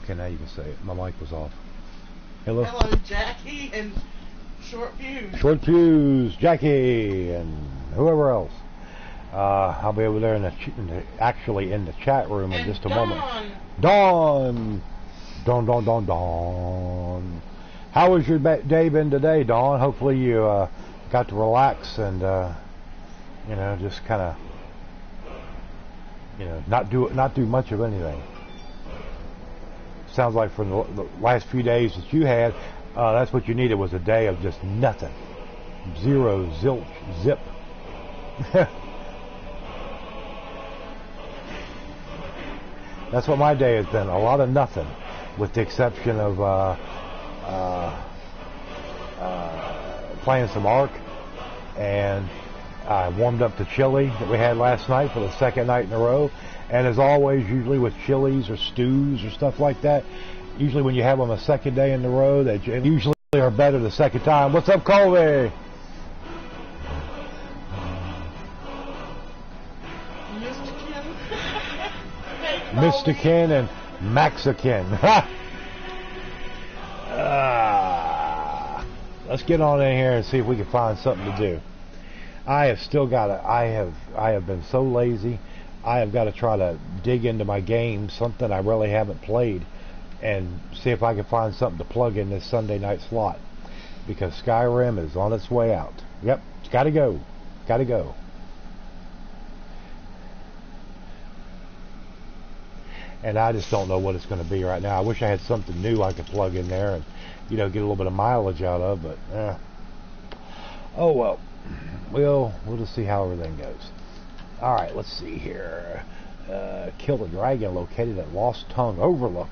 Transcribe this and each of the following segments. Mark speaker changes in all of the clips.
Speaker 1: Okay, now you can say it. My mic was off. Hello?
Speaker 2: Hello, Jackie and Short Fuse.
Speaker 1: Short Fuse, Jackie, and whoever else. I'll be over there actually in the chat room in just a moment. Dawn! Dawn. How was your day been today, Dawn? Hopefully you got to relax and, you know, just kind of, you know, not do much of anything. Sounds like from the last few days that you had, that's what you needed, was a day of just nothing. Zero, zilch, zip. That's what my day has been. A lot of nothing, with the exception of playing some Ark, and I warmed up the chili that we had last night for the second night in a row. And as always, usually with chilies or stews or stuff like that, usually when you have them a second day in a row, they usually are better the second time. What's up, Colby? Mr. Ken and Maxican. Let's get on in here and see if we can find something to do. I have still got to, I have been so lazy. I have got to try to dig into my game, something I really haven't played, and see if I can find something to plug in this Sunday night slot, because Skyrim is on its way out. Yep, it's got to go. Got to go. And I just don't know what it's going to be right now. I wish I had something new I could plug in there and, you know, get a little bit of mileage out of, but oh well. We'll just see how everything goes. Alright, let's see here. Kill a dragon located at Lost Tongue Overlook.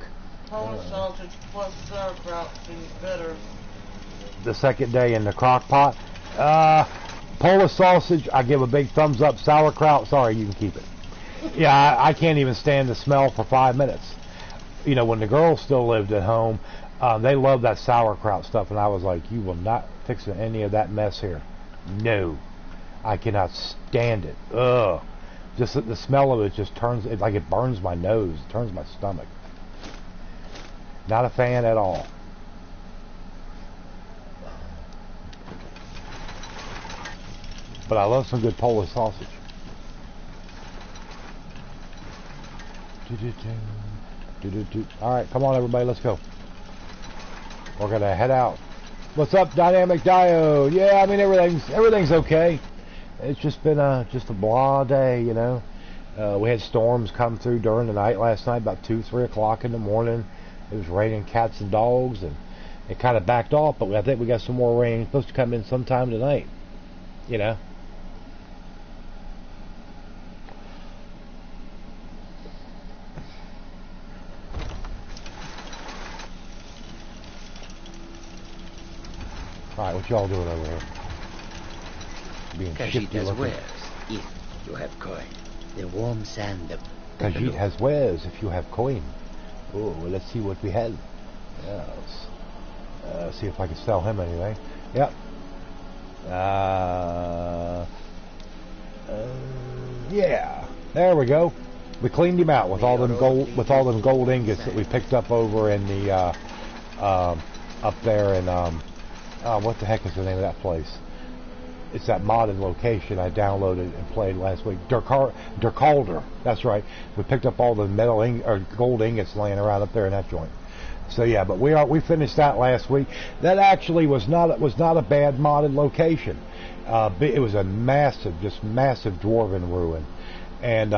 Speaker 2: Polish sausage plus sauerkraut seems better.
Speaker 1: The second day in the crock pot. Polish sausage, I give a big thumbs up. Sauerkraut, sorry, you can keep it. Yeah, I can't even stand the smell for 5 minutes. You know, when the girls still lived at home, they loved that sauerkraut stuff, and I was like, you will not fix any of that mess here. No. I cannot stand it. Ugh. Just the smell of it just turns, it's like it burns my nose, it turns my stomach. Not a fan at all. But I love some good Polish sausage. Alright, come on everybody, let's go. We're gonna head out. What's up, Dynamic Diode? Yeah, I mean everything's okay. It's just been a blah day, you know. We had storms come through during the night last night, about 2-3 o'clock in the morning. It was raining cats and dogs, and it kind of backed off, but I think we got some more rain. It's supposed to come in sometime tonight, you know. Alright, what y'all doing over here?
Speaker 3: Khajiit has wares, if you have coin. The warm sand of
Speaker 1: Khajiit has wares, if you have coin. Oh, well, let's see what we have. Yes. See if I can sell him anything. Yep. Yeah. There we go. We cleaned him out with all them gold ingots that we picked up over in the up there in what the heck is the name of that place? It's that modded location I downloaded and played last week. Durkalder. That's right. We picked up all the or gold ingots laying around up there in that joint. So yeah, but we finished that last week. That actually was not a bad modded location. It was a massive dwarven ruin, and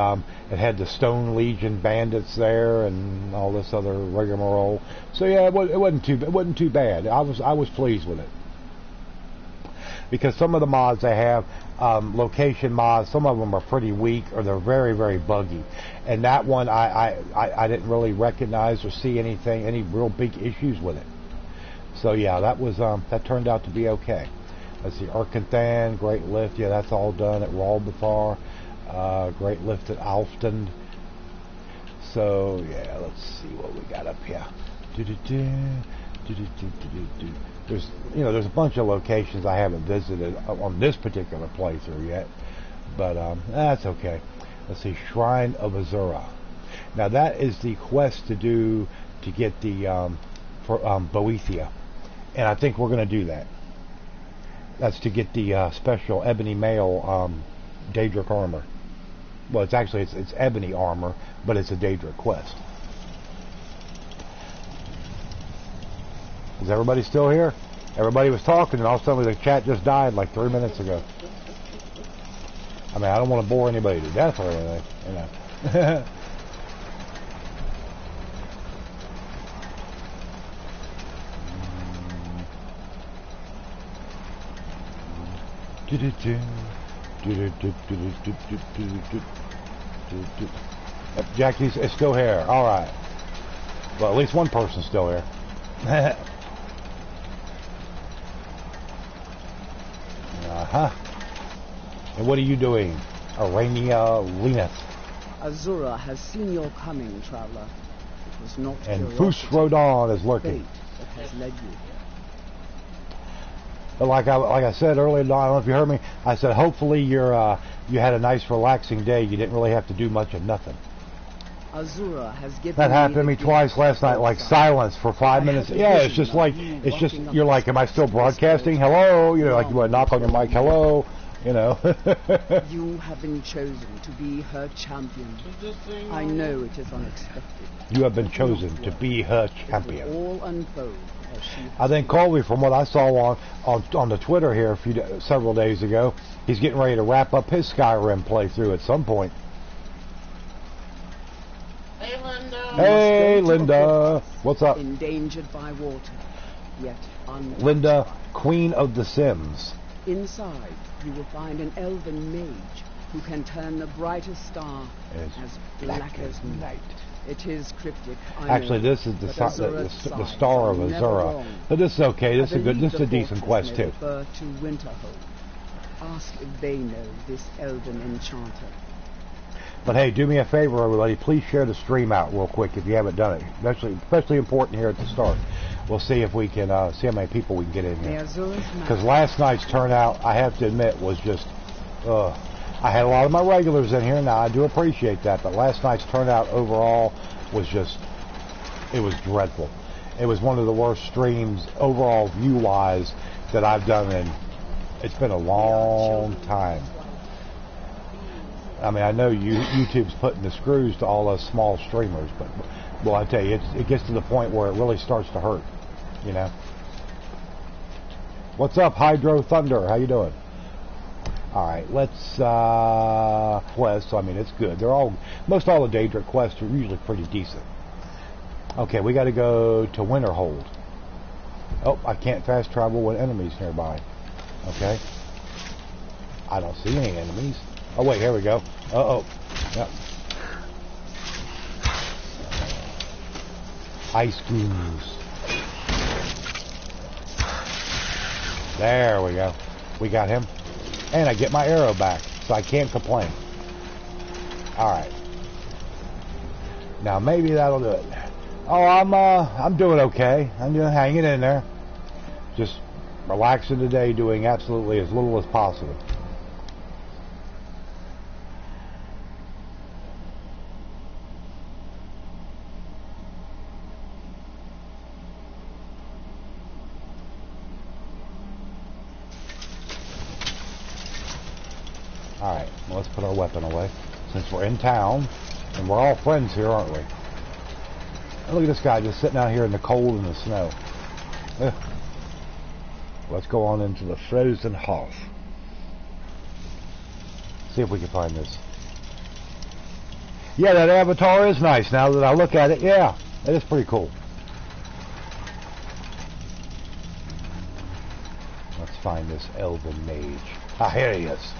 Speaker 1: it had the Stone Legion bandits there and all this other rigmarole. So yeah, it wasn't too bad. I was pleased with it. Because some of the mods they have, location mods, some of them are pretty weak or they're very, very buggy. And that one, I didn't really recognize or see any real big issues with it. So yeah, that turned out to be okay. Let's see, Erkanthan, Great Lift, yeah, that's all done at Ralbathar. Great Lift at Alfton. So yeah, let's see what we got up here. There's a bunch of locations I haven't visited on this particular playthrough yet, but that's okay. Let's see, Shrine of Azura. Now that is the quest to do to get the for Boethia, and I think we're going to do that. That's to get the special ebony mail Daedric armor. Well, it's actually it's ebony armor, but it's a Daedric quest. Is everybody still here? Everybody was talking, and all of a sudden the chat just died like 3 minutes ago. I mean, I don't want to bore anybody to death or anything, you know. Jackie's is still here. All right. Well, at least one person's still here. And what are you doing, Arania Linus?
Speaker 4: Azura has seen your coming, traveler. It was not
Speaker 1: and
Speaker 4: curiosity,
Speaker 1: Fus Rodon is lurking.
Speaker 4: fate that has led you here.
Speaker 1: But like I said earlier, I don't know if you heard me. I said hopefully you had a nice relaxing day. You didn't really have to do much of nothing.
Speaker 4: Azura has given
Speaker 1: That happened to me
Speaker 4: the
Speaker 1: twice
Speaker 4: gift
Speaker 1: last night,
Speaker 4: of
Speaker 1: like
Speaker 4: sight.
Speaker 1: silence for 5
Speaker 4: I
Speaker 1: minutes.
Speaker 4: had a
Speaker 1: Yeah, it's
Speaker 4: vision
Speaker 1: just
Speaker 4: of
Speaker 1: like
Speaker 4: you
Speaker 1: it's just
Speaker 4: walking up
Speaker 1: you're
Speaker 4: the
Speaker 1: like, am I still
Speaker 4: steps
Speaker 1: broadcasting?
Speaker 4: of this
Speaker 1: Hello, you know, like you
Speaker 4: world.
Speaker 1: want to knock on your mic. Hello, you know.
Speaker 4: You have been chosen to be her champion. I know it is unexpected.
Speaker 1: You have been chosen to be her
Speaker 4: It will
Speaker 1: champion.
Speaker 4: all unfold as she
Speaker 1: I think Colby, from what I saw on the Twitter here several days ago, he's getting ready to wrap up his Skyrim playthrough at some point.
Speaker 2: Hey, Linda.
Speaker 1: Hey, Linda, what's up?
Speaker 4: endangered by water, yet untouched
Speaker 1: Linda,
Speaker 4: by it.
Speaker 1: Queen of the Sims.
Speaker 4: Inside, you will find an elven mage who can turn the brightest star as black as night. It is cryptic, I
Speaker 1: Actually,
Speaker 4: know,
Speaker 1: this is the
Speaker 4: but
Speaker 1: the
Speaker 4: Azura's
Speaker 1: Star
Speaker 4: signs
Speaker 1: of
Speaker 4: are never
Speaker 1: Azura.
Speaker 4: wrong.
Speaker 1: But this is okay. This
Speaker 4: I
Speaker 1: is a good.
Speaker 4: believe
Speaker 1: This is a
Speaker 4: the
Speaker 1: decent
Speaker 4: fortress
Speaker 1: quest
Speaker 4: may
Speaker 1: too.
Speaker 4: refer to Winterhold. Ask if they know this elven enchanter.
Speaker 1: But hey, do me a favor, everybody. Please share the stream out real quick if you haven't done it. Especially important here at the start. We'll see if we can see how many people we can get in
Speaker 4: May
Speaker 1: here.
Speaker 4: Azura's
Speaker 1: Because
Speaker 4: magic
Speaker 1: last night's turnout, I have to admit, was just. I had a lot of my regulars in here. Now I do appreciate that, but last night's turnout overall was just. It was dreadful. It was one of the worst streams overall view-wise that I've done in. It's been a long time. I mean, I know YouTube's putting the screws to all us small streamers, but well, I tell you, it gets to the point where it really starts to hurt, you know. What's up, Hydro Thunder? How you doing? All right, let's quests. I mean, it's good. Most all the Daedric quests are usually pretty decent. Okay, we got to go to Winterhold. Oh, I can't fast travel with enemies nearby. Okay. I don't see any enemies. Oh wait, here we go. Uh-oh. Yep. Ice goose. There we go. We got him. And I get my arrow back, so I can't complain. Alright. Now maybe that'll do it. Oh, I'm doing okay. I'm just hanging in there. Just relaxing today, doing absolutely as little as possible. Alright, well, let's put our weapon away. Since we're in town, and we're all friends here, aren't we? And look at this guy just sitting out here in the cold and the snow. Ugh. Let's go on into the frozen hearth. See if we can find this. Yeah, that avatar is nice now that I look at it. Yeah, it is pretty cool. Let's find this elven mage. Ah, here he is.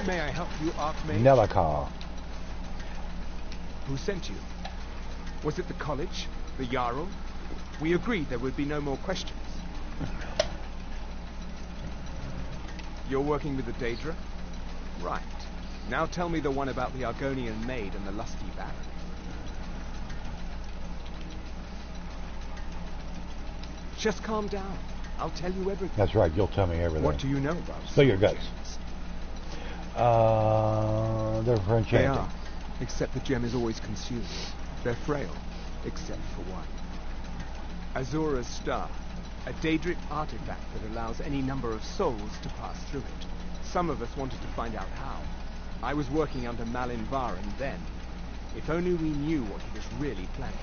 Speaker 5: May I help you, Archmage?
Speaker 1: Nelakar.
Speaker 5: Who sent you? Was it the college? The Jarl? We agreed there would be no more questions. You're working with the Daedra? Right. Now tell me the one about the Argonian maid and the lusty baron. Just calm down. I'll tell you everything.
Speaker 1: That's right, you'll tell me everything.
Speaker 5: What do you know about
Speaker 1: Spill your guts. They're for
Speaker 5: They
Speaker 1: enchanting.
Speaker 5: are. except the gem is always consumed. They're frail, except for one. Azura's Star, a Daedric artifact that allows any number of souls to pass through it. Some of us wanted to find out how. I was working under Malin Varen then. If only we knew what he was really planning.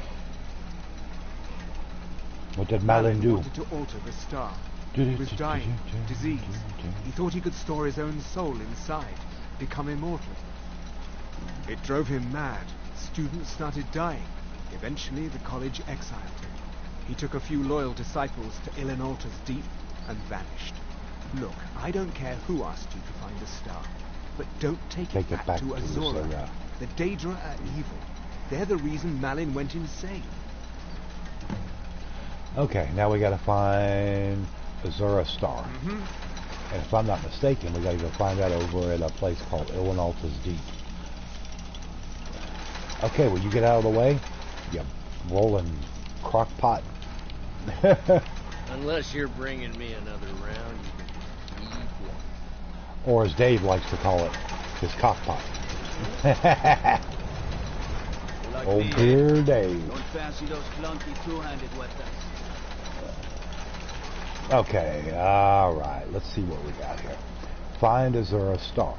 Speaker 1: What did Malin do?
Speaker 5: Wanted to alter the star. He was dying, diseased. He thought he could store his own soul inside, become immortal. It drove him mad. Students started dying. Eventually, the college exiled him. He took a few loyal disciples to Illinalta's Deep and vanished. Look, I don't care who asked you to find the star, but don't take it back to Azura. The Daedra are evil. They're the reason Malin went insane.
Speaker 1: Okay, now we gotta find Azura Star. And if I'm not mistaken, we gotta go find that over at a place called Illinalta's Deep. Okay, will you get out of the way? You rolling crockpot.
Speaker 3: Unless you're bringing me another round, you can eat one.
Speaker 1: Or as Dave likes to call it, his cockpot. Oh, dear Dave.
Speaker 6: Don't fancy those clunky two-handed weapons.
Speaker 1: Okay, alright, let's see what we got here. Find Azura Star.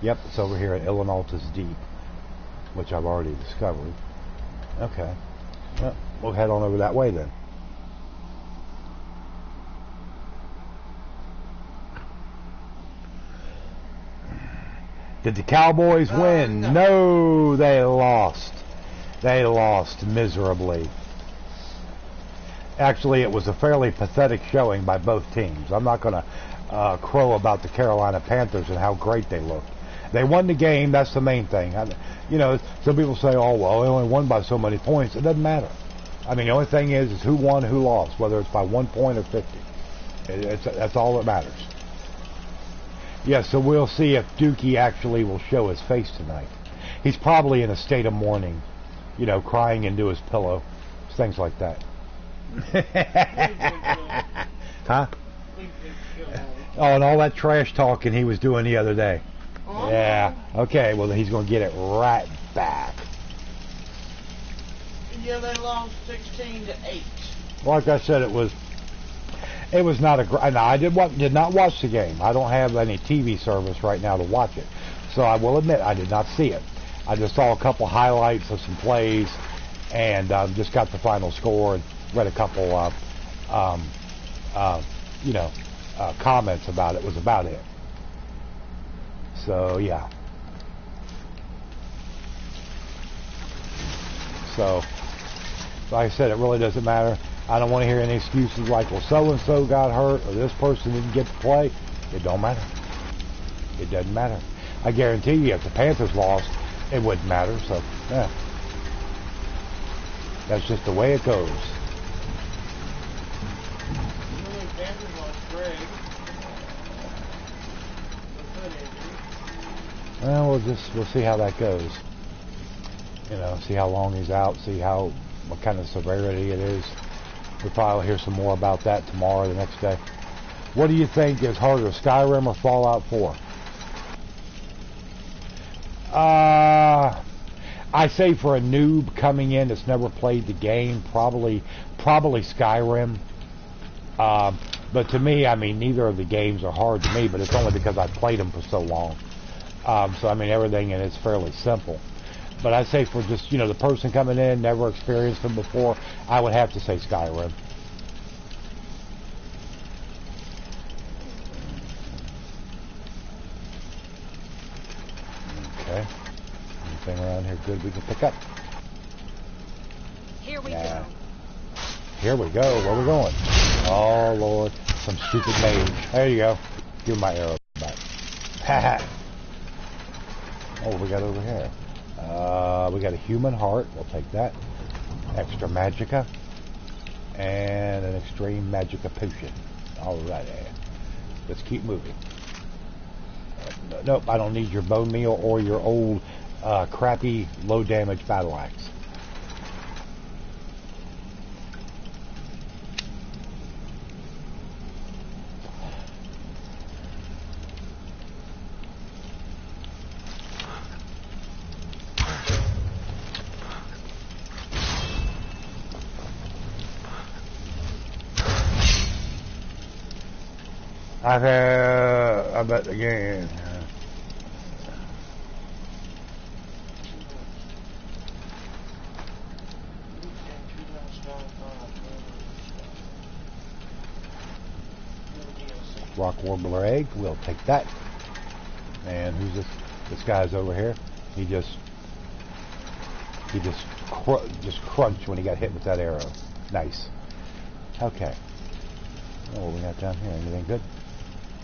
Speaker 1: Yep, it's over here at Illinalta's Deep, which I've already discovered. Okay, well, we'll head on over that way then. Did the Cowboys win? No, they lost. They lost miserably. Actually, it was a fairly pathetic showing by both teams. I'm not going to crow about the Carolina Panthers and how great they looked. They won the game. That's the main thing. You know, some people say, oh, well, they only won by so many points. It doesn't matter. I mean, the only thing is who won, who lost, whether it's by 1 point or 50. That's all that matters. Yeah, so we'll see if Dookie actually will show his face tonight. He's probably in a state of mourning, you know, crying into his pillow, things like that. Huh? Oh, and all that trash talking he was doing the other day. Yeah. Okay, well, he's going to get it right back.
Speaker 2: Yeah, they lost 16-8.
Speaker 1: Like I said, it was not a great. I did not watch the game. I don't have any TV service right now to watch it, so I will admit I did not see it. I just saw a couple highlights of some plays, and just got the final score and read a couple, comments about it. Was about it. So yeah. So, like I said, it really doesn't matter. I don't want to hear any excuses like, well, so-and-so got hurt or this person didn't get to play. It don't matter. It doesn't matter. I guarantee you if the Panthers lost, it wouldn't matter. So, yeah. That's just the way it goes. Well, we'll see how that goes. You know, see how long he's out, see what kind of severity it is. We'll probably hear some more about that tomorrow or the next day. What do you think is harder, Skyrim or Fallout 4? I say for a noob coming in that's never played the game, probably Skyrim. But to me, I mean, neither of the games are hard to me, but it's only because I've played them for so long. So, I mean, everything in it's fairly simple. But I say for just, the person coming in, never experienced them before, I would have to say Skyrim. Okay. Anything around here good we can pick up?
Speaker 7: Here we go.
Speaker 1: Here we go. Where we going? Oh, Lord. Some stupid mage. There you go. Give my arrow back. Ha. Oh, we got over here. We got a human heart. We'll take that. Extra magicka. And an extreme magicka potion. Alright. Let's keep moving. Nope, I don't need your bone meal or your old crappy low damage battle axe. I bet again. Rock warbler egg, we'll take that. And who's this? This guy's over here. He just crunched when he got hit with that arrow. Nice. Okay. Oh, what we got down here? Anything good?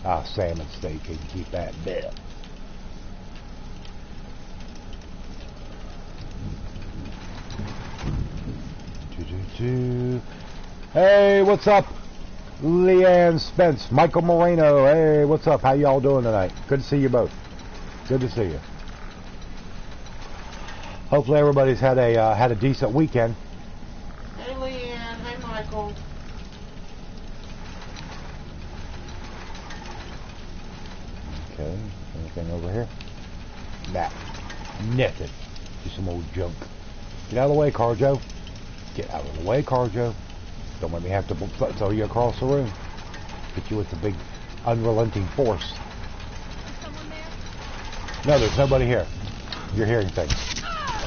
Speaker 1: Ah, salmon steak. You can keep that there. Hey, what's up? Leanne Spence, Michael Moreno. Hey, what's up? How y'all doing tonight? Good to see you both. Good to see you. Hopefully everybody's had a decent weekend.
Speaker 2: Hey Leanne, hey Michael.
Speaker 1: Okay, anything over here? Nah, nothing. Just some old junk. Get out of the way, Carjo. Get out of the way, Carjo. Don't let me have to throw you across the room. Hit you with the big unrelenting force.
Speaker 7: Is someone there?
Speaker 1: No, there's nobody here. You're hearing things.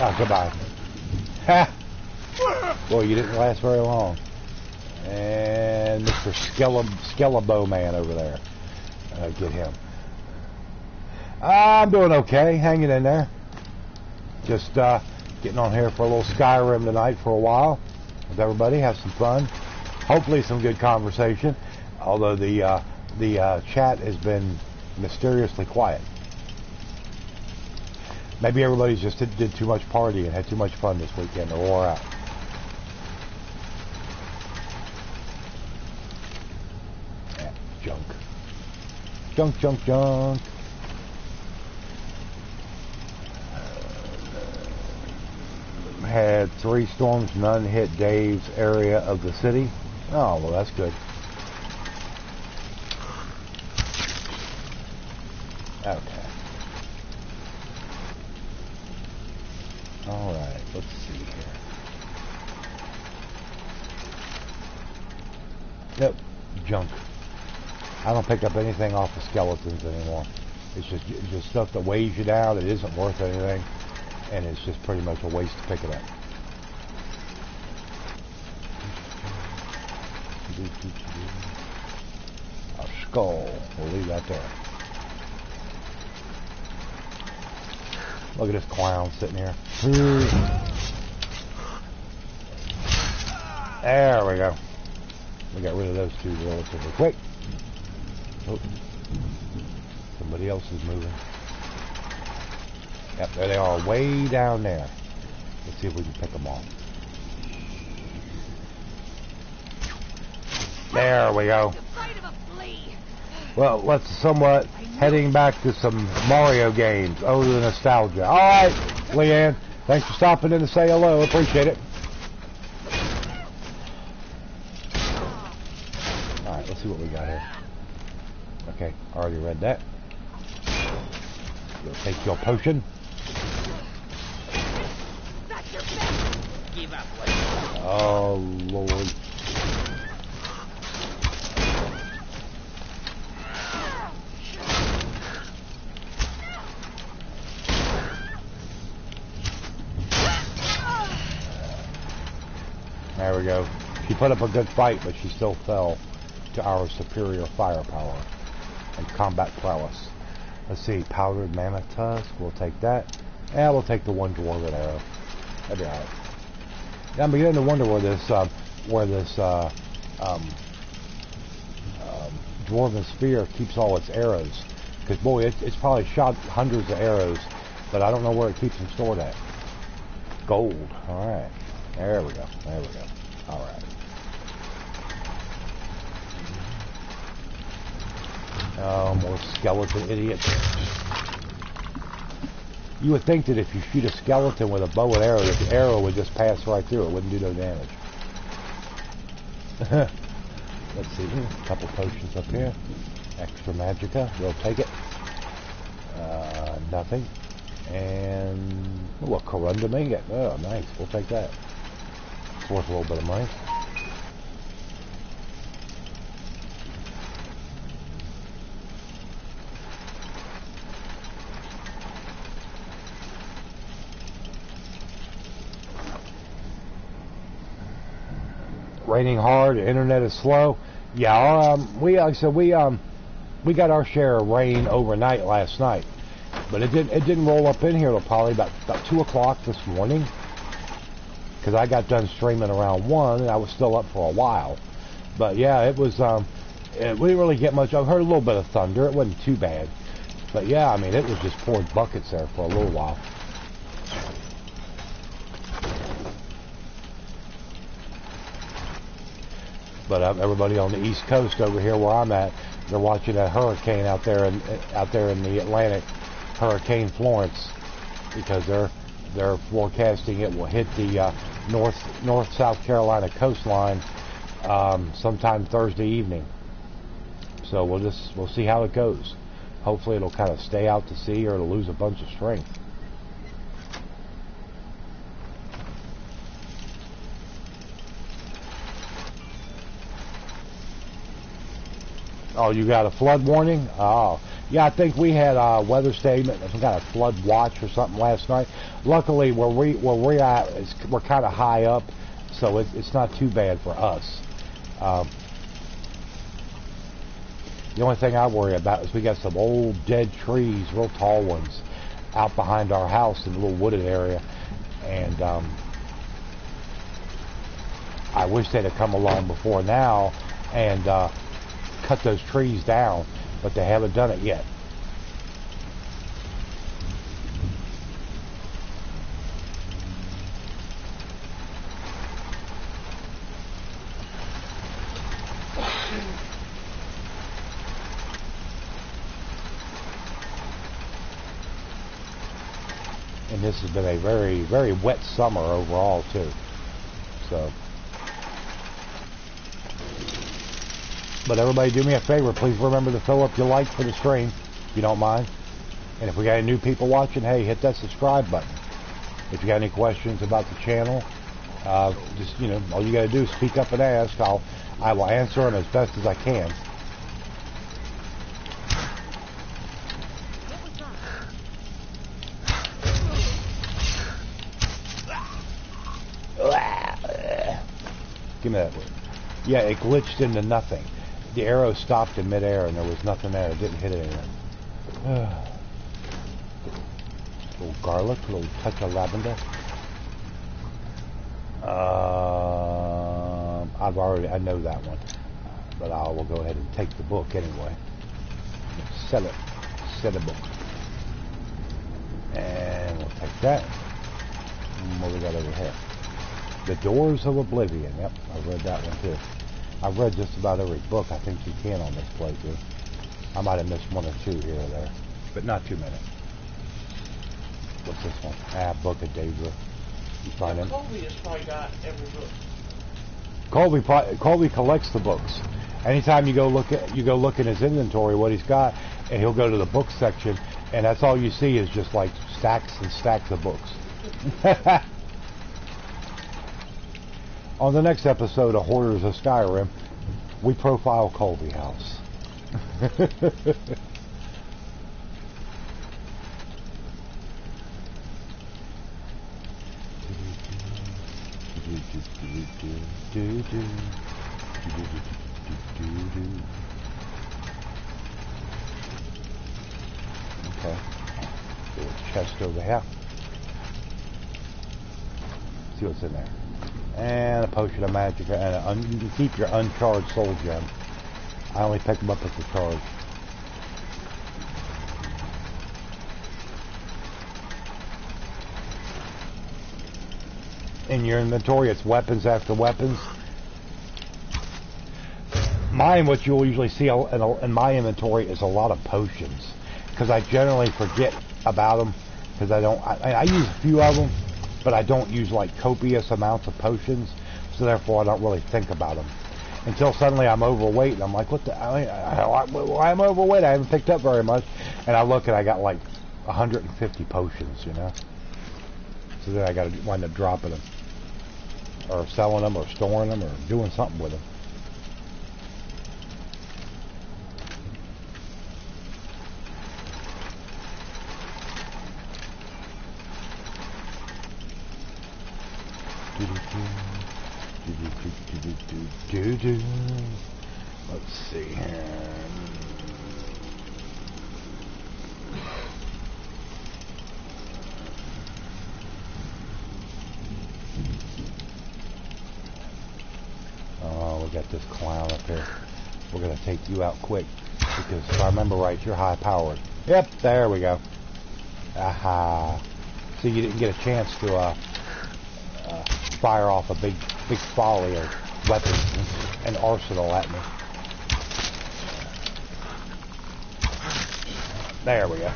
Speaker 1: Ah, goodbye. Ha! Boy, you didn't last very long. And Mr. Skellabo Man over there. Get him. I'm doing okay, hanging in there. Just getting on here for a little Skyrim tonight for a while with everybody, have some fun. Hopefully some good conversation, although the chat has been mysteriously quiet. Maybe everybody's just did too much partying and had too much fun this weekend or wore out. Yeah, junk. Junk, junk, junk. Had 3 storms, none hit Dave's area of the city. Oh, well, that's good. Okay. Alright, let's see here. Nope, junk. I don't pick up anything off the skeletons anymore. It's just stuff that weighs you down. It isn't worth anything. And it's just pretty much a waste to pick it up. A skull. We'll leave that there. Look at this clown sitting here. There we go. We got rid of those 2 relatively quick. Oh. Somebody else is moving. Yep, there they are, way down there. Let's see if we can pick them off. There we go. Well, let's somewhat heading back to some Mario games. Oh, the nostalgia. All right, Leanne, thanks for stopping in to say hello. Appreciate it. All right, let's see what we got here. Okay, already read that. You'll take your potion.
Speaker 6: Give up.
Speaker 1: Oh, Lord. There we go. She put up a good fight, but she still fell to our superior firepower and combat prowess. Let's see, powdered mammoth tusk. We'll take that. Yeah, we'll take the 1 dwarven arrow. That'd be alright. Yeah, I'm beginning to wonder where this dwarven spear keeps all its arrows. Because boy, it's probably shot hundreds of arrows, but I don't know where it keeps them stored at. Gold. All right. There we go. There we go. All right. Oh, more skeleton idiots. You would think that if you shoot a skeleton with a bow and arrow, that the arrow would just pass right through. It wouldn't do no damage. Let's see. A couple potions up here. Extra magicka. We'll take it. Nothing. And a corundum ingot. Oh, nice. We'll take that. It's worth a little bit of money. Raining hard. The internet is slow. Yeah, like I said, we got our share of rain overnight last night, but it didn't roll up in here till probably about 2 o'clock this morning, because I got done streaming around 1 and I was still up for a while. But yeah, it was we didn't really get much. I heard a little bit of thunder. It wasn't too bad, but yeah, I mean, it was just pouring buckets there for a little while. But everybody on the East Coast over here where I'm at, they're watching that hurricane out there in the Atlantic, Hurricane Florence, because they're forecasting it will hit the North South Carolina coastline sometime Thursday evening. So we'll see how it goes. Hopefully it'll kind of stay out to sea, or it'll lose a bunch of strength. Oh, you got a flood warning? Oh, yeah, I think we had a weather statement, some kind of flood watch or something last night. Luckily, where we're at, we're kind of high up, so it's not too bad for us. The only thing I worry about is we got some old dead trees, real tall ones, out behind our house in a little wooded area, and I wish they'd have come along before now and cut those trees down, but they haven't done it yet. And this has been a very, very wet summer overall too. So, but everybody, do me a favor. Please remember to fill up your likes for the stream, if you don't mind. And if we got any new people watching, hey, hit that subscribe button. If you got any questions about the channel, just, you know, all you got to do is speak up and ask. I will answer them as best as I can. Give me that word. Yeah, it glitched into nothing. The arrow stopped in midair and there was nothing there. It didn't hit anything. A little garlic, a little touch of lavender. I know that one. But I will go ahead and take the book anyway. Sell it. Sell the book. And we'll take that. And what do we got over here? The Doors of Oblivion. Yep, I read that one too. I've read just about every book I think you can on this playthrough. I might have missed one or two here or there, but not too many. What's this one? Book of Daedra. You find him?
Speaker 2: Colby has probably got every book.
Speaker 1: Colby collects the books. Anytime you go look in his inventory what he's got, and he'll go to the book section, and that's all you see is just like stacks and stacks of books. On the next episode of Hoarders of Skyrim, we profile Colby House. Okay. Little chest over here. See what's in there. And a potion of magic, and you can keep your uncharged soul gem. I only pick them up as a charge. In your inventory, it's weapons after weapons. Mine, what you'll usually see in my inventory is a lot of potions, because I generally forget about them, because I use a few of them, but I don't use like copious amounts of potions, so therefore I don't really think about them until suddenly I'm overweight and I'm like, what the? I'm overweight. I haven't picked up very much, and I look and I got like 150 potions, you know. So then I got to wind up dropping them, or selling them, or storing them, or doing something with them. Let's see here. Oh, we got this clown up here. We're gonna take you out quick because if I remember right, you're high powered. Yep, there we go. Aha. So you didn't get a chance to fire off a big volley of weapons and arsenal at me. There we go.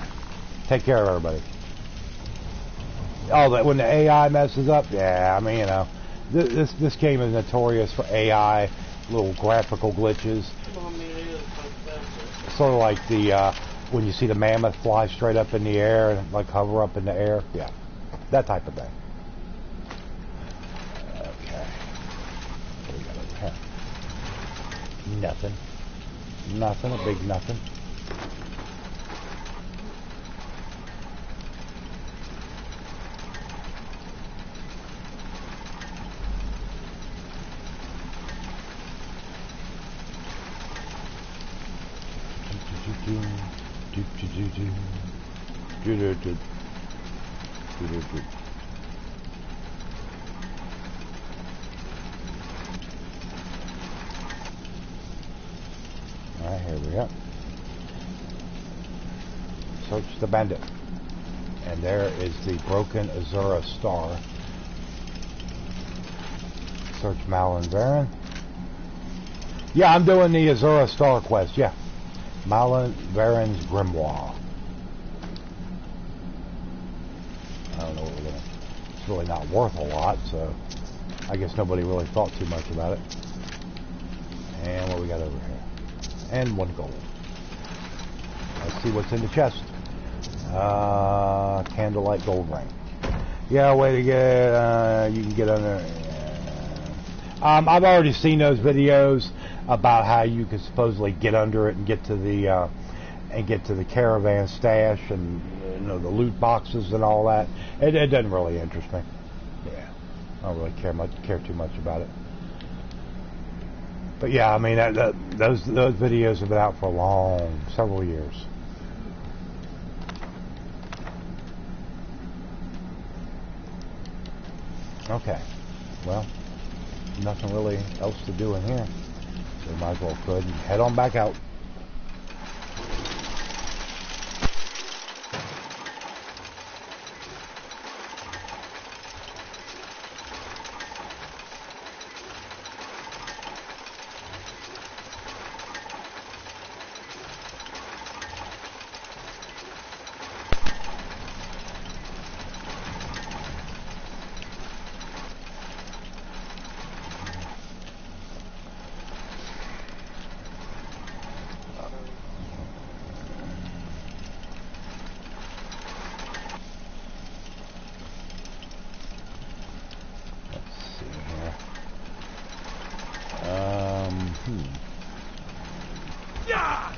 Speaker 1: Take care of everybody. Oh, that when the AI messes up, yeah, I mean, you know, this game is notorious for AI, little graphical glitches. Sort of like the when you see the mammoth fly straight up in the air and like hover up in the air, yeah, that type of thing. Okay, what we got over here? Nothing. Nothing. A big nothing. Alright, here we go. Search the bandit. And there is the broken Azura star. Search Malin Varen. Yeah, I'm doing the Azura star quest, yeah. Malin Varen's Grimoire. I don't know what we're gonna. It's really not worth a lot, so I guess nobody really thought too much about it. And what we got over here? And 1 gold. Let's see what's in the chest. Candlelight gold ring. Yeah, way to get. You can get under. I've already seen those videos about how you can supposedly get under it and get to the caravan stash and you know the loot boxes and all that. It doesn't really interest me. Yeah, I don't really care too much about it. But yeah, I mean those videos have been out for several years. Okay, well, nothing really else to do in here. So we might as well go ahead and head on back out.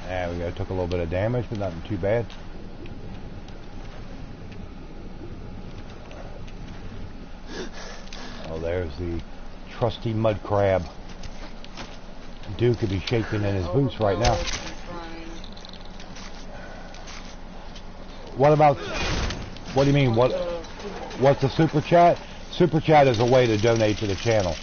Speaker 1: There we go, took a little bit of damage, but nothing too bad. Oh, there's the trusty mud crab. Dude could be shaking in his boots right now. What about, what do you mean, what's the super chat? Super chat is a way to donate to the channel.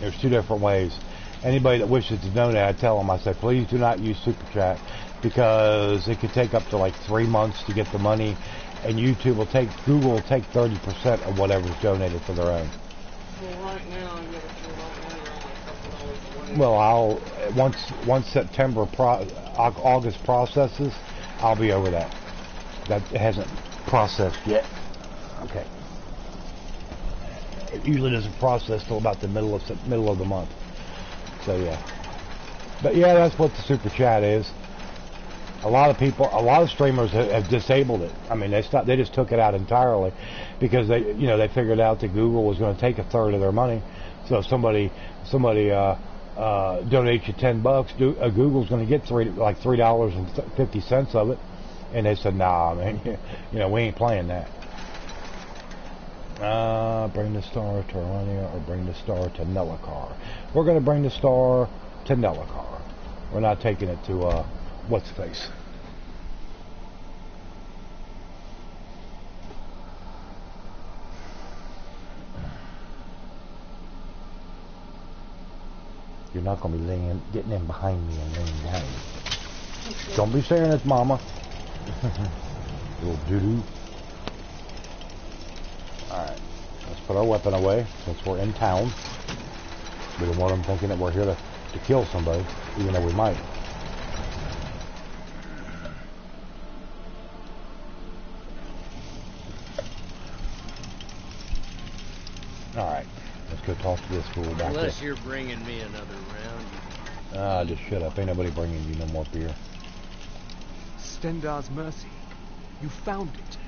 Speaker 1: There's 2 different ways. Anybody that wishes to donate, I tell them, I say, please do not use Super Chat because it could take up to like 3 months to get the money, and Google will take 30% of whatever's donated for their own.
Speaker 2: Well, right now, I get it for like $2
Speaker 1: Well, once September, August processes, I'll be over that. That hasn't processed yet. Okay. It usually doesn't process till about the middle of the month. So yeah, but yeah, that's what the super chat is. A lot of streamers have disabled it. I mean, they just took it out entirely because they figured out that Google was going to take 1/3 of their money. So if somebody donates you $10, Google's going to get $3.50 of it, and they said, nah, man, we ain't playing that. Bring the star to Arania or bring the star to Nellikar. We're going to bring the star to Nellikar. We're not taking it to, what's-face. You're not going to be getting in behind me and laying down. Don't be staring at Mama. Little doo-doo. Alright, let's put our weapon away since we're in town. We don't want them thinking that we're here to kill somebody, even though we might. Alright, let's go talk to this fool back there.
Speaker 3: Unless you're bringing me another round.
Speaker 1: Just shut up. Ain't nobody bringing you no more beer.
Speaker 5: Stendarr's mercy. You found it.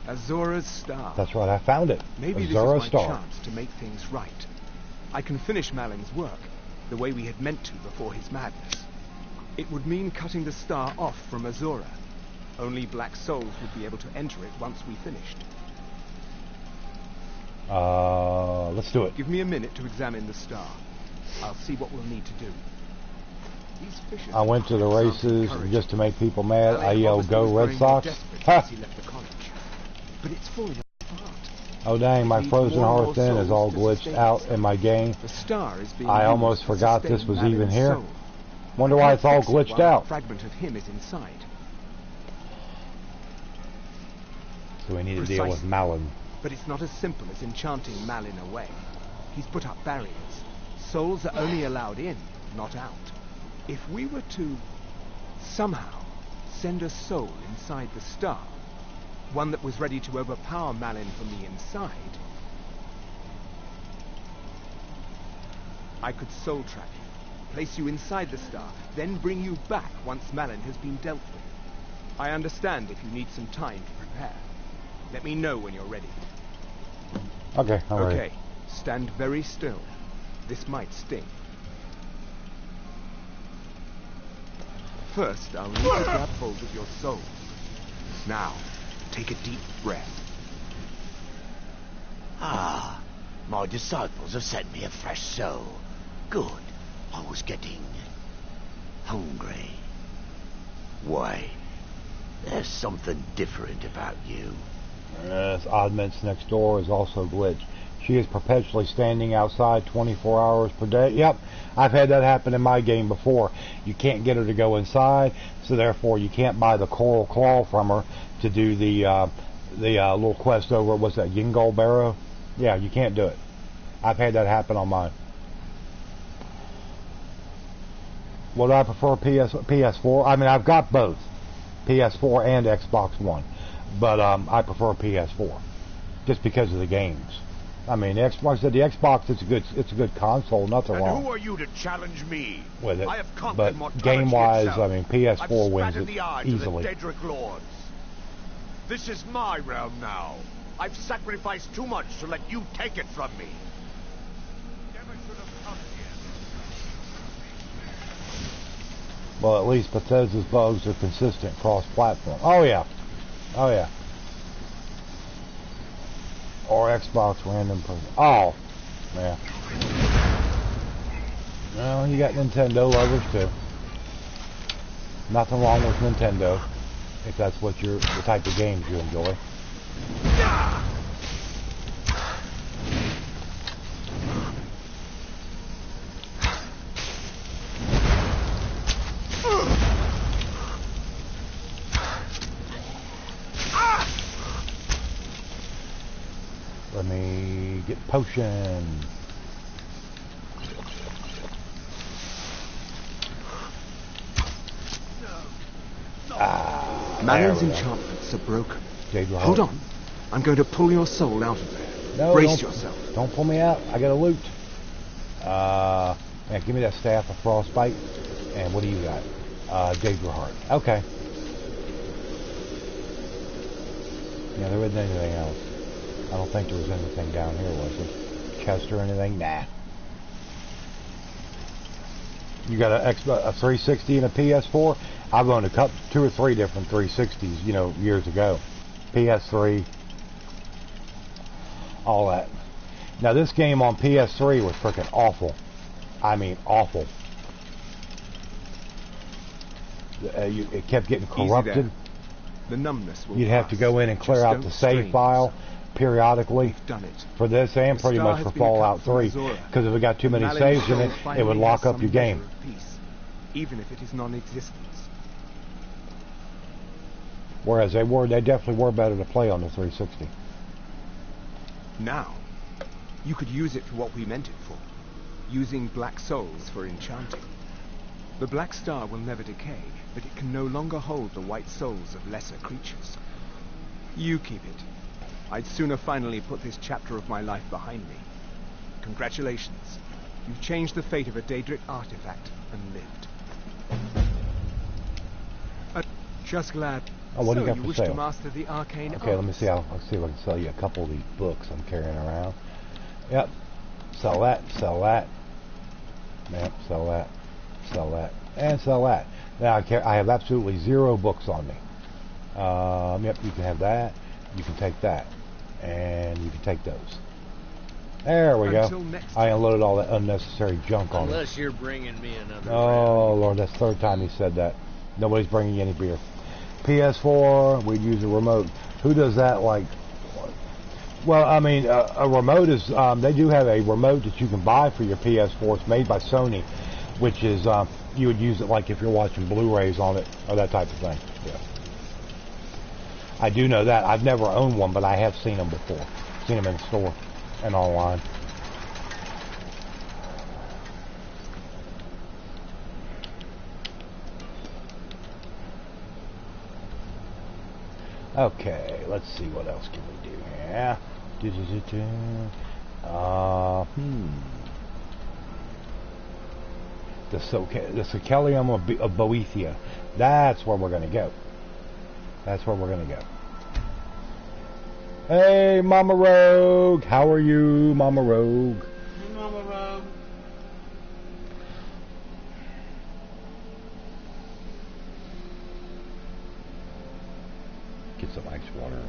Speaker 5: Azora's star.
Speaker 1: That's right, I found it.
Speaker 5: Maybe
Speaker 1: Azora's
Speaker 5: this is my
Speaker 1: star.
Speaker 5: chance to make things right. I can finish Malin's work the way we had meant to before his madness. It would mean cutting the star off from Azora. Only black souls would be able to enter it once we finished.
Speaker 1: Let's do it.
Speaker 5: Give me a minute to examine the star. I'll see what we'll need to do. These fishes
Speaker 1: I went to the races just to make people mad. I yelled, "Go Red Sox!" Ha!
Speaker 5: He left the college. But it's falling apart.
Speaker 1: Oh dang, my frozen hearth then is all glitched out in my game.
Speaker 5: The star is being
Speaker 1: I
Speaker 5: used
Speaker 1: almost
Speaker 5: to
Speaker 1: forgot
Speaker 5: sustain
Speaker 1: this was
Speaker 5: Malin's
Speaker 1: even here.
Speaker 5: soul.
Speaker 1: Wonder why it's all
Speaker 5: Fix it
Speaker 1: glitched
Speaker 5: while
Speaker 1: out.
Speaker 5: a fragment of him is inside.
Speaker 1: So we need to deal with
Speaker 5: Precisely.
Speaker 1: Malin.
Speaker 5: But it's not as simple as enchanting Malin away. He's put up barriers. Souls are only allowed in, not out. If we were to somehow send a soul inside the star, one that was ready to overpower Malin from the inside, I could soul trap you, place you inside the star, then bring you back once Malin has been dealt with. I understand if you need some time to prepare. Let me know when you're ready.
Speaker 1: Okay, I'm ready.
Speaker 5: Okay, stand very still. This might sting. First, I'll need to grab hold of your soul. Now, take a deep breath.
Speaker 3: Ah, my disciples have sent me a fresh soul. Good. I was getting hungry. Why? There's something different about you.
Speaker 1: Yes, Oddment's next door is also glitched. She is perpetually standing outside 24 hours per day. Yep, I've had that happen in my game before. You can't get her to go inside, so therefore you can't buy the coral claw from her to do the little quest over, what's that, Yingol Barrow? Yeah, you can't do it. I've had that happen on mine. Would I prefer PS4? I mean, I've got both, PS4 and Xbox One, but I prefer PS4 just because of the games. I mean, the Xbox is it's a good console, nothing wrong.
Speaker 8: And who are you to challenge me?
Speaker 1: With it,
Speaker 8: I have conquered
Speaker 1: but
Speaker 8: mortality
Speaker 1: game-wise,
Speaker 8: itself.
Speaker 1: I mean, PS4
Speaker 8: I've
Speaker 1: wins
Speaker 8: spat in
Speaker 1: it
Speaker 8: the eyes
Speaker 1: easily.
Speaker 8: of the Daedric Lords. This is my realm now. I've sacrificed too much to let you take it from me. Never should have come here.
Speaker 1: Well, at least Bethesda's bugs are consistent cross-platform. Oh yeah, oh yeah. Or Xbox random person. Oh, yeah. Well, you got Nintendo lovers too. Nothing wrong with Nintendo, if that's what the type of games you enjoy. Let me get potion.
Speaker 5: Malin's enchantments are broken. Hold on. I'm going to pull your soul out of there.
Speaker 1: No,
Speaker 5: Brace yourself.
Speaker 1: Don't pull me out. I got a loot. Yeah, give me that staff of frostbite. And what do you got? Daedra Heart. Okay. Yeah, there isn't anything else. I don't think there was anything down here, was there? Chest or anything? Nah. You got a 360 and a PS4? I've owned two or three different 360s, years ago. PS3. all that. Now this game on PS3 was freaking awful. I mean awful. It kept getting corrupted.
Speaker 5: The numbness will
Speaker 1: You'd have to go in and clear out the save file periodically for this and pretty much for Fallout 3, because if it got too many saves in it, it would lock up your game.
Speaker 5: Even if it is non-existent.
Speaker 1: Whereas they definitely were better to play on the 360.
Speaker 5: Now, you could use it for what we meant it for, using black souls for enchanting. The black star will never decay, but it can no longer hold the white souls of lesser creatures. You keep it. I'd sooner finally put this chapter of my life behind me. Congratulations. You've changed the fate of a Daedric artifact and lived. Just glad.
Speaker 1: Oh, what do you got
Speaker 5: you
Speaker 1: for
Speaker 5: wish
Speaker 1: sale?
Speaker 5: to master the arcane
Speaker 1: Okay, let me
Speaker 5: arts.
Speaker 1: see. I'll see if I can sell you a couple of these books I'm carrying around. Yep. Sell that. Sell that. Yep. Sell that. Sell that. And sell that. Now I have absolutely 0 books on me. Yep. You can have that. You can take that. And you can take those. There we go. I unloaded all that unnecessary junk on me.
Speaker 9: Unless you're bringing me another
Speaker 1: Oh,
Speaker 9: round.
Speaker 1: Lord, that's the 3rd time he said that. Nobody's bringing you any beer. PS4, we'd use a remote. Who does that? Like, well, I mean, a remote is, they do have a remote that you can buy for your PS4. It's made by Sony, which is, you would use it like if you're watching Blu-rays on it, or that type of thing. Yeah. I do know that. I've never owned one, but I have seen them before. Seen them in store and online. Okay, let's see what else can we do here. The Socalium of Boethia. That's where we're going to go. That's where we're going to go. Hey, Mama Rogue. How are you, Mama Rogue?
Speaker 2: Hey, Mama Rogue.
Speaker 1: Get some ice water.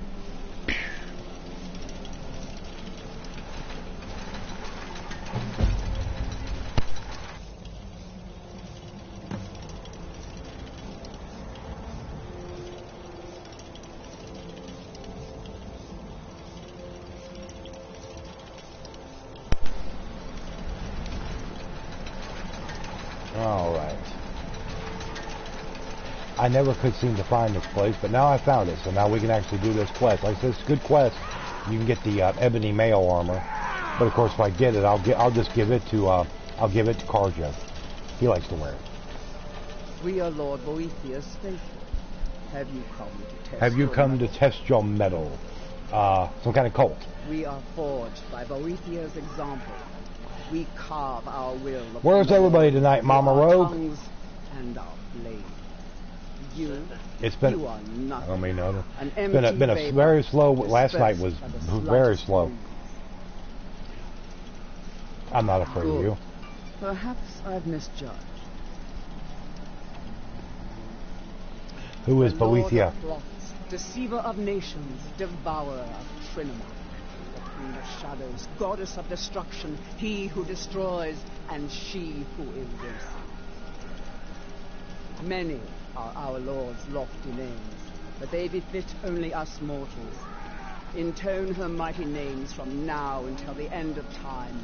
Speaker 1: All right. I never could seem to find this place, but now I found it, so now we can actually do this quest. Like I said, it's a good quest. You can get the ebony mail armor, but of course, if I get it, I'll just give it to Carjo. He likes to wear it.
Speaker 4: We are Lord Boethiah's faithful. Have you come to test?
Speaker 1: Have you come to test your mettle? Some kind of cult.
Speaker 4: We are forged by Boethiah's example. We carve our will.
Speaker 1: Where's everybody tonight, Mama Rogue?
Speaker 4: Tongues and our blades.
Speaker 1: It's been.
Speaker 4: You are nothing.
Speaker 1: I don't mean no.
Speaker 4: An
Speaker 1: It's been a very slow. Last night was very slow. I'm not afraid of you.
Speaker 4: Perhaps I've misjudged.
Speaker 1: Who is
Speaker 4: The Lord
Speaker 1: Boethia?
Speaker 4: of plots, deceiver of nations, devourer of Trinoma, the queen of shadows, goddess of destruction, he who destroys and she who erases. Many are our Lord's lofty names, but they befit only us mortals. Intone her mighty names from now until the end of time.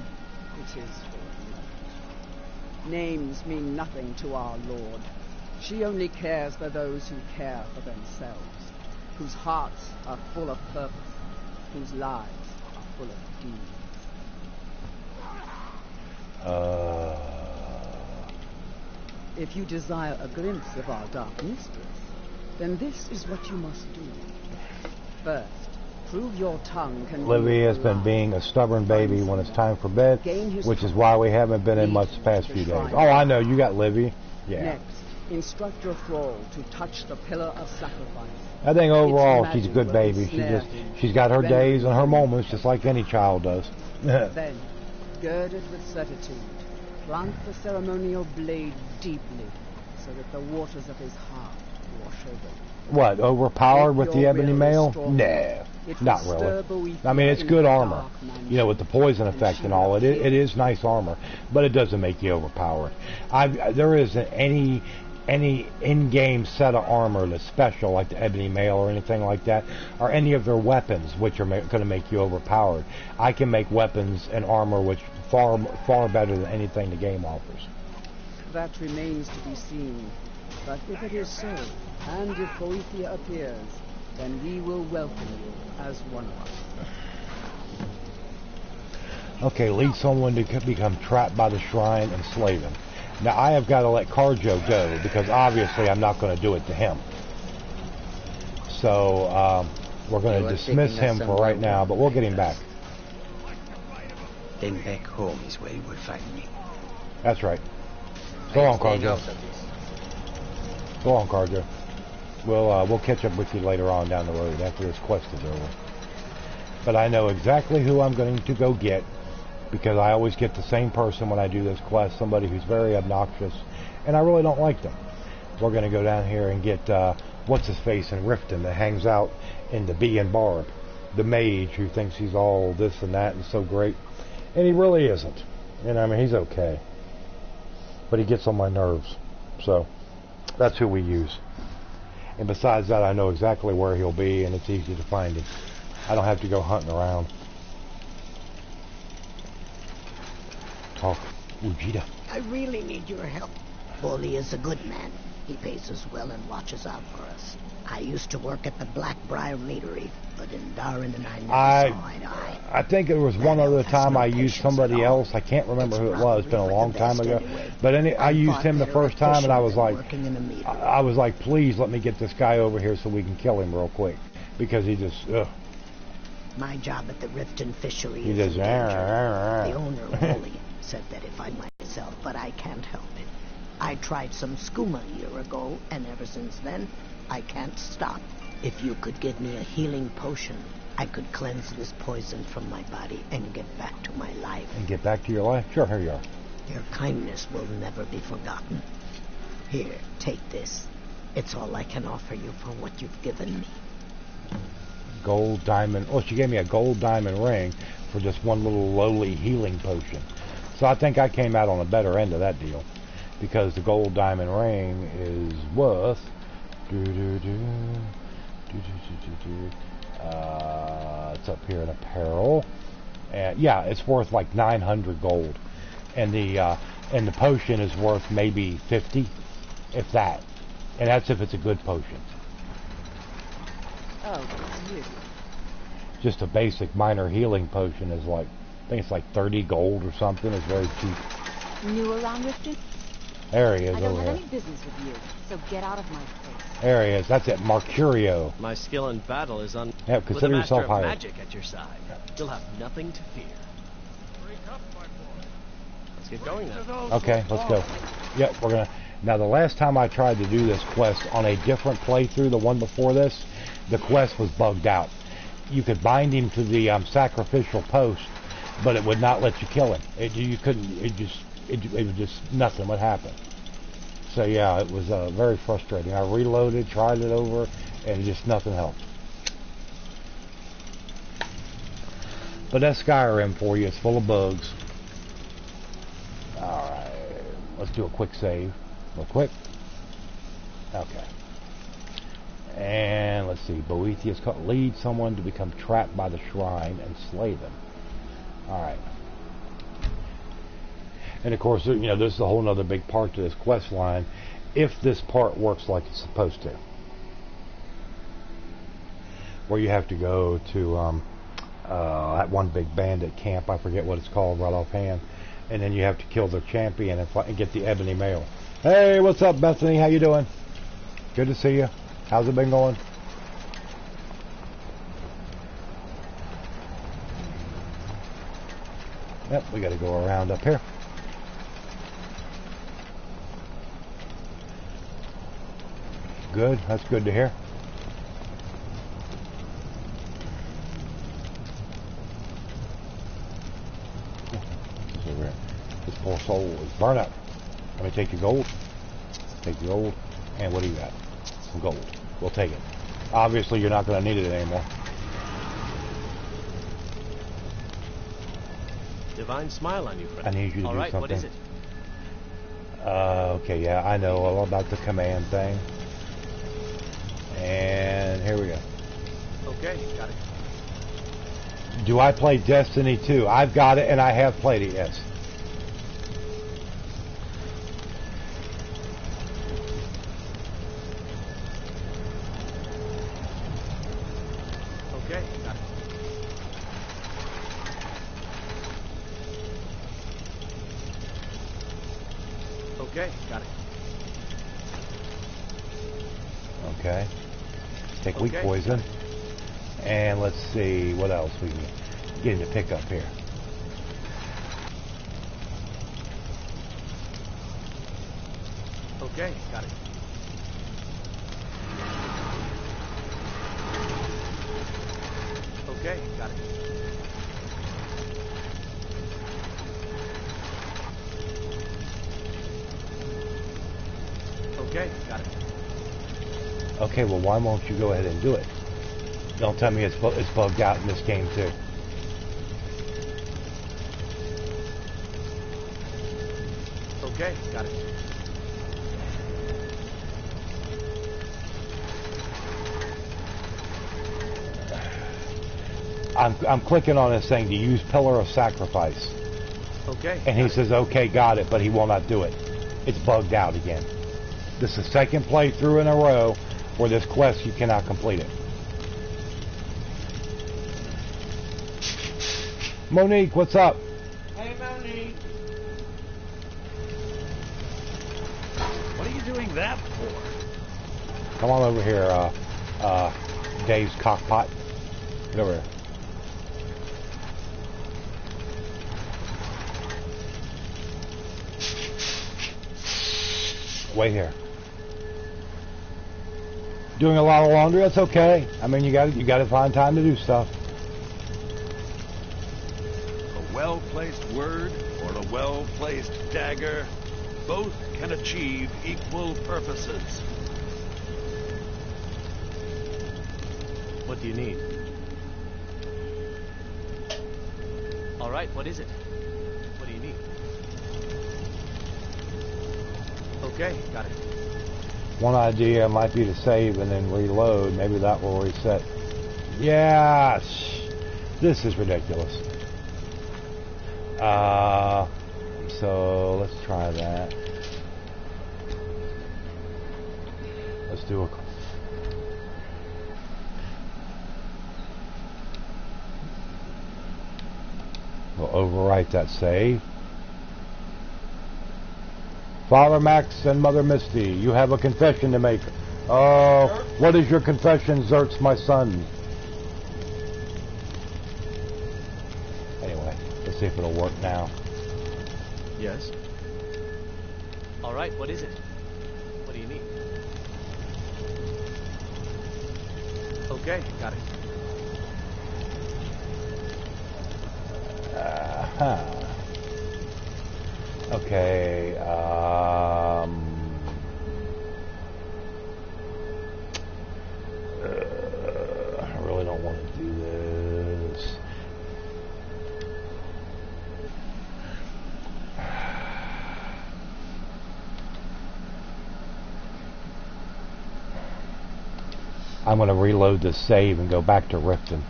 Speaker 4: It is for naught. Names mean nothing to our Lord. She only cares for those who care for themselves, whose hearts are full of purpose, whose lives are full of deeds. If you desire a glimpse of our dark mistress, then this is what you must do. First, prove your tongue can...
Speaker 1: Livy has been being a stubborn baby when it's time for bed, which is why we haven't been in much the past few days. Oh, I know, you got Livy. Yeah.
Speaker 4: Next, instruct your thrall to touch the pillar of sacrifice.
Speaker 1: I think overall she's a good baby. She's got her days and her moments just like any child does.
Speaker 4: Then, girded with certitude, plant the ceremonial blade deeply so that the waters of his heart wash over.
Speaker 1: What, overpowered
Speaker 4: Make
Speaker 1: with the
Speaker 4: your
Speaker 1: ebony
Speaker 4: will
Speaker 1: mail?
Speaker 4: strong.
Speaker 1: No,
Speaker 4: It
Speaker 1: not
Speaker 4: will
Speaker 1: really.
Speaker 4: stir Boethia
Speaker 1: I mean, it's
Speaker 4: in
Speaker 1: good
Speaker 4: her
Speaker 1: armor.
Speaker 4: dark
Speaker 1: You know, with the poison
Speaker 4: mansion,
Speaker 1: effect
Speaker 4: she
Speaker 1: and all,
Speaker 4: will
Speaker 1: it
Speaker 4: fear.
Speaker 1: is nice armor, but it doesn't make you overpowered. There isn't any in-game set of armor that's special, like the ebony mail or anything like that, or any of their weapons which are going to make you overpowered. I can make weapons and armor which far better than anything the game offers.
Speaker 4: That remains to be seen. But if it is so, and if Boethia appears, then we will welcome you as one of us.
Speaker 1: Okay, lead someone to become trapped by the shrine and slay them. Now, I have got to let Carjo go, because obviously I'm not going to do it to him. So, we're going to dismiss him for right now, but we'll get him back.
Speaker 9: Then back home is where you will find me.
Speaker 1: That's right. Go on, Carjo. Go on, Carjo. We'll catch up with you later on down the road after this quest is over. But I know exactly who I'm going to go get, because I always get the same person when I do this quest, somebody who's very obnoxious, and I really don't like them. We're going to go down here and get, what's-his-face in Riften that hangs out in the Bee and Barb, the mage who thinks he's all this and that and so great, and he really isn't. And I mean, he's okay, but he gets on my nerves, so that's who we use. And besides that, I know exactly where he'll be, and it's easy to find him. I don't have to go hunting around. Talk, Ujita.
Speaker 3: I really need your help. Bully is a good man. He pays us well and watches out for us. I used to work at the Blackbriar Meadery, but in Darren and I never saw eye to eye.
Speaker 1: I think it was one other time I used somebody else. I can't remember who it was. It's been a long time ago. But I used him the first time, and I was like, please let me get this guy over here so we can kill him real quick, because he just, ugh.
Speaker 3: My job at the Riften Fishery
Speaker 1: He
Speaker 3: is
Speaker 1: just,
Speaker 3: in danger. The owner, Bully, said that if I myself, but I can't help it. I tried some skooma a year ago, and ever since then, I can't stop. If you could give me a healing potion, I could cleanse this poison from my body and get back to my life.
Speaker 1: And get back to your life? Sure, here you are.
Speaker 3: Your kindness will never be forgotten. Here, take this. It's all I can offer you for what you've given me.
Speaker 1: Gold, diamond. Oh, she gave me a gold diamond ring for just one little lowly healing potion. So I think I came out on a better end of that deal, because the gold diamond ring is worth it's up here in apparel, and yeah, it's worth like 900 gold, and the potion is worth maybe 50, if that, and that's if it's a good potion.
Speaker 4: Oh, good.
Speaker 1: Just a basic minor healing potion is like, I think it's like 30 gold or something. It's very cheap.
Speaker 7: New around Riften?
Speaker 1: There he is.
Speaker 7: I don't
Speaker 1: over
Speaker 7: have
Speaker 1: here.
Speaker 7: any business with you, so get out of my face.
Speaker 1: There he is. That's it, Mercurio.
Speaker 10: My skill in battle is
Speaker 1: Yeah,
Speaker 10: with a
Speaker 1: consider
Speaker 10: master
Speaker 1: yourself
Speaker 10: of
Speaker 1: hired.
Speaker 10: magic at your side. You'll have nothing to fear. Let's get going then.
Speaker 1: Okay, let's go. Yep, we're gonna. Now, the last time I tried to do this quest on a different playthrough, the one before this, the quest was bugged out. You could bind him to the sacrificial post, but it would not let you kill him. You couldn't. It was just nothing would happen. So yeah, it was very frustrating. I reloaded, tried it over, and just nothing helped. But that's Skyrim for you. It's full of bugs. All right, let's do a quick save, real quick. Okay. And let's see. Boethius lead someone to become trapped by the shrine and slay them. All right. And of course, you know, this is a whole other big part to this quest line, if this part works like it's supposed to. Where you have to go to that one big bandit camp, I forget what it's called right offhand, and then you have to kill their champion and get the ebony mail. Hey, what's up, Bethany? How you doing? Good to see you. How's it been going? Yep, we got to go around up here. Good, that's good to hear. This poor soul is burnt up. Let me take your gold. Take the gold. And what do you got? some gold. We'll take it. Obviously, you're not going to need it anymore.
Speaker 10: Divine smile on you, friend.
Speaker 1: I need you to
Speaker 10: All
Speaker 1: do
Speaker 10: right,
Speaker 1: something.
Speaker 10: what is it?
Speaker 1: Okay, yeah, I know all about the command thing. And here we go.
Speaker 10: Okay, got it.
Speaker 1: Do I play Destiny 2? I've got it, and I have played it, yes.
Speaker 10: Okay, got it. Okay, got it.
Speaker 1: Okay. Take weak
Speaker 10: Okay.
Speaker 1: poison. And let's see what else we can get him to pick up here.
Speaker 10: Okay, got it. Okay, got it. Okay, got it.
Speaker 1: Okay, well, why won't you go ahead and do it? Don't tell me it's bugged out in this game, too.
Speaker 10: Okay, got it.
Speaker 1: I'm clicking on this thing to use Pillar of Sacrifice.
Speaker 10: Okay.
Speaker 1: And he says, okay, got it, but he will not do it. It's bugged out again. This is the second playthrough in a row where this quest, you cannot complete it. Monique, what's up?
Speaker 2: Hey, Monique.
Speaker 11: What are you doing that for?
Speaker 1: Come on over here, Dave's cockpot. Get over here. Wait here. Doing a lot of laundry, that's okay. I mean, you got to find time to do stuff.
Speaker 11: A well-placed word or a well-placed dagger, both can achieve equal purposes.
Speaker 10: What do you need? All right, what is it? What do you need? Okay, got it.
Speaker 1: One idea might be to save and then reload. Maybe that will reset. Yes! This is ridiculous. So let's try that. Let's do a... We'll overwrite that save. Father Max and Mother Misty, you have a confession to make. Oh, what is your confession, Zertz, my son? Anyway, let's see if it'll work now.
Speaker 10: Yes. All right, what is it? What do you need? Okay, got it.
Speaker 1: Okay, I really don't want to do this. I'm going to reload this save and go back to Riften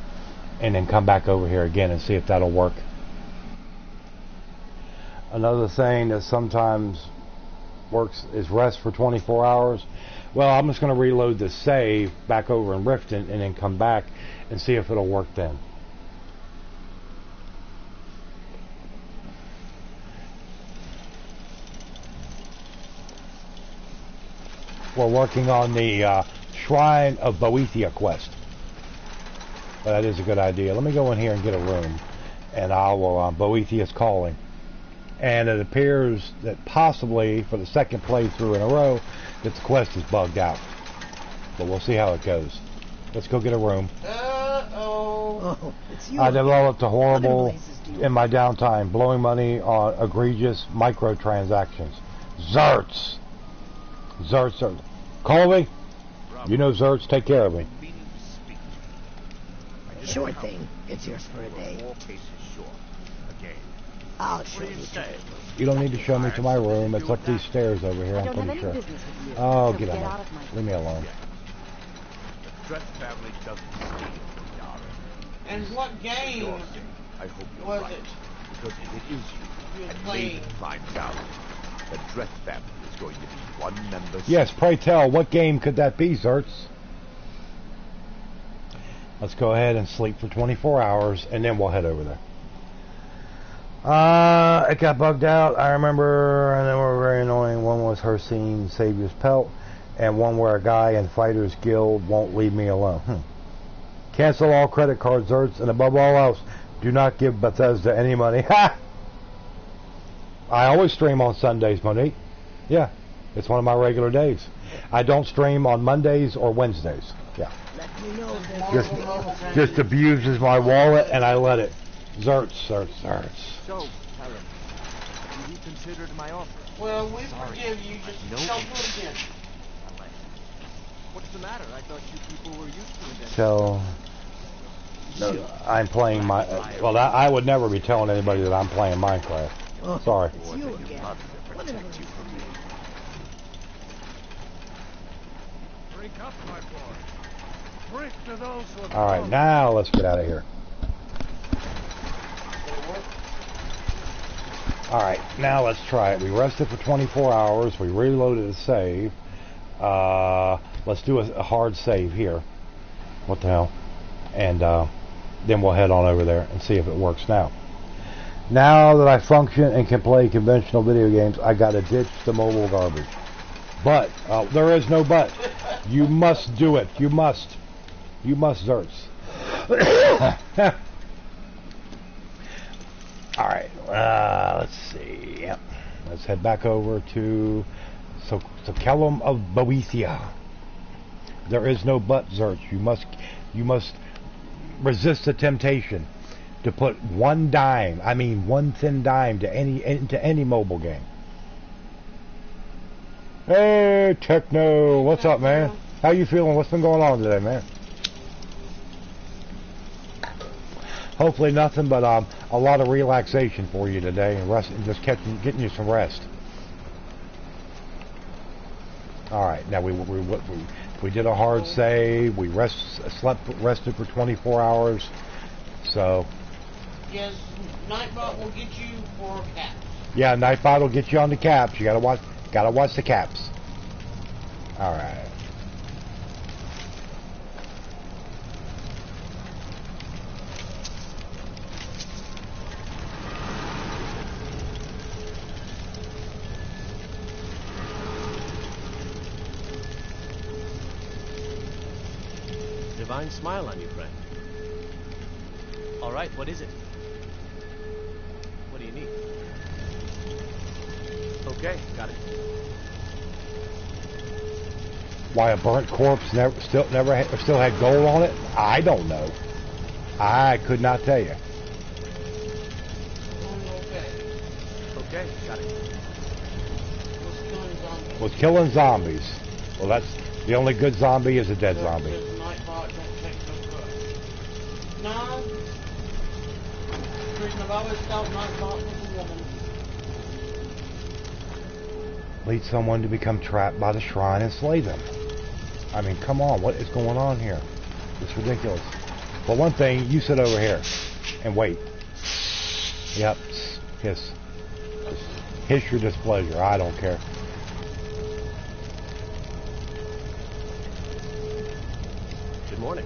Speaker 1: and then come back over here again and see if that'll work. Another thing that sometimes works is rest for 24 hours. Well, I'm just going to reload the save back over in Riften and then come back and see if it'll work then. We're working on the Shrine of Boethia quest. But that is a good idea. Let me go in here and get a room. And I will, Boethia's calling. And it appears that possibly for the second playthrough in a row that the quest is bugged out. But we'll see how it goes. Let's go get a room.
Speaker 2: Oh,
Speaker 9: it's you.
Speaker 1: I developed a horrible in my downtime, blowing money on egregious microtransactions. Zertz. Colby? You know, Zerts, take care of me.
Speaker 9: Sure thing. It's yours for a day. I'll show you to it.
Speaker 1: You don't need to show me to my room. It's up these stairs over here, I'm pretty sure. Oh, get out of my... Leave me alone.
Speaker 8: The Dreth family doesn't steal, Yara.
Speaker 2: And what game
Speaker 8: I hope you're
Speaker 2: was
Speaker 8: right,
Speaker 2: it?
Speaker 8: because if it is you, and Maiden finds out, the Dreth family is going to be one member...
Speaker 1: Yes, pray tell, what game could that be, Zerts? Let's go ahead and sleep for 24 hours, and then we'll head over there. It got bugged out, I remember, and they were very annoying. One was her seeing Savior's pelt, and one where a guy in Fighters Guild won't leave me alone. Cancel all credit cards, Zerts, and above all else, do not give Bethesda any money. Ha! I always stream on Sundays, Monique. Yeah, it's one of my regular days. I don't stream on Mondays or Wednesdays. Yeah. Just abuses my wallet, and I let it. Zerts.
Speaker 5: So, Helen, you reconsidered my offer?
Speaker 2: Well, we forgive you. Just don't do it again.
Speaker 5: What's the matter? I thought you people were used to it.
Speaker 1: So, no, I'm playing my... well, I would never be telling anybody that I'm playing Minecraft. Sorry.
Speaker 9: It's you again. What did I do for me?
Speaker 11: Drink up, my boy. Drink to those who have...
Speaker 1: All right, now let's get out of here. All right, now let's try it. We rested for 24 hours. We reloaded a save. Let's do a hard save here. What the hell? And then we'll head on over there and see if it works now. Now that I function and can play conventional video games, I gotta ditch the mobile garbage. But there is no but. You must do it. You must. You must, Zerts. All right. Let's see. Yep. Let's head back over to Sokelum of Boethia. There is no but, Zerts. You must resist the temptation to put one dime, I mean one thin dime, into any mobile game. Hey, Techno, what's up, man? How you feeling? What's been going on today, man? Hopefully nothing but a lot of relaxation for you today, and rest, and just getting you some rest. All right, now we did a hard save. We rested for 24 hours. So.
Speaker 2: Yes, Nightbot will get you for caps.
Speaker 1: Yeah, Nightbot will get you on the caps. You gotta watch the caps. All right.
Speaker 10: Divine smile on you, friend. All right, what is it? What do you need? Okay, got it.
Speaker 1: Why a burnt corpse still had gold on it? I don't know. I could not tell you.
Speaker 10: Okay, got it.
Speaker 1: Was killing zombies. Well, that's the only good zombie is a dead zombie.
Speaker 2: No. The reason I've always thought Nightbot was a woman.
Speaker 1: Lead someone to become trapped by the shrine and slay them. I mean, come on, what is going on here? It's ridiculous. Well, one thing, you sit over here and wait. Yep, hiss. Hiss your displeasure, I don't care.
Speaker 10: Good morning.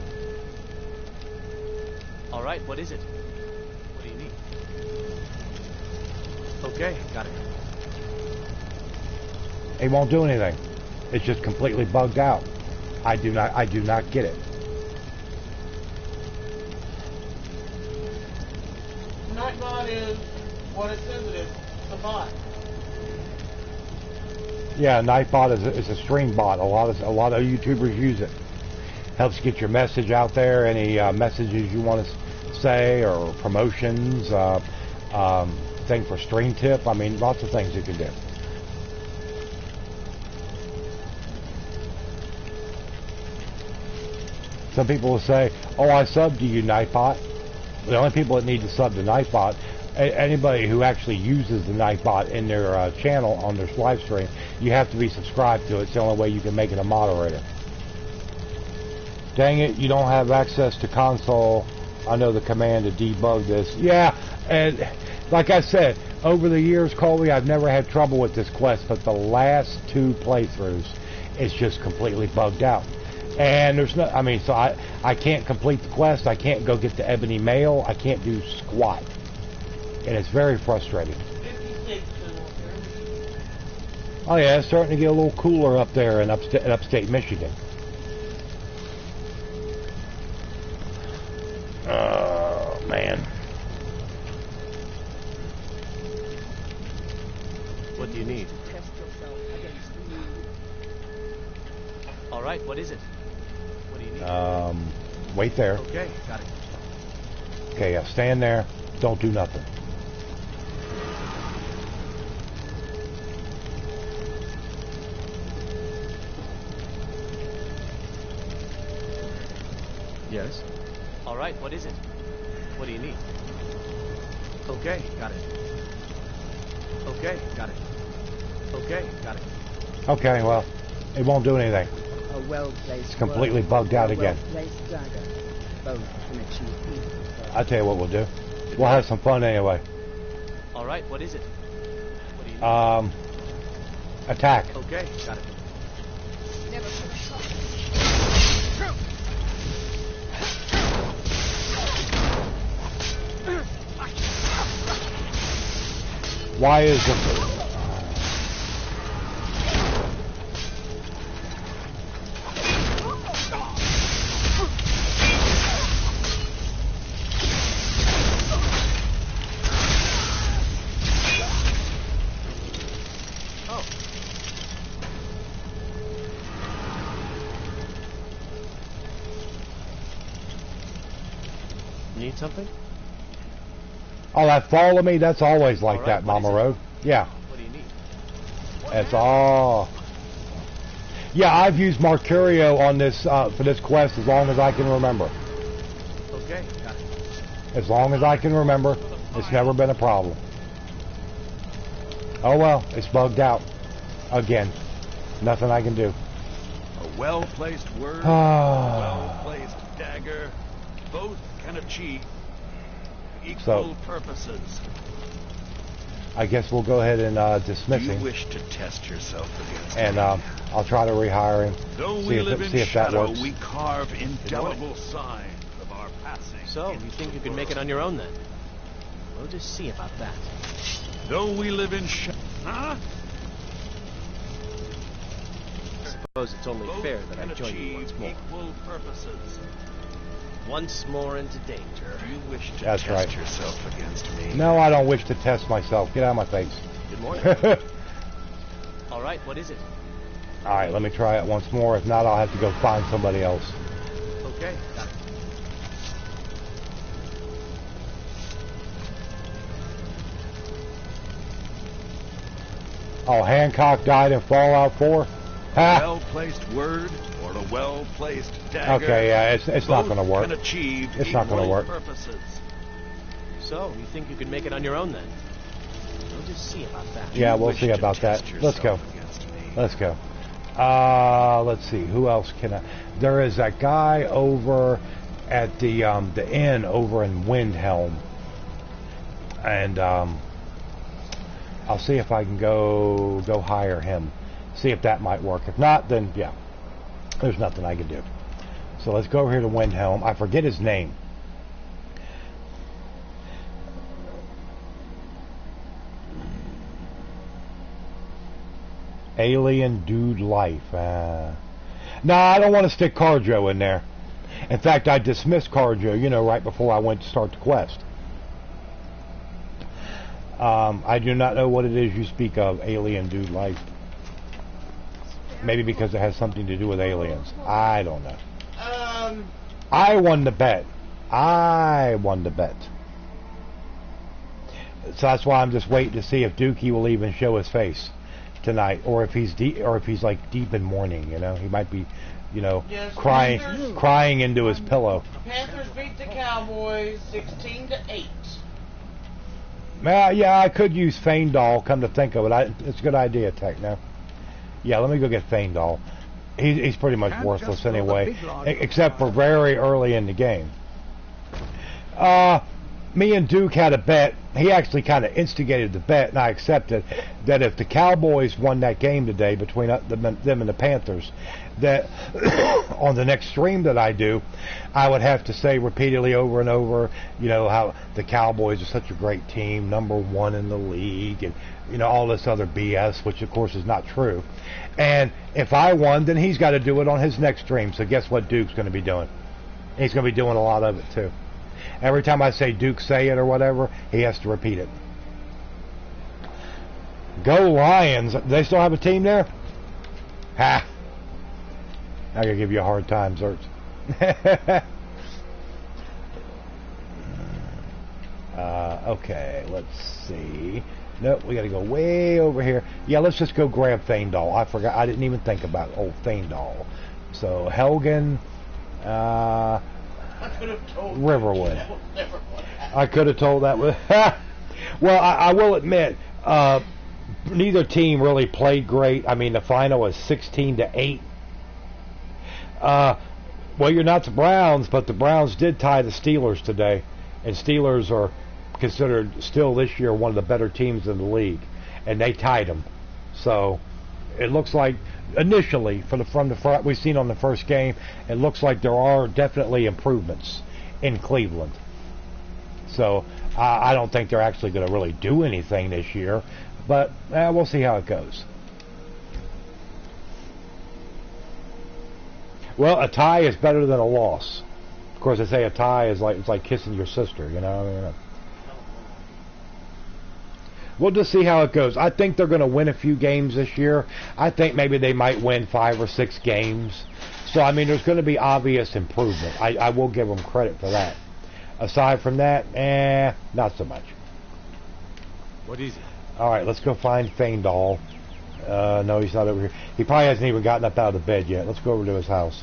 Speaker 10: All right, what is it? What do you need? Okay, got it.
Speaker 1: It won't do anything. It's just completely bugged out. I do not get it.
Speaker 2: Nightbot is what it says it is. It's a bot.
Speaker 1: Yeah, Nightbot is a stream bot. A lot of YouTubers use it. Helps get your message out there. Any messages you want to say or promotions. Thing for stream tip. I mean, lots of things you can do. Some people will say, oh, I subbed to you, Nightbot. The only people that need to sub to Nightbot, anybody who actually uses the Nightbot in their channel on their live stream, you have to be subscribed to it. It's the only way you can make it a moderator. Dang it, you don't have access to console. I know the command to debug this. Yeah, and like I said, over the years, Colby, I've never had trouble with this quest, but the last 2 playthroughs, it's just completely bugged out. And there's no, I mean, so I can't complete the quest. I can't go get the ebony mail. I can't do squat. And it's very frustrating. Oh yeah, it's starting to get a little cooler up there in upstate Michigan. Oh, man.
Speaker 10: What do you need? All right, what is it? What do you need?
Speaker 1: Wait there.
Speaker 10: Okay, got it.
Speaker 1: Okay, yeah, stand there. Don't do nothing.
Speaker 10: Yes? All right, what is it? What do you need? Okay, got it. Okay, got it. Okay, got it.
Speaker 1: Okay, well, it won't do anything.
Speaker 4: A well-placed
Speaker 1: It's completely bugged out again.
Speaker 4: well-placed dagger. Both can achieve equal.
Speaker 1: I'll tell you what we'll do. We'll have some fun anyway.
Speaker 10: All right, what is it? What do you need?
Speaker 1: Attack.
Speaker 10: Okay, got it.
Speaker 4: Never should have shot.
Speaker 1: Why is it?
Speaker 10: Need something?
Speaker 1: Oh, that follow me? That's always like
Speaker 10: right,
Speaker 1: that,
Speaker 10: what
Speaker 1: Mama
Speaker 10: is it?
Speaker 1: Road. Yeah.
Speaker 10: What do you need?
Speaker 1: That's all. Yeah, I've used Mercurio on this for this quest as long as I can remember.
Speaker 10: Okay, got it.
Speaker 1: As long as I can remember, it's never been a problem. Oh well, it's bugged out. Again. Nothing I can do.
Speaker 11: A well-placed word, a well-placed dagger, both can achieve equal purposes.
Speaker 1: I guess we'll go ahead and dismiss
Speaker 11: You
Speaker 1: him.
Speaker 11: wish to test yourself against
Speaker 1: And
Speaker 11: me.
Speaker 1: I'll try to rehire him.
Speaker 11: Though
Speaker 1: See
Speaker 11: we
Speaker 1: if,
Speaker 11: live in
Speaker 1: see if that
Speaker 11: shadow,
Speaker 1: works.
Speaker 11: we carve indelible signs of our passing.
Speaker 10: So, you think you can make it on your own then? We'll just see about that.
Speaker 11: Though we live in shadow, huh?
Speaker 10: I suppose it's only
Speaker 11: Both
Speaker 10: fair that I
Speaker 11: can
Speaker 10: join you
Speaker 11: achieve
Speaker 10: once more.
Speaker 11: equal purposes.
Speaker 10: Once more into danger.
Speaker 11: You wish to
Speaker 1: That's
Speaker 11: test
Speaker 1: right.
Speaker 11: yourself against me.
Speaker 1: No, I don't wish to test myself. Get out of my face.
Speaker 10: Good morning. All right, what is it?
Speaker 1: Alright, let me try it once more. If not, I'll have to go find somebody else.
Speaker 10: Okay, got it.
Speaker 1: Oh, Hancock died in Fallout 4?
Speaker 11: A
Speaker 1: Ha!
Speaker 11: well-placed word or a well-placed dagger.
Speaker 1: Okay, yeah, it's not going to work.
Speaker 11: Can achieve
Speaker 1: It's not gonna
Speaker 11: equal
Speaker 1: work.
Speaker 11: Purposes.
Speaker 10: So, you think you can make it on your own then? We'll just see about that.
Speaker 1: Yeah,
Speaker 11: You
Speaker 1: we'll
Speaker 11: wish
Speaker 1: see
Speaker 11: to
Speaker 1: about that.
Speaker 11: test
Speaker 1: Let's go.
Speaker 11: yourself against me.
Speaker 1: Let's go. Let's see. Who else can I... There is that guy over at the inn over in Windhelm. And, I'll see if I can go hire him. See if that might work. If not, then, yeah. There's nothing I can do. So let's go over here to Windhelm. I forget his name. Alien Dude Life. No, I don't want to stick Carjo in there. In fact, I dismissed Carjo, right before I went to start the quest. I do not know what it is you speak of, Alien Dude Life. Maybe because it has something to do with aliens. I don't know. I won the bet. So that's why I'm just waiting to see if Dookie will even show his face tonight, or if he's like deep in mourning. He might be you know,
Speaker 2: Yes,
Speaker 1: crying into his pillow.
Speaker 2: Panthers beat the Cowboys 16-8.
Speaker 1: Yeah, I could use Feindal, come to think of it. It's a good idea, Techno. Yeah, let me go get Feindal. He's pretty much worthless anyway, except for very early in the game. Me and Duke had a bet. He actually kind of instigated the bet, and I accepted that if the Cowboys won that game today between them and the Panthers, that on the next stream that I do, I would have to say repeatedly over and over, you know, how the Cowboys are such a great team, #1 in the league, and, you know, all this other BS, which of course is not true. And if I won, then he's got to do it on his next stream. So guess what Duke's going to be doing? He's going to be doing a lot of it too. Every time I say Duke say it or whatever, he has to repeat it. Go Lions. Do they still have a team there? Ha! I gotta give you a hard time, Zerts. Okay, let's see. Nope, we gotta go way over here. Yeah, let's just go grab Feindal. I forgot. I didn't even think about old Feindal. So Helgen,
Speaker 2: I could have told
Speaker 1: Riverwood.
Speaker 2: That was never what happened.
Speaker 1: I could have told that. Well, I will admit, neither team really played great. I mean, the final was 16-8. Well, you're not the Browns, but the Browns did tie the Steelers today, and Steelers are considered still this year one of the better teams in the league, and they tied them. So it looks like initially from the we've seen on the first game, it looks like there are definitely improvements in Cleveland. So I don't think they're actually going to really do anything this year, but we'll see how it goes. Well, a tie is better than a loss. Of course, they say a tie is like, it's like kissing your sister, you know. I mean, we'll just see how it goes. I think they're going to win a few games this year. I think maybe they might win 5 or 6 games. So, I mean, there's going to be obvious improvement. I will give them credit for that. Aside from that, not so much.
Speaker 10: What is it?
Speaker 1: All right, let's go find Feindal. No, he's not over here. He probably hasn't even gotten up out of the bed yet. Let's go over to his house.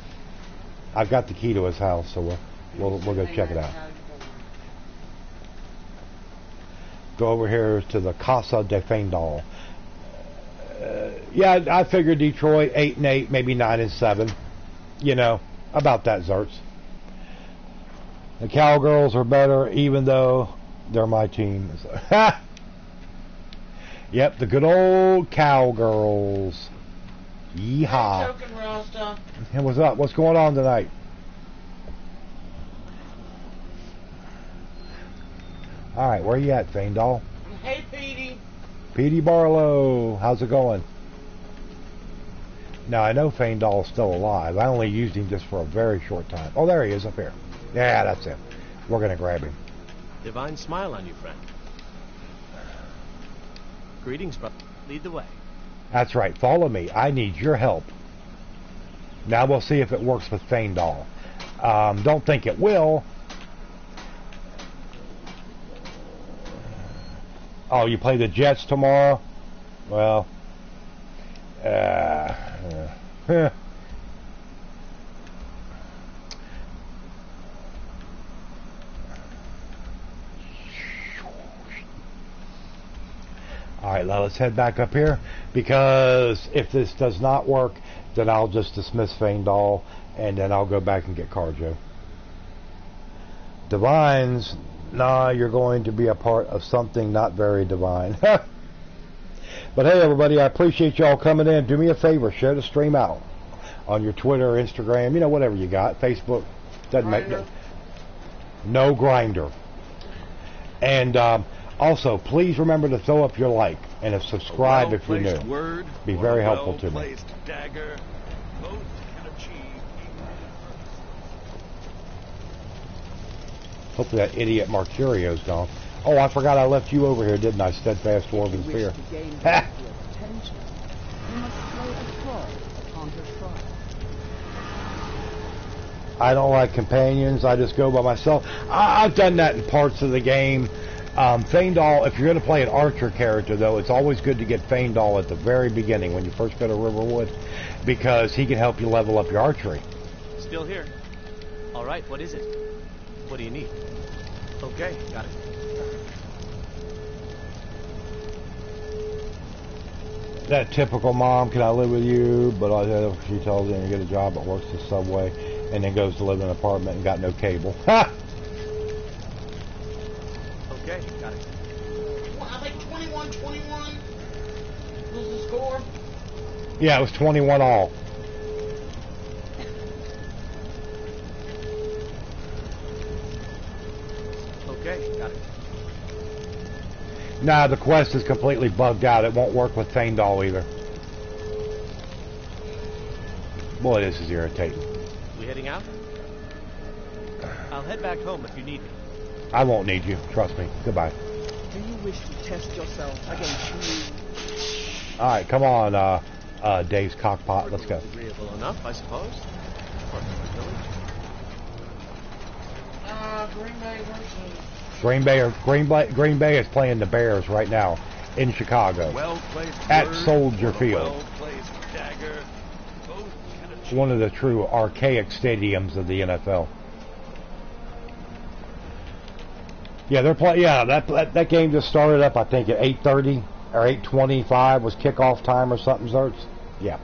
Speaker 1: I've got the key to his house, so we'll go check it out. Go over here to the Casa de Feindal. Yeah, I figured Detroit 8-8, maybe 9-7. You know, about that, Zerts. The Cowgirls are better, even though they're my team. Yep, the good old Cowgirls. Yeehaw. Hey, what's up? What's going on tonight? Alright, where you at, Feindal?
Speaker 2: Hey, Petey.
Speaker 1: Petey Barlow. How's it going? Now, I know Feindal's still alive. I only used him just for a very short time. Oh, there he is up here. Yeah, that's him. We're going to grab him.
Speaker 10: Divine smile on you, friend. Greetings, brother. Lead the way.
Speaker 1: That's right. Follow me. I need your help. Now we'll see if it works with Feindal. Don't think it will. Oh, you play the Jets tomorrow? Well, Alright, now let's head back up here, because if this does not work, then I'll just dismiss Feindal, and then I'll go back and get Carjo. Divines, nah, you're going to be a part of something not very divine. But hey, everybody, I appreciate y'all coming in. Do me a favor, share the stream out on your Twitter, Instagram, you know, whatever you got. Facebook, doesn't make no Grinder. And also, please remember to throw up your like and subscribe if you're new. Be very helpful to me.
Speaker 11: Dagger, both can achieve.
Speaker 1: Hopefully that idiot Mercurio's gone. Oh, I forgot I left you over here, didn't I? Steadfast Dwarven Spear. Ha! I don't like companions. I just go by myself. I've done that in parts of the game. Feindal, if you're going to play an archer character, though, it's always good to get Feindal at the very beginning when you first go to Riverwood, because he can help you level up your archery.
Speaker 10: Still here. All right, what is it? What do you need? Okay, got it.
Speaker 1: That typical mom, can I live with you? But she tells him to get a job but works the subway, and then goes to live in an apartment and got no cable. Ha!
Speaker 10: Okay, got it.
Speaker 2: Well, I think 21-21 was the score.
Speaker 1: Yeah, it was 21 all.
Speaker 10: Okay, got it.
Speaker 1: Nah, the quest is completely bugged out. It won't work with Feindal either. Boy, this is irritating.
Speaker 10: We heading out? I'll head back home if you need me.
Speaker 1: I won't need you. Trust me. Goodbye.
Speaker 4: Do you wish to test yourself against me?
Speaker 1: Alright, come on, Dave's cockpot. Let's go.
Speaker 10: Agreeable enough, I suppose.
Speaker 2: Green Bay versus...
Speaker 1: Green Bay is playing the Bears right now in Chicago at Soldier Field. One of the true archaic stadiums of the NFL. Yeah, they're playing. Yeah, that game just started up. I think at 8:30 or 8:25 was kickoff time or something. Starts. Yeah.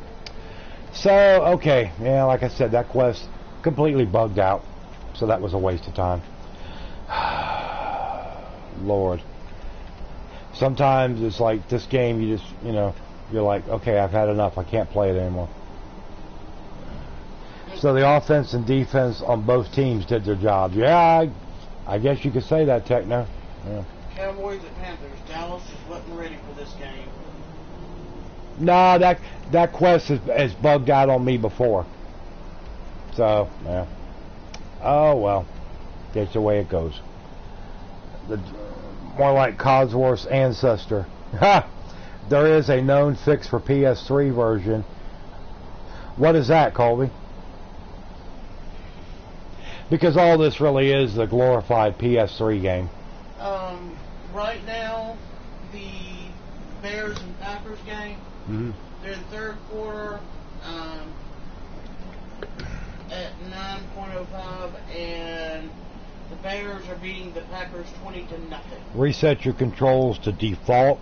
Speaker 1: So okay, yeah, like I said, that quest completely bugged out. So that was a waste of time. Lord. Sometimes it's like this game, you just, you're like, okay, I've had enough. I can't play it anymore. So the offense and defense on both teams did their job. Yeah, I guess you could say that, Techno. Yeah.
Speaker 2: Cowboys at Panthers. Dallas just wasn't ready for this game.
Speaker 1: Nah, that quest has bugged out on me before. So, yeah. Oh, well. That's the way it goes. More like Codsworth's ancestor. Ha! There is a known fix for PS3 version. What is that, Colby? Because all this really is the glorified PS3 game.
Speaker 2: Right now, the Bears and Packers game, they're in third quarter at 9.05, and the Bears are beating the Packers 20-0.
Speaker 1: Reset your controls to default.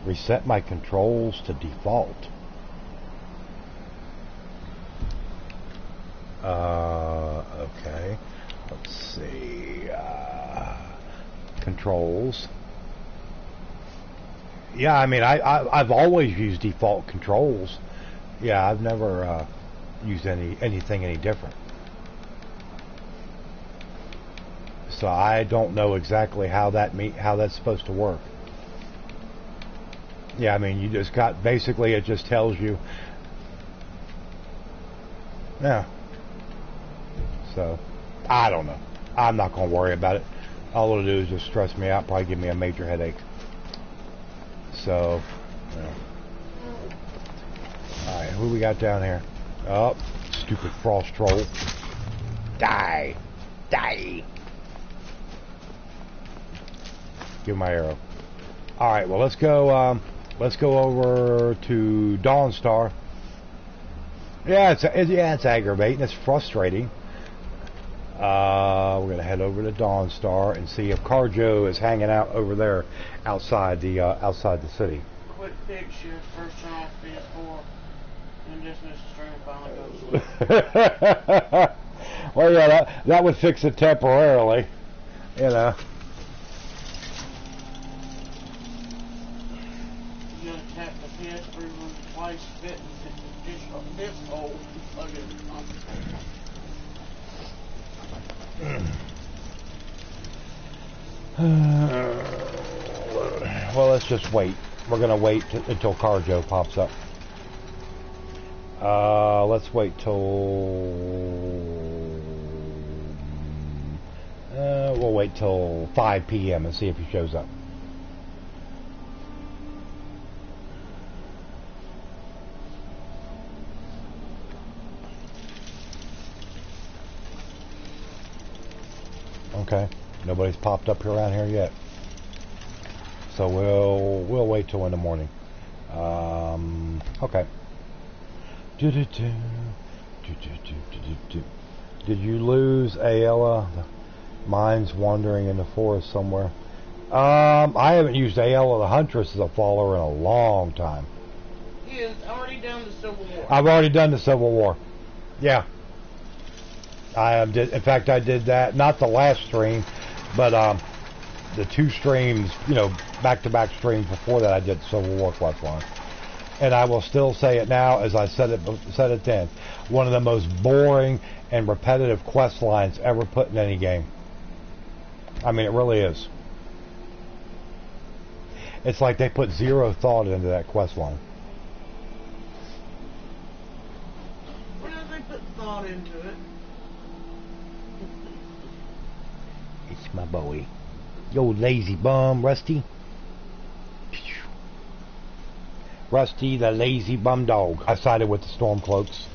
Speaker 1: Reset my controls to default. Okay. Let's see. Controls. Yeah, I mean, I've always used default controls. Yeah, I've never used anything any different. So I don't know exactly how that's supposed to work. Yeah, I mean, you just got, basically it just tells you. Yeah. So, I don't know. I'm not going to worry about it. All it'll do is just stress me out, probably give me a major headache. So, yeah. Alright, who we got down here? Oh, stupid frost troll. Die! Die! Give my arrow. Alright, well, let's go over to Dawnstar. Yeah, it's aggravating. It's frustrating. We're gonna head over to Dawnstar and see if Carjo is hanging out over there outside the city.
Speaker 2: Quick fix your first turn off PS4 and dismiss the stream finally goes.
Speaker 1: Well, yeah, that would fix it temporarily, you know.
Speaker 2: You gotta tap the PS3 room twice, fit this hole, plug it in.
Speaker 1: Well, let's just wait. We're gonna wait until Carjo pops up. Let's wait till we'll wait till 5 p.m. and see if he shows up. Okay. Nobody's popped up here around here yet. So we'll wait till in the morning. Okay. Did you lose Ayala? Mine's wandering in the forest somewhere. I haven't used Ayala the Huntress as a follower in a long time.
Speaker 2: He has already done the Civil War.
Speaker 1: I've already done the Civil War. Yeah. In fact, I did that, not the last stream, but the 2 streams, back-to-back streams before that, I did Civil War quest line. And I will still say it now, as I said it then. One of the most boring and repetitive quest lines ever put in any game. I mean, it really is. It's like they put zero thought into that quest line.
Speaker 2: Where do they put thought into it?
Speaker 1: It's my boy. Yo, lazy bum, Rusty. Rusty, the lazy bum dog. I sided with the Stormcloaks.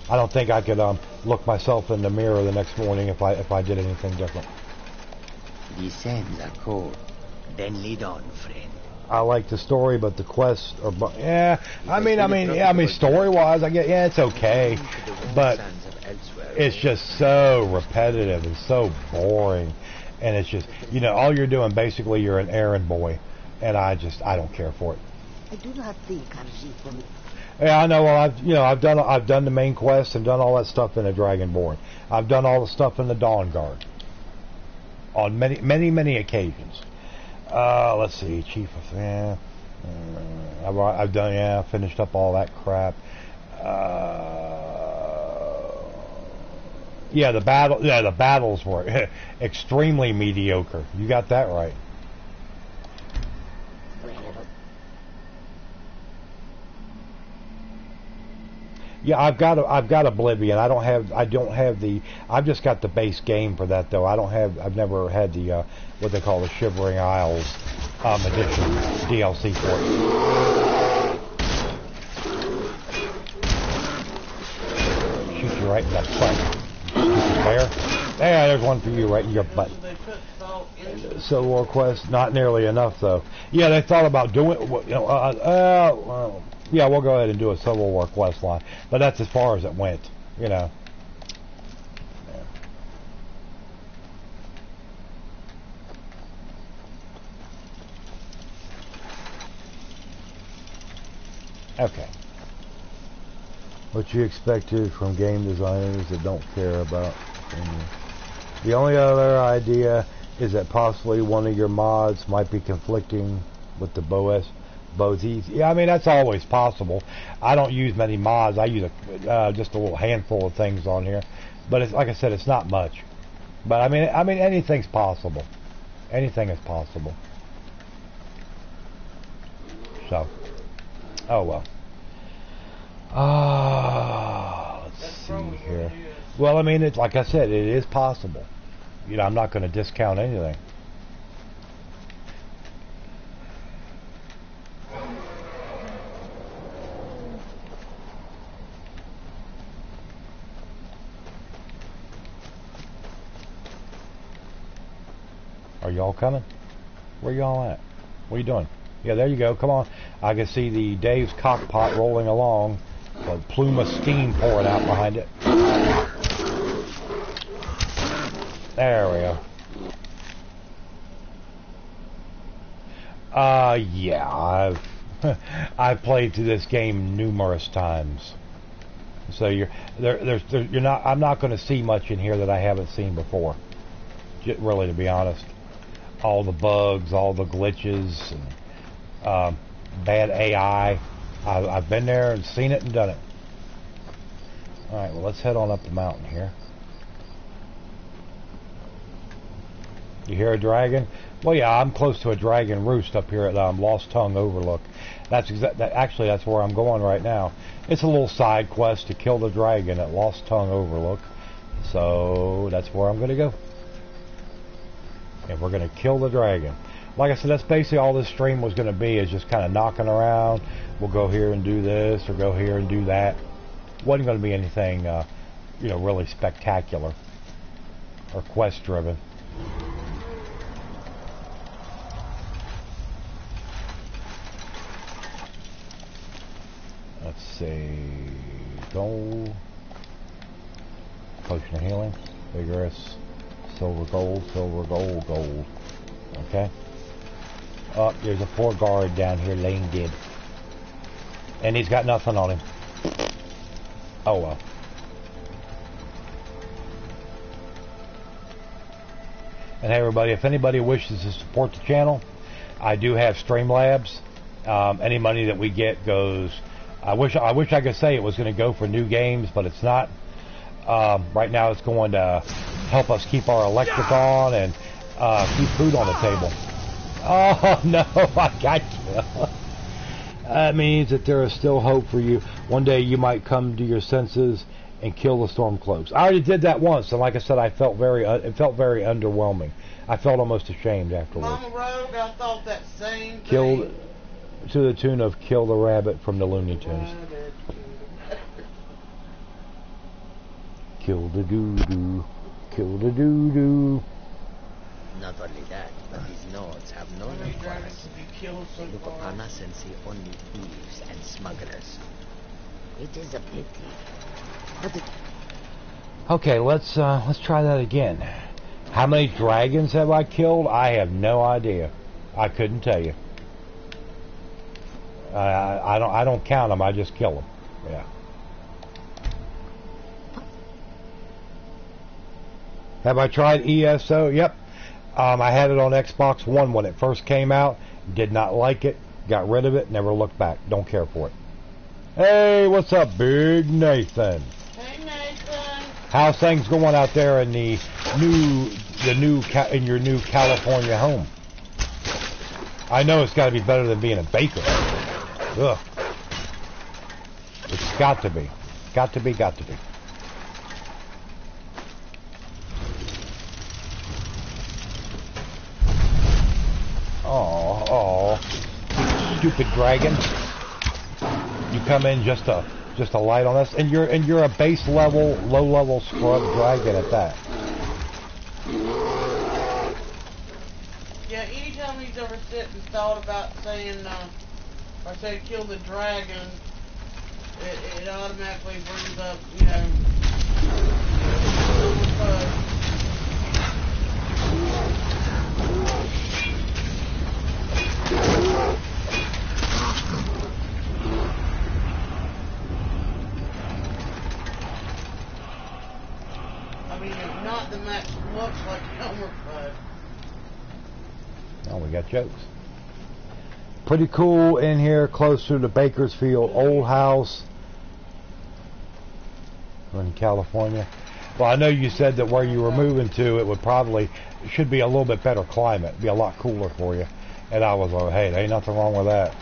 Speaker 1: I don't think I could look myself in the mirror the next morning if I did anything different.
Speaker 3: The sands are cold. Then lead on, friend.
Speaker 1: I like the story, but the quests are. Yeah, I mean, story-wise, I get. Yeah, it's okay, but it's just so repetitive and so boring, and it's just all you're doing basically you're an errand boy, and I don't care for it.
Speaker 9: I do not think Arji for me.
Speaker 1: Yeah, I know. Well, I've done the main quest and done all that stuff in the Dragonborn. I've done all the stuff in the Dawn Guard on many occasions. Let's see, Chief of I've done finished up all that crap. The battles were extremely mediocre. You got that right. Yeah, I've got Oblivion. I've just got the base game for that though. I've never had the what they call the Shivering Isles edition DLC for it. Shoot you right in that butt. There. Yeah, there's one for you right in your butt. Civil War quest, not nearly enough though. Yeah, they thought about doing yeah, we'll go ahead and do a Civil War quest line, but that's as far as it went, Yeah. Okay. What you expected from game designers that don't care about. The only other idea is that possibly one of your mods might be conflicting with the BOS. Yeah, I mean, that's always possible. I don't use many mods. I use just a little handful of things on here. But it's, like I said, it's not much. But I mean, anything's possible. Anything is possible. So, oh well. Let's see here. Well, I mean, it's like I said, it is possible. I'm not going to discount anything. Are y'all coming? Where y'all at? What are you doing? Yeah, there you go. Come on. I can see the Dave's cockpot rolling along. A plume of steam pouring out behind it. There we go. Yeah, I've played through this game numerous times. So you're not. I'm not going to see much in here that I haven't seen before. Really, to be honest. All the bugs, all the glitches, and bad AI. I've been there and seen it and done it. Alright, well, let's head on up the mountain here. You hear a dragon? Well, yeah, I'm close to a dragon roost up here at Lost Tongue Overlook. Actually, that's where I'm going right now. It's a little side quest to kill the dragon at Lost Tongue Overlook. So, that's where I'm going to go. And we're going to kill the dragon. Like I said, that's basically all this stream was going to be, is just kind of knocking around. We'll go here and do this, or go here and do that. Wasn't going to be anything, really spectacular or quest-driven. let's see. Gold. Potion of healing. Vigorous. Silver, gold, gold. Okay. Oh, there's a poor guard down here laying dead. And he's got nothing on him. Oh well. And hey everybody, if anybody wishes to support the channel, I do have Streamlabs. Any money that we get goes. I wish I could say it was going to go for new games, but it's not. Right now, it's going to help us keep our electric on and keep food on the table. Oh no, I got you. That means that there is still hope for you. One day you might come to your senses and kill the Stormcloaks. I already did that once, and like I said, it felt very underwhelming. I felt almost ashamed afterwards.
Speaker 2: Mama Rogue, I thought that same thing.
Speaker 1: Killed to the tune of "Kill the Rabbit" from the Looney Tunes. Kill the doo-doo, kill the doo-doo.
Speaker 3: Not only that, but these Nords have no requirements. They look upon us and see only thieves and smugglers.
Speaker 9: It is a pity. But
Speaker 1: Okay, let's try that again. How many dragons have I killed? I have no idea. I couldn't tell you. I don't count them. I just kill them. Yeah. Have I tried ESO? Yep. I had it on Xbox One when it first came out. Did not like it. Got rid of it. Never looked back. Don't care for it. Hey, what's up, Big Nathan?
Speaker 2: Hey, Nathan.
Speaker 1: How's things going out there in in your new California home? I know it's got to be better than being a baker. Ugh. It's got to be. Got to be. Got to be. Oh, stupid dragon! You come in just to light on us, and you're a base level, low level scrub dragon at that.
Speaker 2: Yeah, anytime he's ever sit and thought about saying, or say kill the dragon, it automatically brings up, you know, I mean, if not, the match looks like Elmer Fudd.
Speaker 1: Oh, we got jokes. Pretty cool in here, close to the Bakersfield old house in California. Well, I know you said that where you were moving to, it should be a little bit better climate, be a lot cooler for you. And I was like, hey, there ain't nothing wrong with that.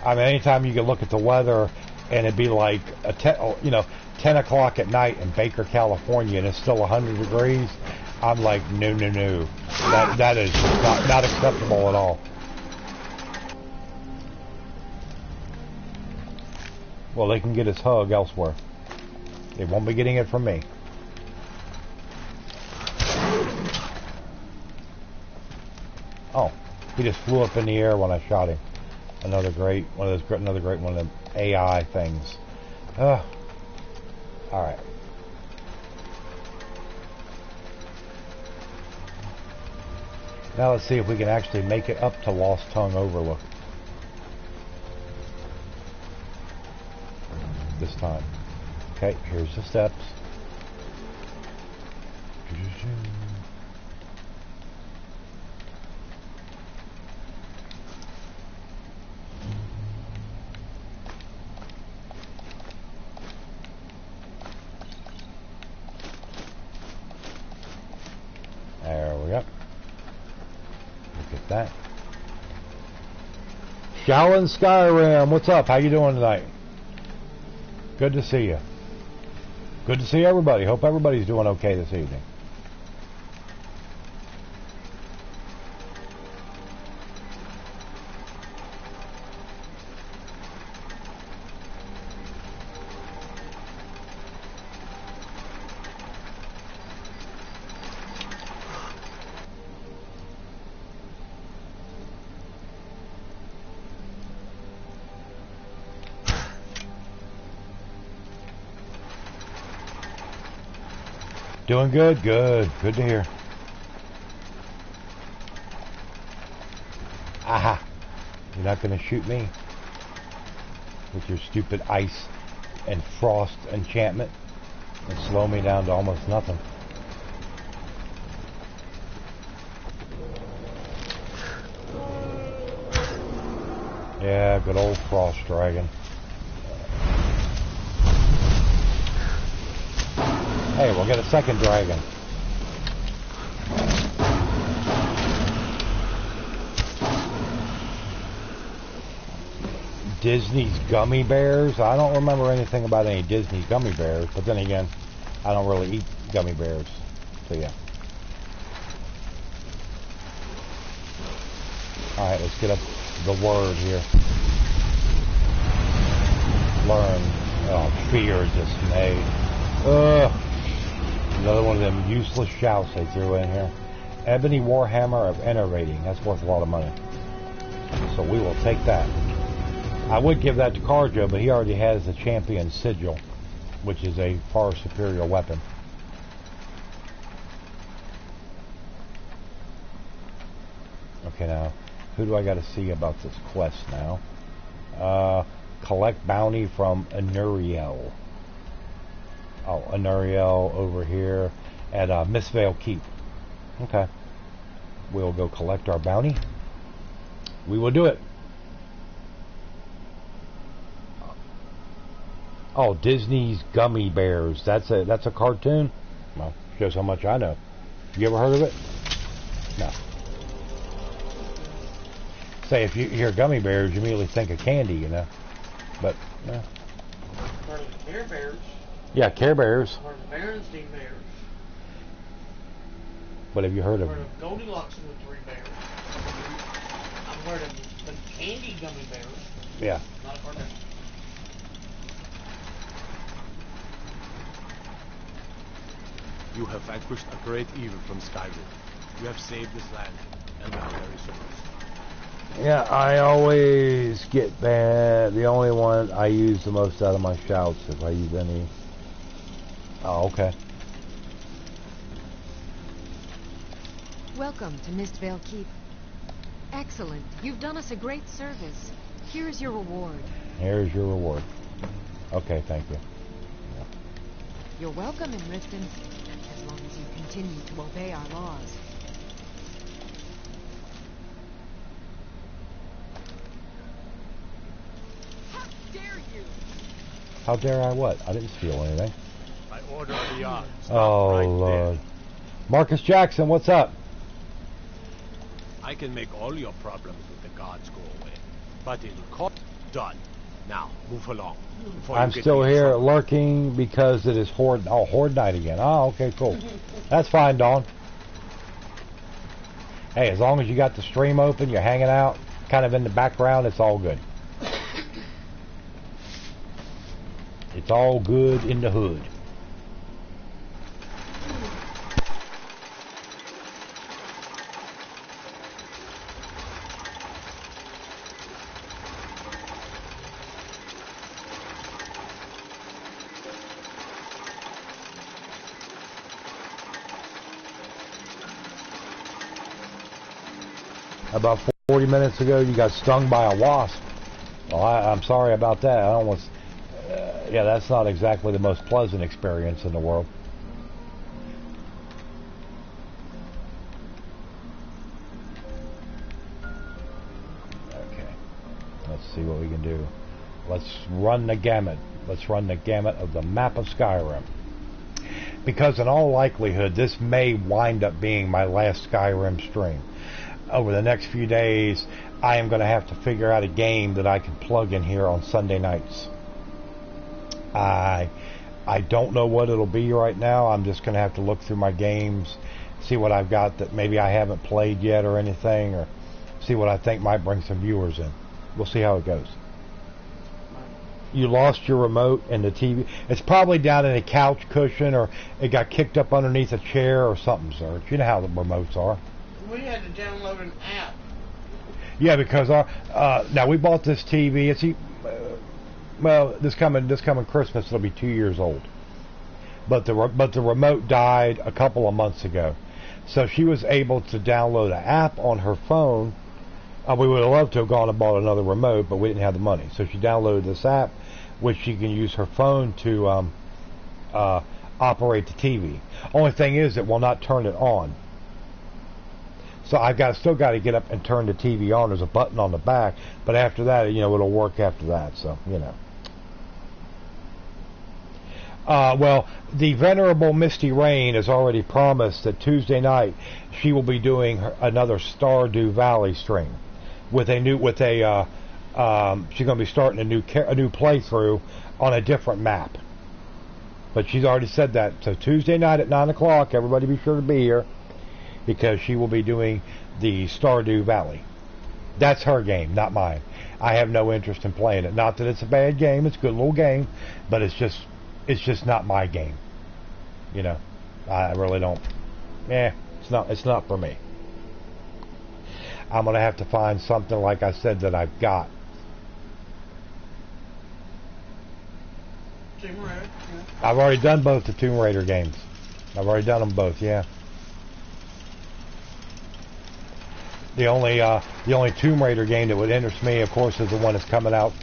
Speaker 1: I mean, anytime you can look at the weather and it'd be like 10 o'clock at night in Baker, California, and it's still 100 degrees, I'm like, no. That is not acceptable at all. Well, they can get his hug elsewhere. They won't be getting it from me. Oh, he just flew up in the air when I shot him. Another great one of them AI things. All right. Now let's see if we can actually make it up to Lost Tongue Overlook this time. Okay, here's the steps. There we go. Look at that. Shallon Skyrim, what's up? How you doing tonight? Good to see you. Good to see everybody. Hope everybody's doing okay this evening. Doing good, good. Good to hear. Aha. You're not going to shoot me with your stupid ice and frost enchantment and slow me down to almost nothing. Yeah, good old frost dragon. Hey, we'll get a second dragon. Disney's gummy bears? I don't remember anything about any Disney gummy bears, but then again, I don't really eat gummy bears. So yeah. Alright, let's get up the word here. Learn. Oh, fear, dismay. Ugh. Another one of them useless shouts they threw in here. Ebony Warhammer of Enervating. That's worth a lot of money. So we will take that. I would give that to Carjo, but he already has the Champion Sigil, which is a far superior weapon. Okay, now, who do I got to see about this quest now? Collect bounty from Anuriel. Oh, Anuriel over here at Mistveil Keep. Okay. We'll go collect our bounty. We will do it. Oh, Disney's Gummy Bears. That's a cartoon? Well, shows how much I know. You ever heard of it? No. Say, if you hear Gummy Bears, you immediately think of candy, you know. But, yeah.
Speaker 2: Heard of Care Bears.
Speaker 1: Yeah, Care Bears.
Speaker 2: Heard of Berenstein Bears.
Speaker 1: What have you heard of?
Speaker 2: I've heard of Goldilocks and the Three Bears. I've heard of the Candy Gummy Bears.
Speaker 1: Yeah.
Speaker 2: Not a cartoon.
Speaker 10: You have vanquished a great evil from Skyrim. You have saved this land and the very souls.
Speaker 1: Yeah, I always get bad. The only one I use the most out of my shouts, if I use any. Oh, okay.
Speaker 7: Welcome to Mistveil Keep. Excellent. You've done us a great service. Here's your reward.
Speaker 1: Here's your reward. Okay, thank you. Yeah.
Speaker 7: You're welcome in Riften, as long as you continue to obey our laws.
Speaker 4: How dare you?
Speaker 1: How dare I what? I didn't steal anything.
Speaker 8: By order of the Yard.
Speaker 1: Oh,
Speaker 8: right
Speaker 1: Lord.
Speaker 8: there.
Speaker 1: Marcus Jackson, what's up?
Speaker 10: I can make all your problems with the gods go away. But it'll cost done. Now, move along.
Speaker 1: I'm still here lurking because it is Horde. Oh, Horde night again. Oh, okay, cool. That's fine, Dawn. Hey, as long as you got the stream open, you're hanging out, kind of in the background, it's all good. It's all good in the hood. About 40 minutes ago, you got stung by a wasp. Well, I'm sorry about that. I almost, yeah, that's not exactly the most pleasant experience in the world. Okay, let's see what we can do. Let's run the gamut. Let's run the gamut of the map of Skyrim. Because in all likelihood, this may wind up being my last Skyrim stream. Over the next few days, I am going to have to figure out a game that I can plug in here on Sunday nights. I don't know what it'll be right now. I'm just going to have to look through my games, see what I've got that maybe I haven't played yet or anything, or see what I think might bring some viewers in. We'll see how it goes. You lost your remote and the TV. It's probably down in a couch cushion, or it got kicked up underneath a chair or something, sir. You know how the remotes are.
Speaker 2: We had to download an app.
Speaker 1: Yeah, because our now we bought this TV. It's well, this coming Christmas it'll be 2 years old. but the remote died a couple of months ago. So she was able to download an app on her phone. We would have loved to have gone and bought another remote, but we didn't have the money. So she downloaded this app, which she can use her phone to operate the TV. Only thing is, it will not turn it on. So still got to get up and turn the TV on. There's a button on the back, but after that, it'll work after that. So, well, the venerable Misty Rain has already promised that Tuesday night she will be doing another Stardew Valley stream with a new she's going to be starting a new playthrough on a different map. But she's already said that. So Tuesday night at 9 o'clock, everybody be sure to be here, because she will be doing the Stardew Valley. That's her game, not mine. I have no interest in playing it. Not that it's a bad game; it's a good little game, but it's just not my game. I really don't. It's not for me. I'm gonna have to find something, like I said, that I've got.
Speaker 2: Tomb Raider. Yeah.
Speaker 1: I've already done both the Tomb Raider games. I've already done them both. Yeah. The only Tomb Raider game that would interest me, of course, is the one that's coming out,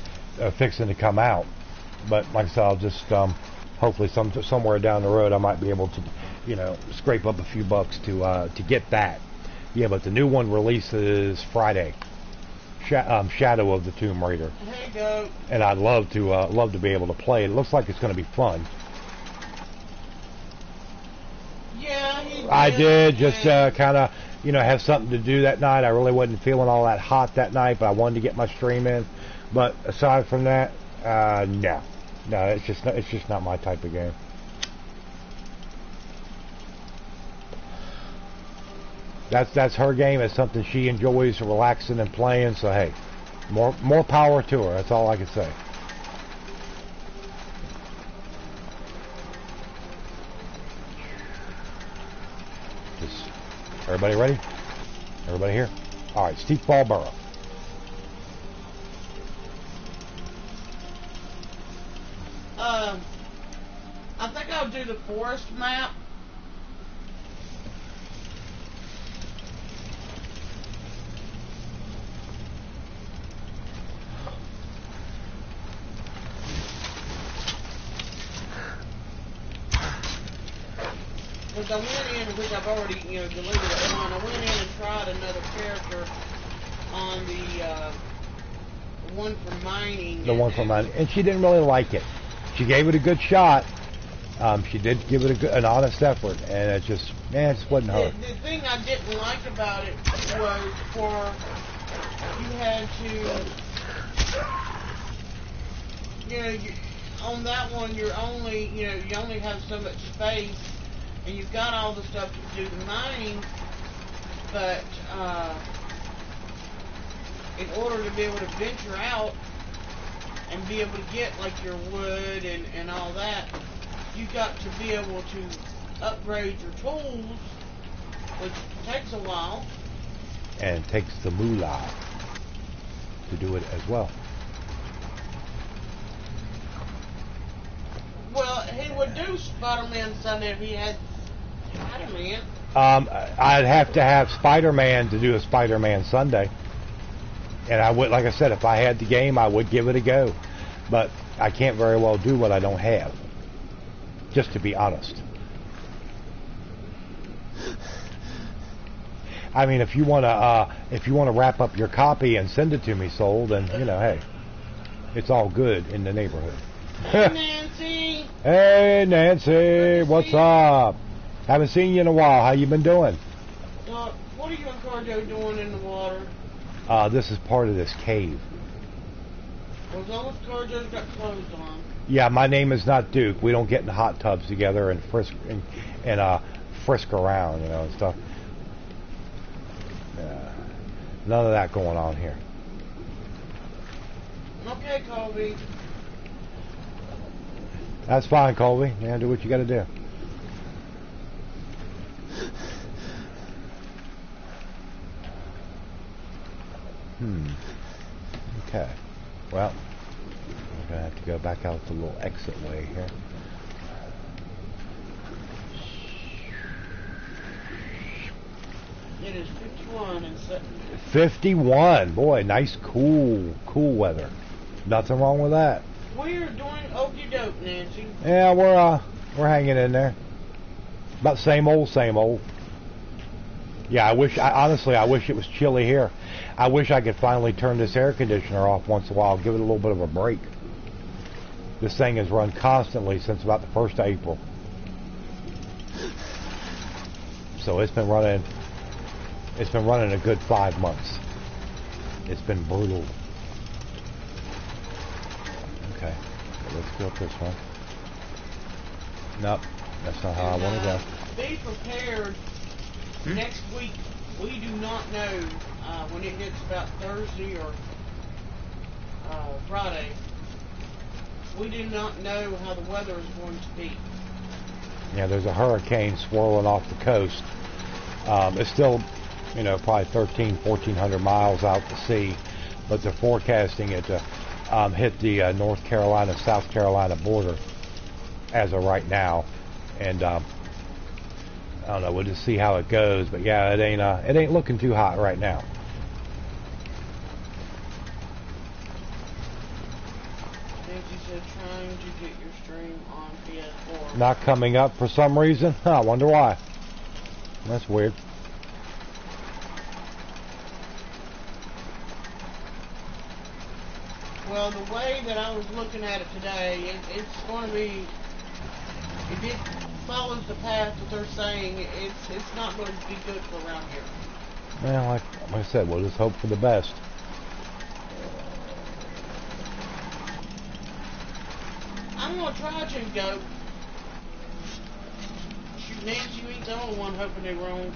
Speaker 1: fixing to come out. But like I said, I'll just hopefully somewhere down the road I might be able to, scrape up a few bucks to get that. Yeah, but the new one releases Friday. Shadow of the Tomb Raider.
Speaker 2: There you go.
Speaker 1: And I'd love to be able to play it. It looks like it's going to be fun.
Speaker 2: Yeah,
Speaker 1: I did just kind of. Have something to do that night. I really wasn't feeling all that hot that night, but I wanted to get my stream in. But aside from that, no, it's just not my type of game. That's her game. It's something she enjoys relaxing and playing. So hey, more power to her. That's all I can say. Everybody ready? Everybody here? All right, Steep Fallborough.
Speaker 2: I think I'll do the forest map. Because I went in, which I've already, deleted it on. I went in and tried another character on the one for mining.
Speaker 1: The one for mining, and she didn't really like it. She gave it a good shot. She did give it an honest effort, and it just wasn't her.
Speaker 2: The thing I didn't like about it was you had to, on that one you only have so much space. And you've got all the stuff to do the mining, but in order to be able to venture out and be able to get like your wood and all that, you've got to be able to upgrade your tools, which takes a while.
Speaker 1: And takes the moolah to do it as well.
Speaker 2: Well, he would do Spider-Man Sunday if he had Spider-Man.
Speaker 1: I'd have to have Spider-Man to do a Spider-Man Sunday. And I would, like I said, if I had the game, I would give it a go. But I can't very well do what I don't have. Just to be honest. I mean, if you want to wrap up your copy and send it to me, Soul, then hey, it's all good in the neighborhood.
Speaker 2: Hey, Nancy.
Speaker 1: Hey, Nancy. What's up? Haven't seen you in a while. How you been doing?
Speaker 2: What are you and Carjo doing in the water?
Speaker 1: This is part of this cave.
Speaker 2: Well, as long as Carjo's got clothes on.
Speaker 1: Yeah, my name is not Duke. We don't get in hot tubs together and frisk around, and stuff. None of that going on here.
Speaker 2: Okay, Colby.
Speaker 1: That's fine, Colby. Yeah, do what you got to do. Okay. Well, we're going to have to go back out the little exit way here.
Speaker 2: It is 51 and
Speaker 1: 51. Boy, nice, cool weather. Nothing wrong with that.
Speaker 2: We're doing okie doke, Nancy.
Speaker 1: Yeah, we're hanging in there. About same old, same old. Yeah, honestly, I wish it was chilly here. I wish I could finally turn this air conditioner off once in a while, give it a little bit of a break. This thing has run constantly since about the 1st of April. So it's been running a good 5 months. It's been brutal. Okay, let's go up this one. Nope, that's not how I want to go.
Speaker 2: Be prepared. Next week, we do not know when it hits about Thursday or Friday. We do not know how the weather is going to be.
Speaker 1: Yeah, there's a hurricane swirling off the coast. It's still, probably 1,400 miles out to sea, but they're forecasting it to hit the North Carolina, South Carolina border as of right now. And I don't know, we'll just see how it goes. But yeah, it ain't looking too hot right now.
Speaker 2: Nancy said trying to get your stream on PS4.
Speaker 1: Not coming up for some reason. I wonder why. That's weird.
Speaker 2: Well, the way that I was looking at it today, it's going to be, if it follows the path that they're saying, it's not going to be good for around here.
Speaker 1: Well, like I said, we'll just hope for the best.
Speaker 2: I'm going to try to go. Shoot, Nancy, you ain't the only one hoping they're wrong.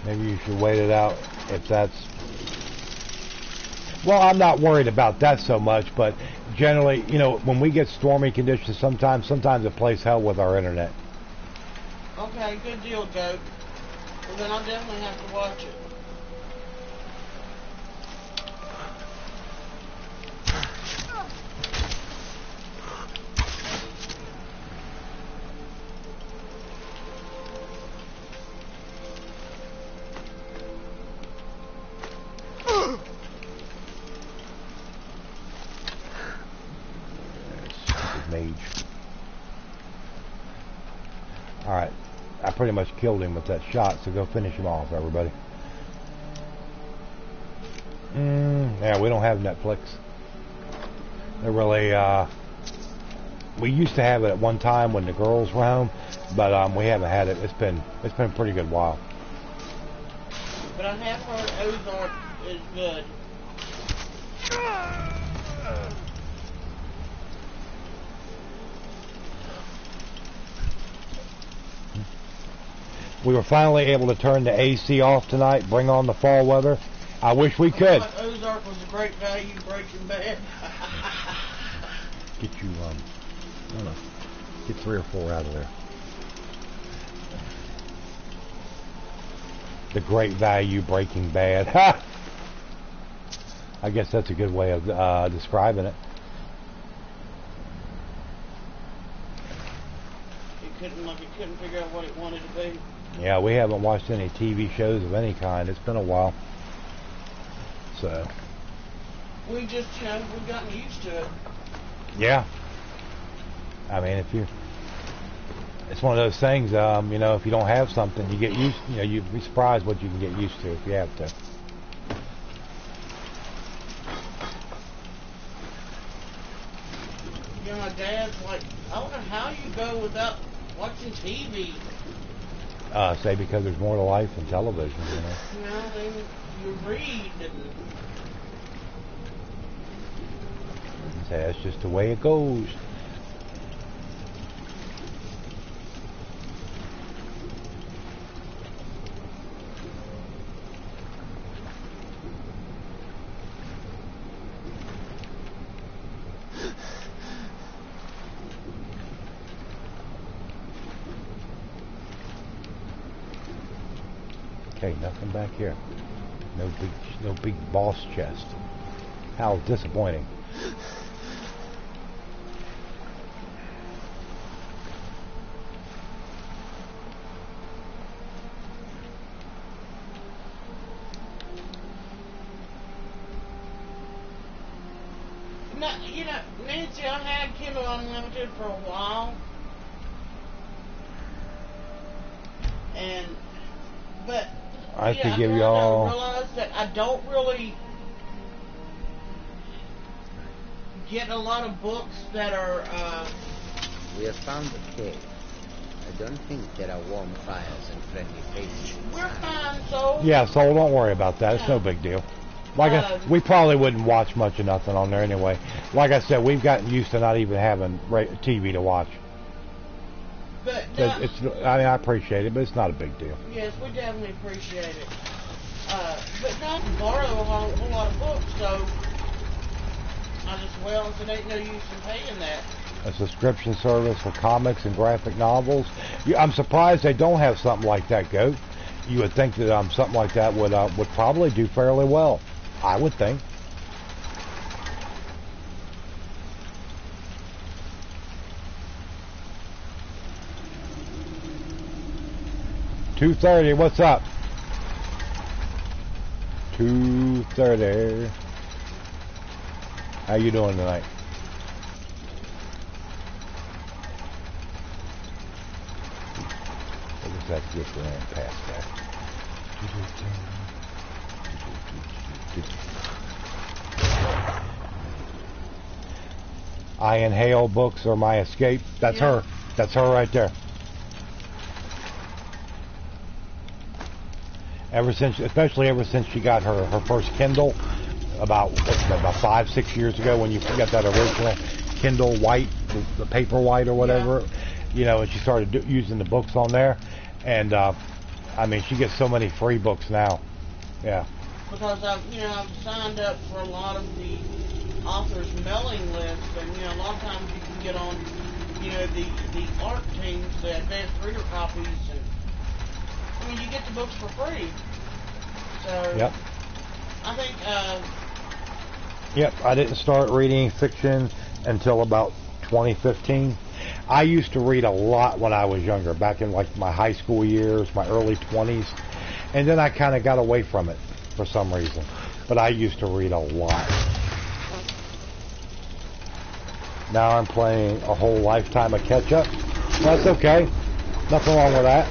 Speaker 1: Maybe you should wait it out if that's... Well, I'm not worried about that so much, but generally, when we get stormy conditions, sometimes it plays hell with our internet.
Speaker 2: Okay, good deal, Goat. Well, then I'll definitely have to watch it.
Speaker 1: Alright, I pretty much killed him with that shot, so go finish him off, everybody. Yeah, we don't have Netflix. They're really, we used to have it at one time when the girls were home, but we haven't had it. It's been a pretty good while.
Speaker 2: But I have heard Ozark is good.
Speaker 1: We were finally able to turn the AC off tonight, bring on the fall weather. I wish we could.
Speaker 2: I thought Ozark was a great value, Breaking Bad.
Speaker 1: Get you, I don't know, get 3 or 4 out of there. The great value, Breaking Bad. Ha! I guess that's a good way of describing it.
Speaker 2: It couldn't figure out what it wanted to be.
Speaker 1: Yeah, we haven't watched any TV shows of any kind. It's been a while. So.
Speaker 2: We just, we've gotten used to it.
Speaker 1: Yeah. I mean, it's one of those things, if you don't have something, you get used, you'd be surprised what you can get used to if you have to.
Speaker 2: My dad's like, I don't know how you go without watching TV.
Speaker 1: Say because there's more to life than television,
Speaker 2: Then you read and...
Speaker 1: Say that's just the way it goes. Okay, nothing back here. No big boss chest. How disappointing.
Speaker 2: No, you know, Nancy, I had Kindle Unlimited for a while. But
Speaker 1: I could give y'all.
Speaker 2: I realize that I don't really get a lot of books that are.
Speaker 12: We have found a cave. I don't think there are warm fires and friendly faces.
Speaker 2: We're fine, Soul.
Speaker 1: Yeah, Soul, don't worry about that. It's no big deal. We probably wouldn't watch much of nothing on there anyway. Like I said, we've gotten used to not even having TV to watch.
Speaker 2: But
Speaker 1: I mean, I appreciate it, but it's not a big deal.
Speaker 2: Yes, we definitely appreciate it. But not to borrow a whole lot of books, so I just it ain't no use in paying that.
Speaker 1: A subscription service for comics and graphic novels. I'm surprised they don't have something like that, Goat. You would think that something like that would probably do fairly well. I would think. $2.30. What's up? $2.30. How you doing tonight? I guess that's just ran past that. I Inhale books are my escape. That's her. That's her right there. Especially ever since she got her first Kindle, about 5-6 years ago, when you got that original Kindle white, the paper white or whatever, you know, and she started using the books on there, and I mean, she gets so many free books now. Yeah.
Speaker 2: Because I've signed up for a lot of the authors' mailing lists, and a lot of times you can get on, the art teams, the advanced reader copies, and I mean, you get the books for free. So,
Speaker 1: yep.
Speaker 2: I think,
Speaker 1: Yep, I didn't start reading fiction until about 2015. I used to read a lot when I was younger, back in like my high school years, my early 20s. And then I kind of got away from it for some reason. But I used to read a lot. Now I'm playing a whole lifetime of catch-up. That's okay. Nothing wrong with that.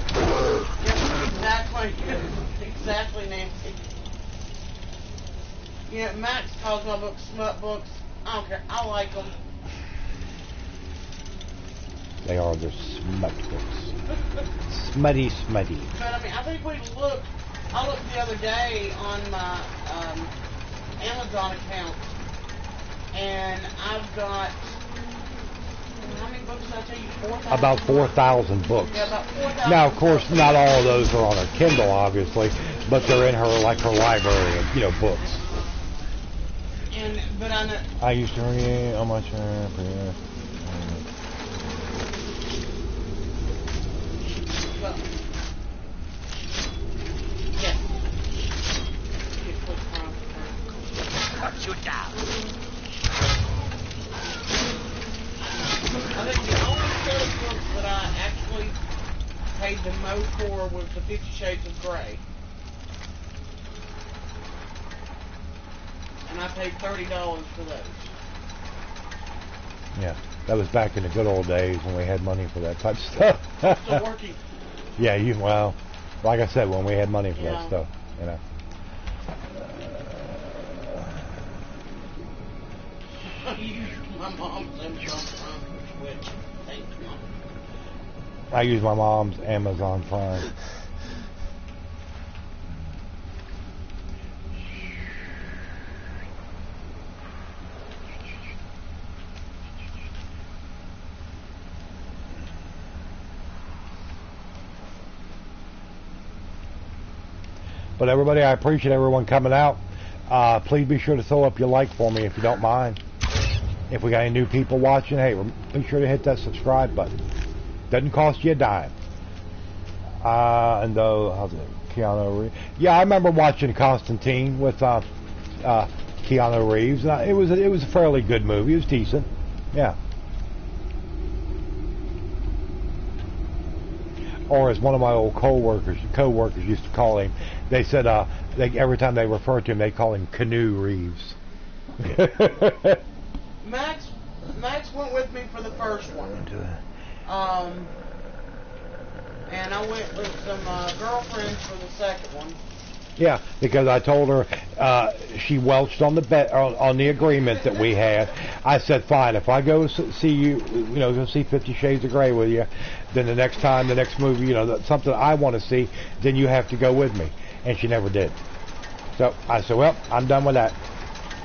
Speaker 2: Exactly, Nancy. Max calls my books smut books. I don't care. I like them.
Speaker 1: They are the smut books. Smutty.
Speaker 2: But I mean, I think I looked the other day on my Amazon account, and I've got, how many books did I tell you? 4,000?
Speaker 1: About 4,000 books.
Speaker 2: Yeah, about 4,000.
Speaker 1: Now, of course, not all of those are on her Kindle, obviously, but they're in her library of books.
Speaker 2: But I know.
Speaker 1: I used to read how much.
Speaker 2: Yes.
Speaker 3: Cut you down.
Speaker 2: I think the only set of books that I actually paid the most for was the 50 Shades of Grey. And I paid $30 for those.
Speaker 1: Yeah, that was back in the good old days when we had money for that type of stuff.
Speaker 2: I'm still working.
Speaker 1: Yeah, like I said, when we had money for that stuff,
Speaker 2: I used my mom's Amazon Prime, which, thanks, Mom.
Speaker 1: I use my mom's Amazon Prime. But everybody, I appreciate everyone coming out. Please be sure to throw up your like for me if you don't mind. If we got any new people watching, hey, be sure to hit that subscribe button. Doesn't cost you a dime. And though, Keanu Reeves. Yeah, I remember watching Constantine with Keanu Reeves. It was a fairly good movie. It was decent. Yeah. Or as one of my old co-workers used to call him, they said every time they refer to him, they call him Canoe Reeves.
Speaker 2: Max went with me for the first one. And I went with some girlfriends for the second one.
Speaker 1: Yeah, because I told her she welched on the agreement that we had. I said, fine, if I go see you, go see 50 Shades of Grey with you, then the next movie, something I want to see, then you have to go with me. And she never did. So I said, well, I'm done with that.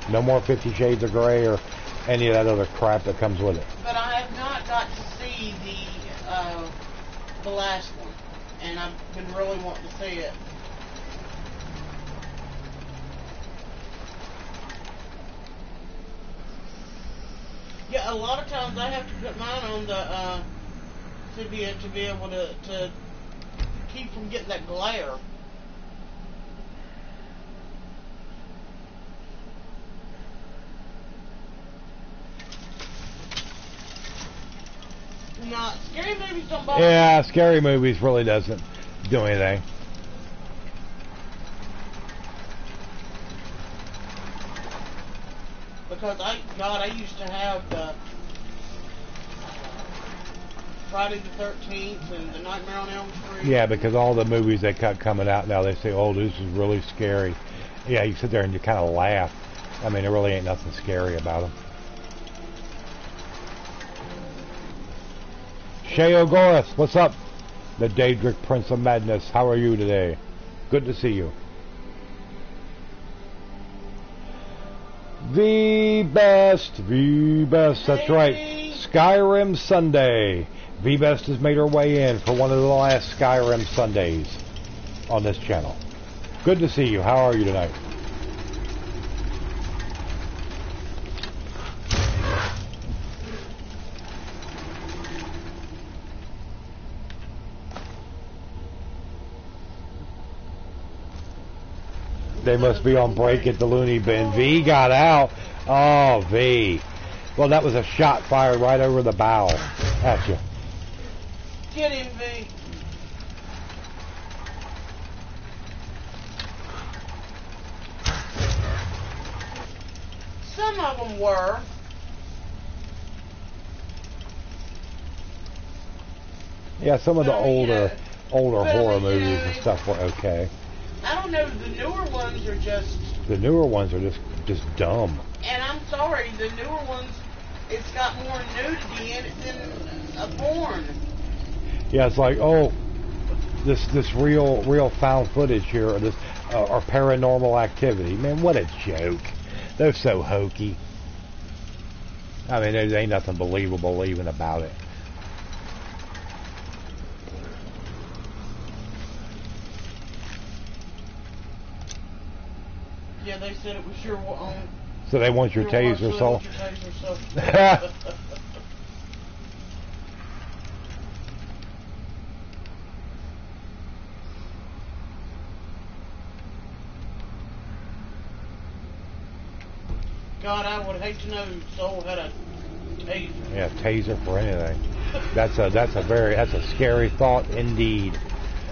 Speaker 1: No more 50 Shades of Grey or any of that other crap that comes with it.
Speaker 2: But I have not got to see the last one, and I've been really wanting to see it. Yeah, a lot of times I have to put mine on the to be able to keep from getting that glare. No, scary movies don't bother me.
Speaker 1: Yeah, scary movies really doesn't do anything.
Speaker 2: Because I used to have the Friday the 13th and the Nightmare on Elm Street.
Speaker 1: Yeah, because all the movies they cut coming out now, they say, oh, this is really scary. Yeah, you sit there and you kind of laugh. I mean, there really ain't nothing scary about them. Shay O'Gorath, what's up? The Daedric Prince of Madness, how are you today? Good to see you. The best, that's right. Skyrim Sunday. V-Best has made her way in for one of the last Skyrim Sundays on this channel. Good to see you. How are you tonight? They must be on break at the loony bin. V got out. Oh, V. Well, that was a shot fired right over the bow at you.
Speaker 2: Get him, V. Some of them were.
Speaker 1: Yeah, some of the older horror movies and stuff were okay.
Speaker 2: I don't know, the newer ones are just...
Speaker 1: The newer ones are just dumb.
Speaker 2: And I'm sorry, the newer ones, it's got more nudity in it than a porn.
Speaker 1: Yeah, it's like, oh, this real found footage here, or this or paranormal activity. Man, what a joke. They're so hokey. I mean, there ain't nothing believable even about it.
Speaker 2: Yeah, they said it was your own.
Speaker 1: So they want your taser, so.
Speaker 2: God, I would hate to know Soul had a taser.
Speaker 1: Yeah, taser for anything. That's a scary thought indeed.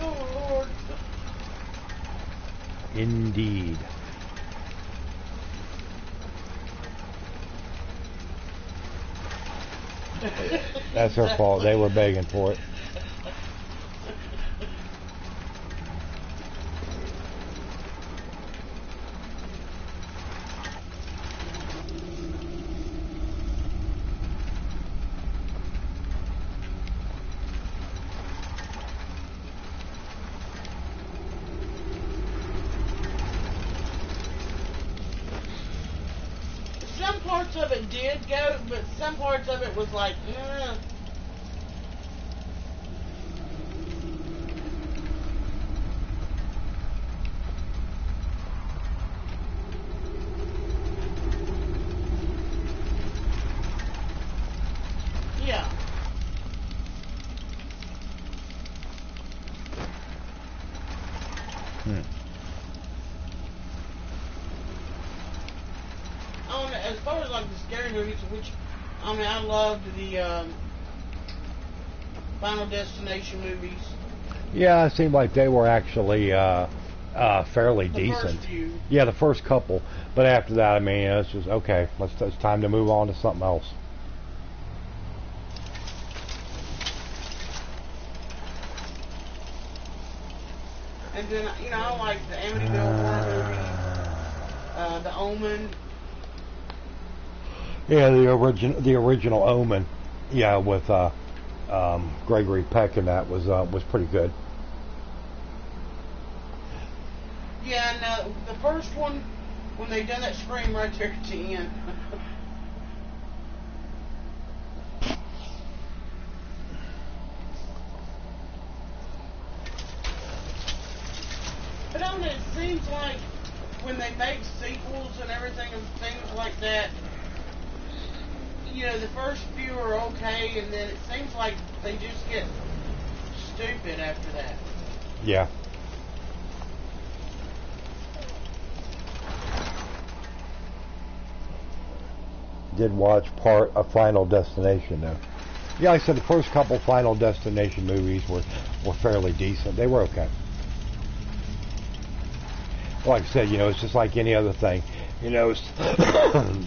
Speaker 2: Oh Lord.
Speaker 1: Indeed. That's her fault. They were begging for it.
Speaker 2: Some parts of it did go, but some parts of it was like, yeah. As far as like the scary movies, which I mean, I loved the Final Destination movies.
Speaker 1: Yeah, it seemed like they were actually fairly decent. Yeah, the first couple, but after that, I mean, it's just okay. It's time to move on to something else.
Speaker 2: And then, you know, I like the Amityville horror movies, The Omen.
Speaker 1: Yeah, the original Omen. Yeah, with Gregory Peck, and that was pretty good.
Speaker 2: Yeah, and the first one, when they done that scream right there at the end. But I don't know, it seems like when they make sequels and everything and things like that, you know, the first few are okay, and then it seems like they just get stupid after that.
Speaker 1: Yeah. Did watch part of Final Destination though. Yeah, like I said, the first couple Final Destination movies were fairly decent. They were okay. Like I said, you know, it's just like any other thing. You know,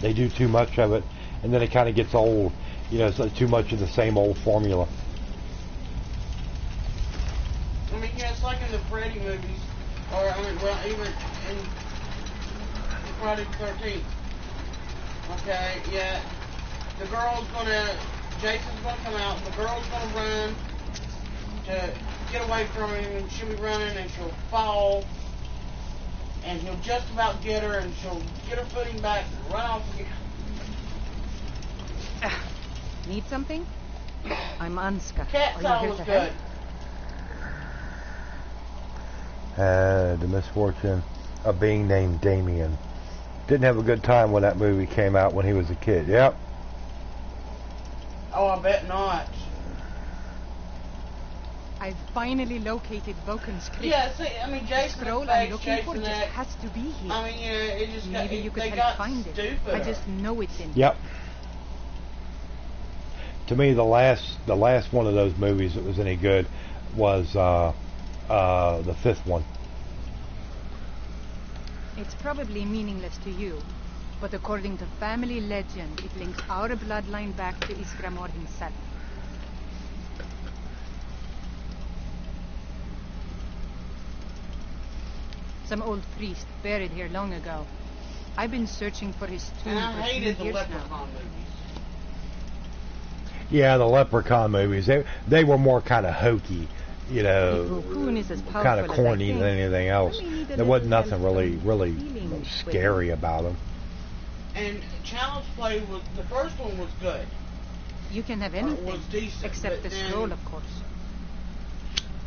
Speaker 1: they do too much of it, and then it kind of gets old. You know, it's like too much of the same old formula.
Speaker 2: I mean, yeah, it's like in the Freddy movies, or I mean, well, even in Friday the 13th. Okay, yeah, Jason's gonna come out, and the girl's gonna run to get away from him, and she'll be running, and she'll fall, and he'll just about get her, and she'll get her footing back and run off again.
Speaker 7: Need something? I'm Anska.
Speaker 2: Cat's always good.
Speaker 1: Had the misfortune of being named Damien. Didn't have a good time when that movie came out when he was a kid. Yep.
Speaker 2: Oh, I bet not.
Speaker 7: I've finally located Vulcan's crypt.
Speaker 2: Yeah, see, I mean, Jason
Speaker 7: scroll I'm looking for just has to be here.
Speaker 2: I mean, yeah, it just
Speaker 7: Maybe you could
Speaker 2: they
Speaker 7: help
Speaker 2: got
Speaker 7: find
Speaker 2: stupid.
Speaker 7: it. I just know it's in.
Speaker 1: Yep. To me, the last one of those movies that was any good was the fifth one.
Speaker 7: It's probably meaningless to you, but according to family legend, it links our bloodline back to Iskramor himself. Some old priest buried here long ago. I've been searching for his tomb
Speaker 2: and I
Speaker 7: for
Speaker 2: hated
Speaker 7: 2
Speaker 2: the
Speaker 7: years
Speaker 2: Leprechaun
Speaker 7: now.
Speaker 2: movies.
Speaker 1: Yeah, the Leprechaun movies. They were more kind of hokey, you know, kind of corny than anything else. There wasn't nothing really scary about them.
Speaker 2: And Child's Play was the first one was good.
Speaker 7: You can have anything
Speaker 2: was decent,
Speaker 7: except the
Speaker 2: then,
Speaker 7: scroll, of course.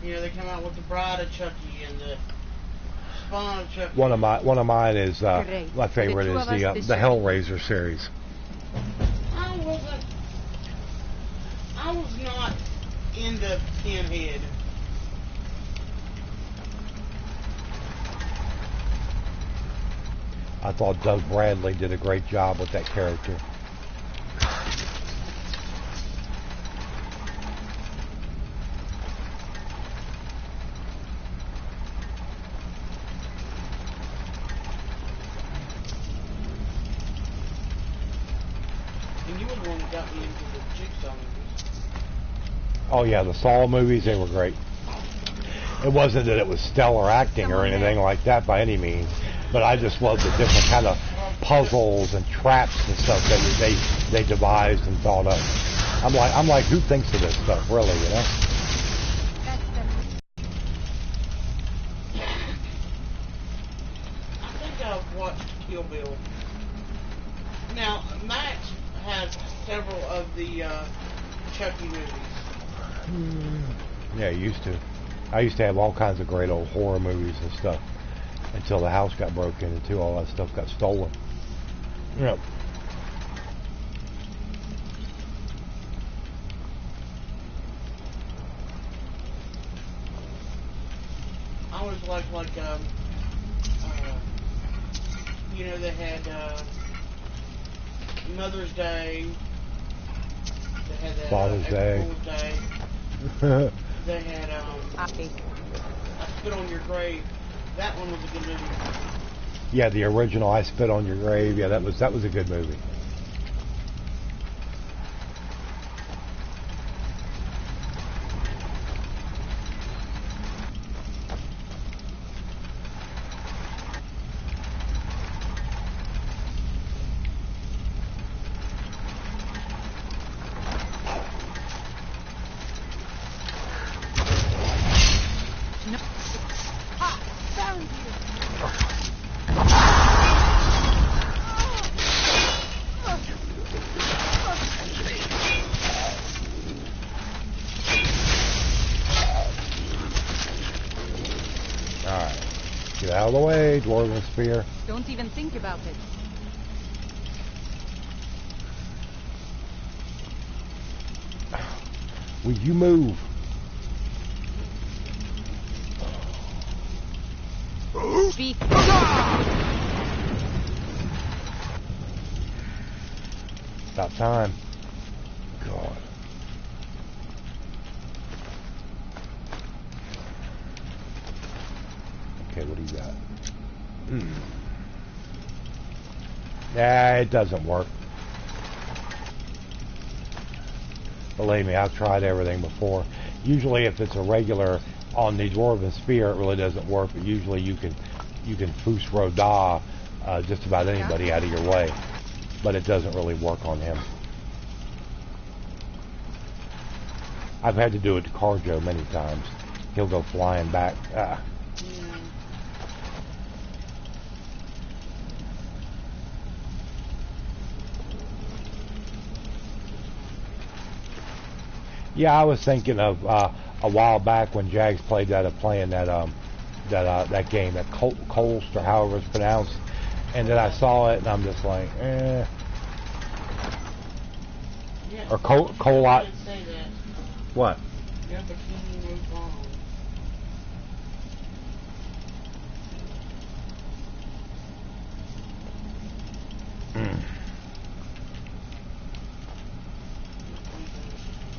Speaker 2: You know, they come out with the Bride of Chucky and the Spawn of Chucky.
Speaker 1: One of mine is my favorite is the Hellraiser series.
Speaker 2: I was not into Pinhead.
Speaker 1: I thought Doug Bradley did a great job with that character.
Speaker 2: And you were the one that got me into the Jigsaw movies.
Speaker 1: Oh yeah, the Saw movies, they were great. It wasn't that it was stellar acting or anything like that by any means, but I just loved the different kind of puzzles and traps and stuff that they devised and thought of. I'm like, who thinks of this stuff, really, you know?
Speaker 2: I think I've watched Kill Bill. Now, Max has several of the Chucky movies.
Speaker 1: Yeah, I used to have all kinds of great old horror movies and stuff until the house got broken into. All that stuff got stolen. Yep.
Speaker 2: I always liked you know, they had Mother's Day. They had
Speaker 1: Father's Day.
Speaker 2: They had I Spit on Your Grave. That one was a good movie.
Speaker 1: Yeah, the original I Spit on Your Grave. Yeah, that was a good movie. Out of the way, Dwarven Spear.
Speaker 7: Don't even think about it.
Speaker 1: Will you move?
Speaker 7: Speak.
Speaker 1: About time. God. Okay, what do you got? Nah, it doesn't work. Believe me, I've tried everything before. Usually if it's a regular on the Dwarven Spear, it really doesn't work, but usually you can Fus Roda just about anybody out of your way. But it doesn't really work on him. I've had to do it to Carjo many times. He'll go flying back. Yeah, I was thinking of a while back when Jags played playing that game, that Colst or however it's pronounced, and then I saw it and I'm just like, eh.
Speaker 2: Yeah,
Speaker 1: or Colot. What?
Speaker 2: Yeah, but he moved on.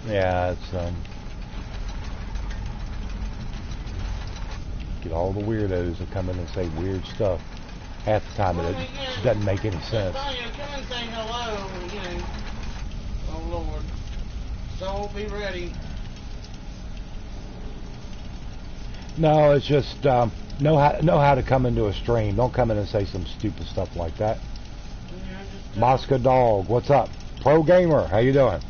Speaker 1: Yeah, it's get all the weirdos that come in and say weird stuff. Half the time it doesn't make any sense.
Speaker 2: Come and say hello, you know. Oh Lord. So be ready.
Speaker 1: No, it's just know how to come into a stream. Don't come in and say some stupid stuff like that.
Speaker 2: Yeah,
Speaker 1: Mosca Dog, what's up? Pro Gamer, how you doing?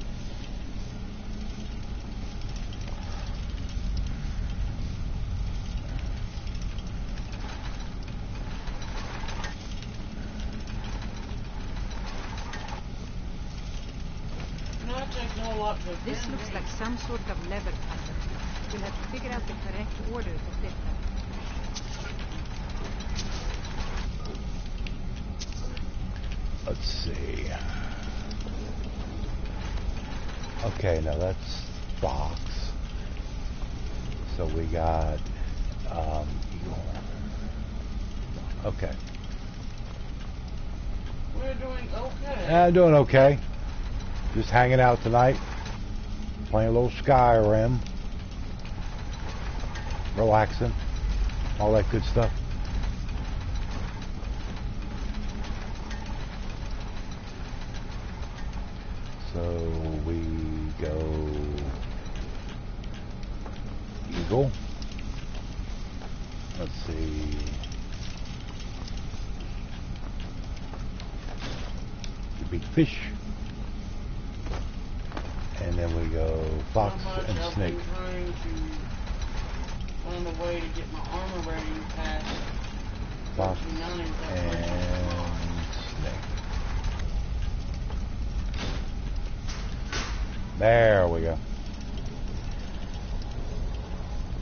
Speaker 7: This looks like some sort of lever puzzle. We'll have to figure out the correct order to fit them.
Speaker 1: Let's see. Okay, now that's Fox. So we got Eagle. Okay.
Speaker 2: We're doing okay.
Speaker 1: I'm doing okay. Just hanging out tonight. Playing a little Skyrim. Relaxing. All that good stuff. So we go Eagle. Let's see. The big fish. And then we go Fox and Snake.
Speaker 2: I've been trying to find a way to get my armor rating past
Speaker 1: Fox
Speaker 2: 49
Speaker 1: and Snake. There we go.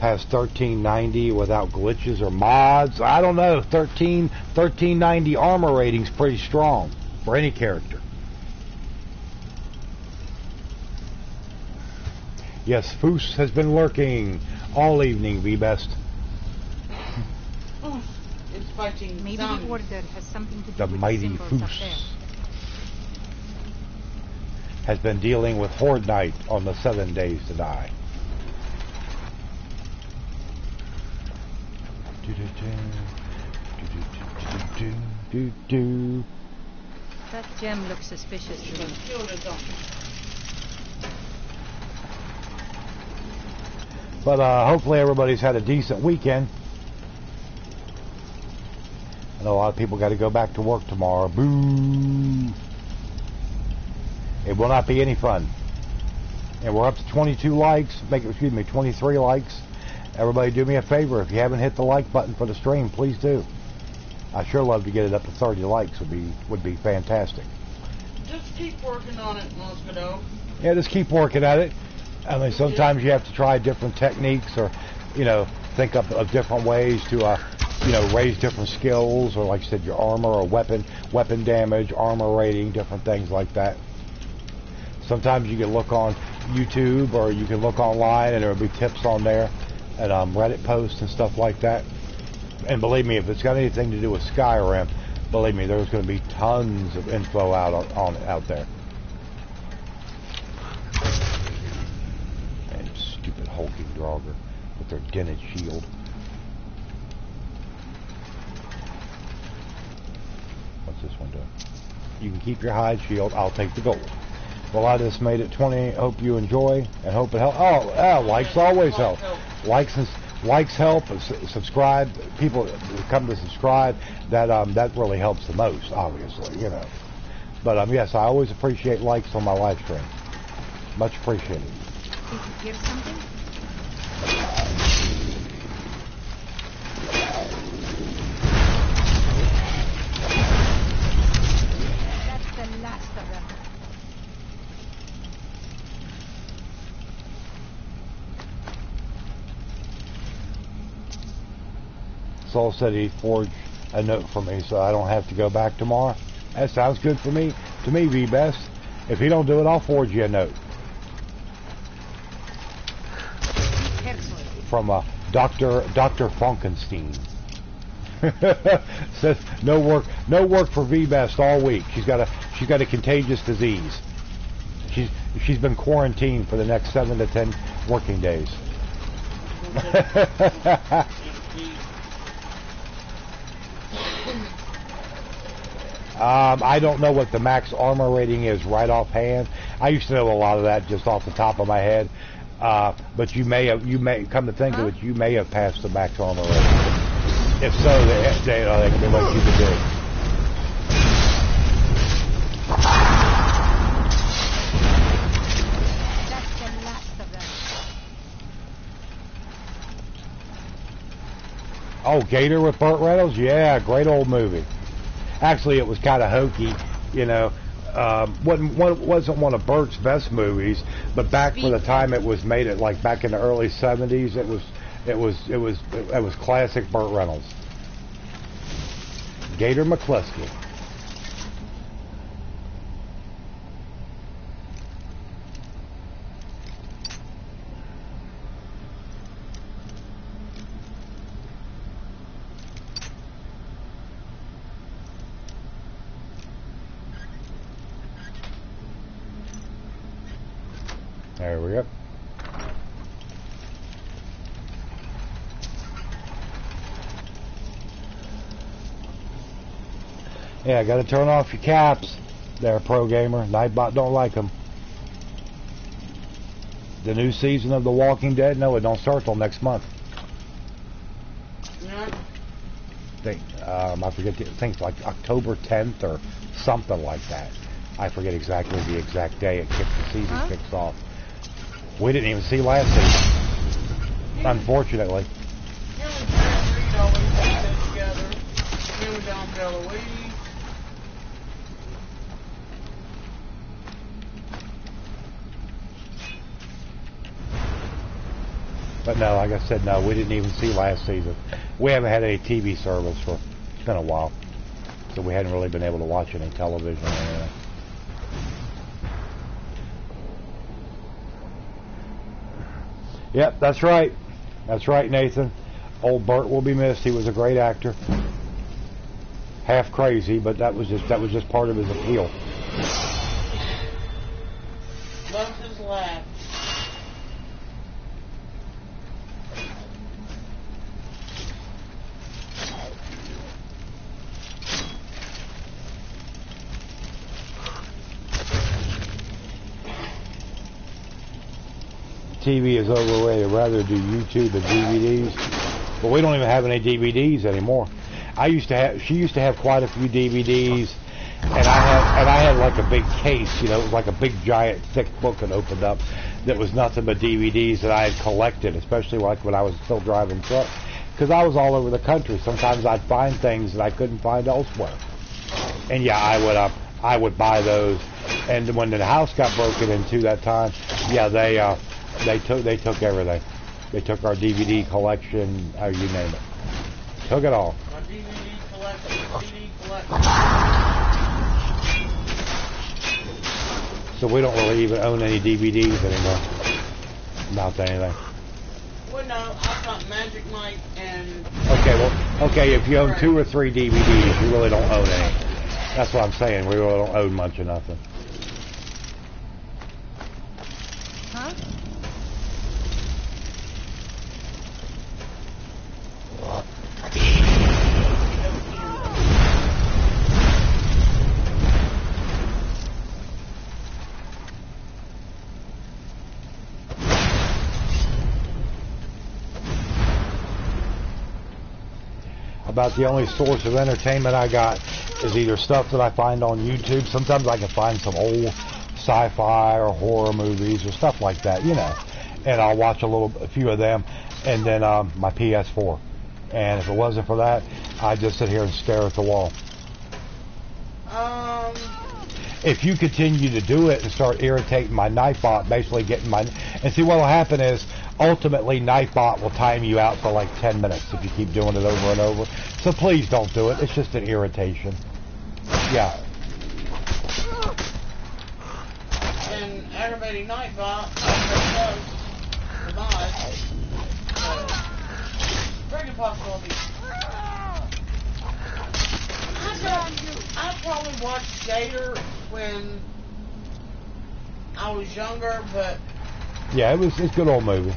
Speaker 1: Past 1390 without glitches or mods. I don't know. 1390 armor rating's pretty strong for any character. Yes, Foos has been lurking all evening, be best.
Speaker 2: It's fighting
Speaker 7: Maybe
Speaker 2: zombies.
Speaker 7: the Order has something to do
Speaker 1: The
Speaker 7: with
Speaker 1: mighty
Speaker 7: the symbols up there.
Speaker 1: Foos has been dealing with Horde Night on the 7 days to die.
Speaker 7: That gem looks suspicious to me.
Speaker 1: But hopefully everybody's had a decent weekend. I know a lot of people got to go back to work tomorrow. Boo! It will not be any fun. And we're up to 22 likes. 23 likes. Everybody do me a favor. If you haven't hit the like button for the stream, please do. I sure love to get it up to 30 likes. Would be fantastic.
Speaker 2: Just keep working on it, Moscato.
Speaker 1: Yeah, just keep working at it. I mean, sometimes you have to try different techniques, or think up of different ways to raise different skills, or like I said, your armor or weapon damage, armor rating, different things like that. Sometimes you can look on YouTube or you can look online and there will be tips on there and Reddit posts and stuff like that. And believe me, if it's got anything to do with Skyrim, believe me, there's going to be tons of info out there. And stupid hulking Draugr with their dented shield. What's this one doing? You can keep your hide shield. I'll take the gold. Well, I just made it 20. Hope you enjoy and hope it helps. Oh, likes always help. Likes help. Subscribe. People who come to subscribe, that really helps the most, obviously, But yes, I always appreciate likes on my live stream. Much appreciated.
Speaker 7: Did you hear something? That's the last of them.
Speaker 1: Saul said he'd forge a note for me so I don't have to go back tomorrow. That sounds good for me. To me, be best. If you don't do it, I'll forge you a note. From Dr. Frankenstein. Says no work for V-Best all week. She's got a contagious disease. She's been quarantined for the next 7 to 10 working days. I don't know what the max armor rating is right offhand. I used to know a lot of that just off the top of my head. But you may come to think of it, you may have passed the max armor rating. If so, they can be what you can do.
Speaker 7: That's the last of them.
Speaker 1: Oh, Gator with Burt Reynolds? Yeah, great old movie. Actually, it was kind of hokey, wasn't one of Burt's best movies, but back for the time it was made, back in the early 70s, it was classic Burt Reynolds. Gator McCluskey. There we go. Yeah, got to turn off your caps there, Pro Gamer. Nightbot don't like them. The new season of The Walking Dead? No, it don't start till next month.
Speaker 2: No.
Speaker 1: I forget. I think it's like October 10th or something like that. I forget exactly the exact day the season kicks off. We didn't even see last season, unfortunately.
Speaker 2: Him and Jack Reed always did together. Him and Don DeLuise.
Speaker 1: But no, like I said, no, we didn't even see last season. We haven't had any TV service for, it's been a while. So we hadn't really been able to watch any television or anything. Yep, that's right. That's right, Nathan. Old Bert will be missed. He was a great actor. Half crazy, but that was just part of his appeal.
Speaker 2: Loves his laugh.
Speaker 1: TV is overrated. I'd rather do YouTube and DVDs. But we don't even have any DVDs anymore. She used to have quite a few DVDs, and I had like a big case, you know, it was like a big giant thick book that opened up that was nothing but DVDs that I had collected, especially like when I was still driving truck, because I was all over the country. Sometimes I'd find things that I couldn't find elsewhere, and yeah, I would buy those. And when the house got broken into that time, yeah, they took everything. They took our DVD collection, you name it. Took it all.
Speaker 2: My DVD collection.
Speaker 1: So we don't really even own any DVDs anymore. Not anything.
Speaker 2: Well, no, I've got Magic Mike and...
Speaker 1: Okay, if you own 2 or 3 DVDs, you really don't own any. That's what I'm saying. We really don't own much of nothing.
Speaker 7: Huh?
Speaker 1: About the only source of entertainment I got is either stuff that I find on YouTube. Sometimes I can find some old sci-fi or horror movies or stuff like that, you know, and I'll watch a few of them, and then my PS4. And if it wasn't for that, I'd just sit here and stare at the wall. If you continue to do it and start irritating my Nightbot, basically getting my... And see, what will happen is, ultimately, Nightbot will time you out for like 10 minutes if you keep doing it over and over. So please don't do it. It's just an irritation. Yeah.
Speaker 2: And aggravating Nightbot, I the mod. Very good possibility. I probably watched Gator when I was younger, but...
Speaker 1: Yeah, it's a good old movie.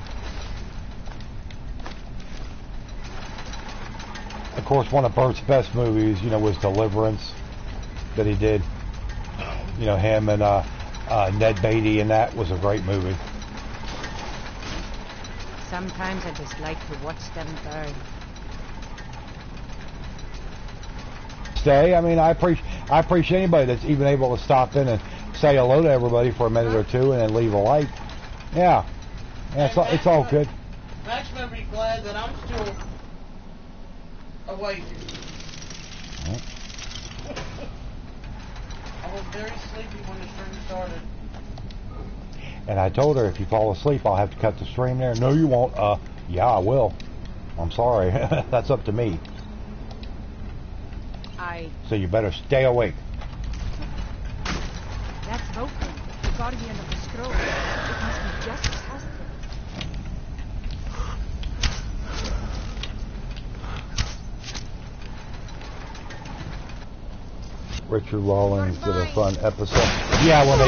Speaker 1: Of course, one of Bert's best movies, you know, was Deliverance that he did. You know, him and Ned Beatty, and that was a great movie.
Speaker 7: Sometimes I just like to watch them burn.
Speaker 1: Stay. I mean, I appreciate anybody that's even able to stop in and say hello to everybody for a minute or two and then leave a like. Yeah, it's all good.
Speaker 2: Max may be glad that I'm still awake. I was very sleepy when the stream started.
Speaker 1: And I told her, if you fall asleep, I'll have to cut the stream there. No, you won't. Yeah, I will. I'm sorry. That's up to me. So you better stay awake.
Speaker 7: That's Vulcan, the guardian of the scroll. It must be just as hostile.
Speaker 1: Richard Rawlings did a fun episode. Yeah, when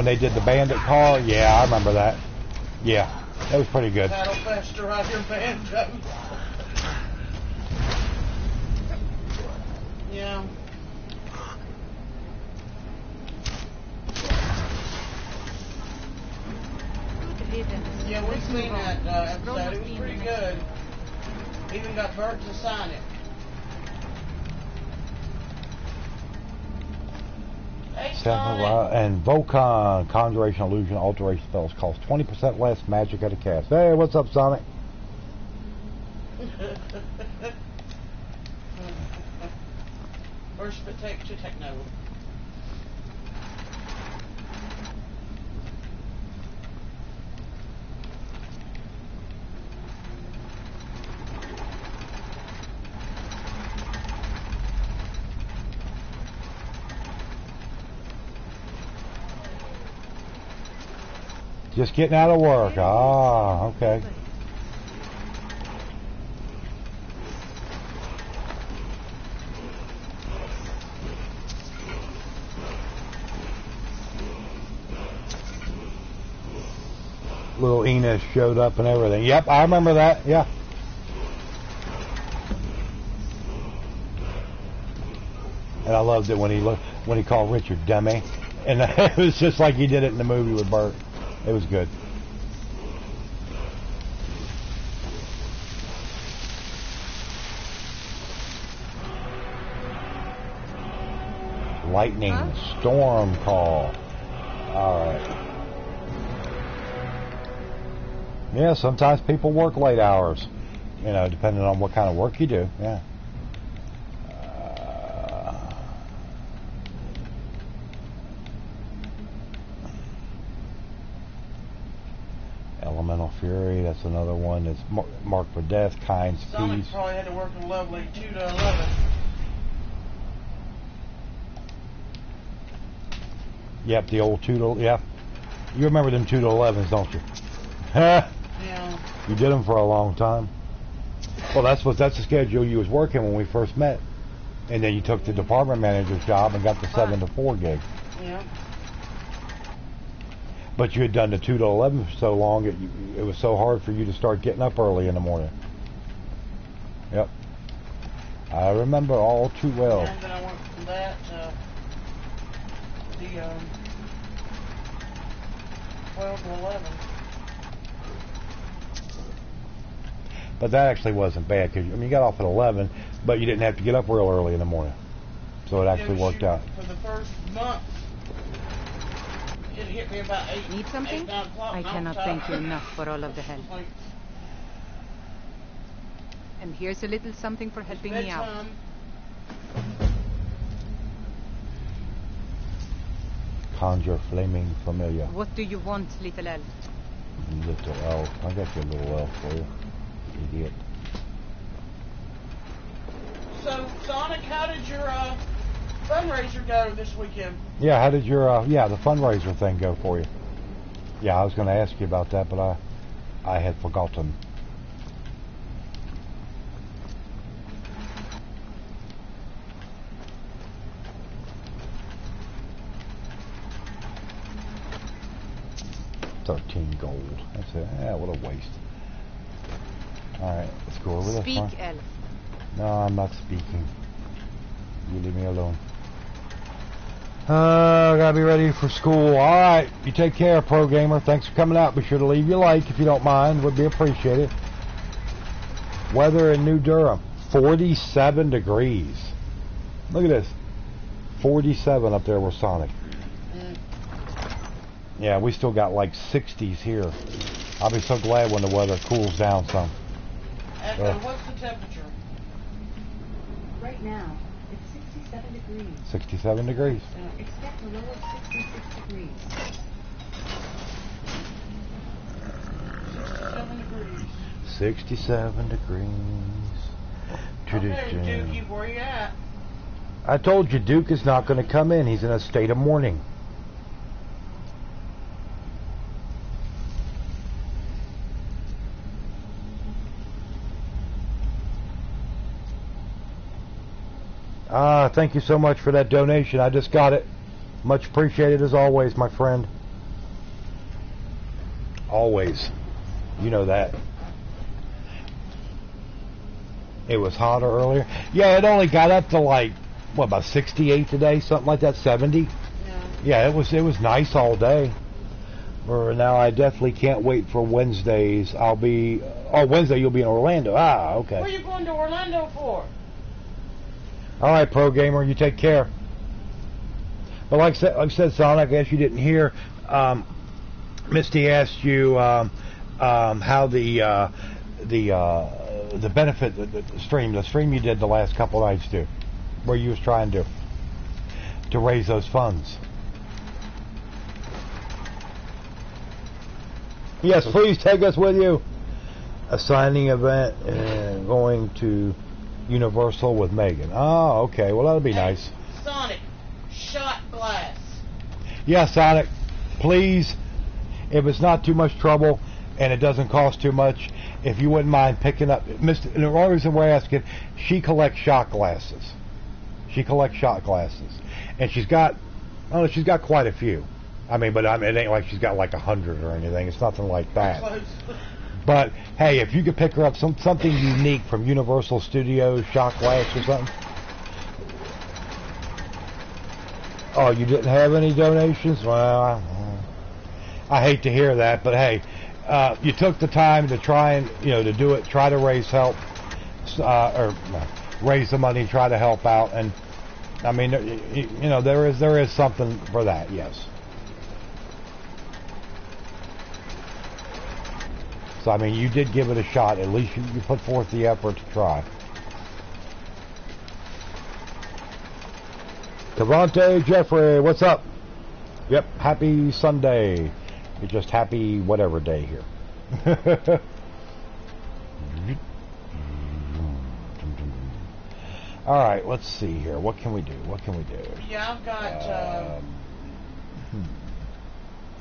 Speaker 1: they did the bandit car. Yeah, I remember that. Yeah, that was pretty good.
Speaker 2: Battle faster ride your banjo. Yeah. Yeah, we've seen that episode. It was pretty good. Even got Bert to sign it.
Speaker 1: And Vulcan, Conjuration, Illusion, Alteration spells cost 20% less magic at a cast. Hey, what's up, Sonic?
Speaker 2: First to techno.
Speaker 1: Just getting out of work. Ah, okay. Little Enos showed up and everything. Yep, I remember that. Yeah. And I loved it when he called Richard dummy, and it was just like he did it in the movie with Bert. It was good. Lightning storm call. All right. Yeah, sometimes people work late hours, you know, depending on what kind of work you do. Yeah. Elemental Fury, that's another one that's marked for death, kind speed.
Speaker 2: Sonic probably had to work a lovely 2 to 11.
Speaker 1: Yep, the old 2 to, yeah. You remember them 2 to 11s, don't you?
Speaker 2: Yeah.
Speaker 1: You did them for a long time. Well, that's the schedule you was working when we first met. And then you took the department manager's job and got the 7 to 4 gig.
Speaker 2: Yeah.
Speaker 1: But you had done the 2 to 11 for so long, it was so hard for you to start getting up early in the morning. Yep. I remember all too well.
Speaker 2: And then I went from that to the 12 to 11.
Speaker 1: But that actually wasn't bad, because I mean, you got off at 11, but you didn't have to get up real early in the morning. So it actually worked out.
Speaker 2: For the first month, it hit me about 8.
Speaker 7: Need something?
Speaker 2: 8, 9 o'clock.
Speaker 7: I cannot thank you enough for all of the help. And here's a little something for helping me out.
Speaker 1: Conjure flaming familiar.
Speaker 7: What do you want, little elf?
Speaker 1: Little elf. I got your little elf for you, idiot.
Speaker 2: So, Sonic, how did your fundraiser go this weekend?
Speaker 1: Yeah, how did your the fundraiser thing go for you? Yeah, I was going to ask you about that, but I had forgotten. $13 gold. That's it. Yeah, what a waste. Alright, let's go over this one.
Speaker 7: Speak, elf.
Speaker 1: No, I'm not speaking. You leave me alone. I gotta be ready for school. Alright, you take care, Pro Gamer. Thanks for coming out. Be sure to leave your like if you don't mind. Would be appreciated. Weather in New Durham, 47 degrees. Look at this. 47 up there with Sonic. Yeah, we still got like 60s here. I'll be so glad when the weather cools down some.
Speaker 2: And what's the temperature?
Speaker 13: Right now, it's 67 degrees.
Speaker 1: 67 degrees.
Speaker 13: Expect a low of 66 degrees.
Speaker 1: 67 degrees.
Speaker 2: Okay, Dookie, where you at?
Speaker 1: I told you Duke is not going to come in. He's in a state of mourning. Thank you so much for that donation. I just got it. Much appreciated as always, my friend. Always. You know that. It was hotter earlier. Yeah, it only got up to like, what, about 68 today? Something like that, 70? Yeah, it was nice all day. Now I definitely can't wait for Wednesdays. Wednesday you'll be in Orlando. Okay.
Speaker 2: What are you going to Orlando for?
Speaker 1: All right, Pro Gamer, you take care. But like I said, Sonic, I guess you didn't hear. Misty asked you how the benefit, the stream you did the last couple nights do, where you was trying to raise those funds. Yes, please take us with you. A signing event going to Universal with Megan. Oh, okay. Well, that'll be nice.
Speaker 2: Sonic, shot glass.
Speaker 1: Yeah, Sonic, please, if it's not too much trouble and it doesn't cost too much, if you wouldn't mind picking up, and the only reason we're asking, she collects shot glasses. And she's got quite a few. I mean, but it ain't like she's got like 100 or anything. It's nothing like that. But hey, if you could pick her up something unique from Universal Studios, Shock Glass or something. Oh, you didn't have any donations? Well, I hate to hear that, but hey, you took the time to try and to do it, try to raise help, or raise the money, try to help out, and I mean, there is something for that, yes. So I mean, you did give it a shot. At least you put forth the effort to try. Cavante Jeffrey, what's up? Yep, happy Sunday. It's just happy whatever day here. All right, let's see here. What can we do?
Speaker 2: Yeah, I've got.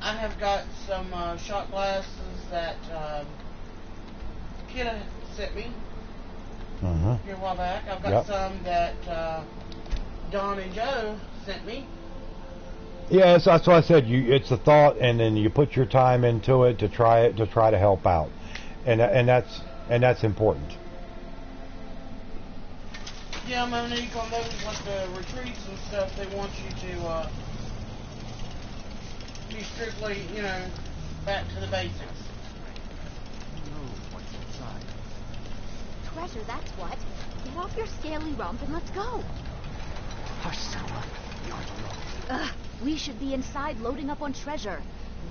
Speaker 2: I have got some shot glasses that Kidda sent me here a while back. I've got some that Don and Joe sent me.
Speaker 1: Yeah, that's what I said. It's a thought, and then you put your time into it to try to help out, and that's important.
Speaker 2: Yeah, Monique, on those like the retreats and stuff, they want you to be strictly, back to the basics.
Speaker 5: What's inside?
Speaker 14: Treasure, that's what. Get off your scaly rump and let's go.
Speaker 5: Hush, Selma. We aren't alone.
Speaker 14: Ugh, we should be inside loading up on treasure.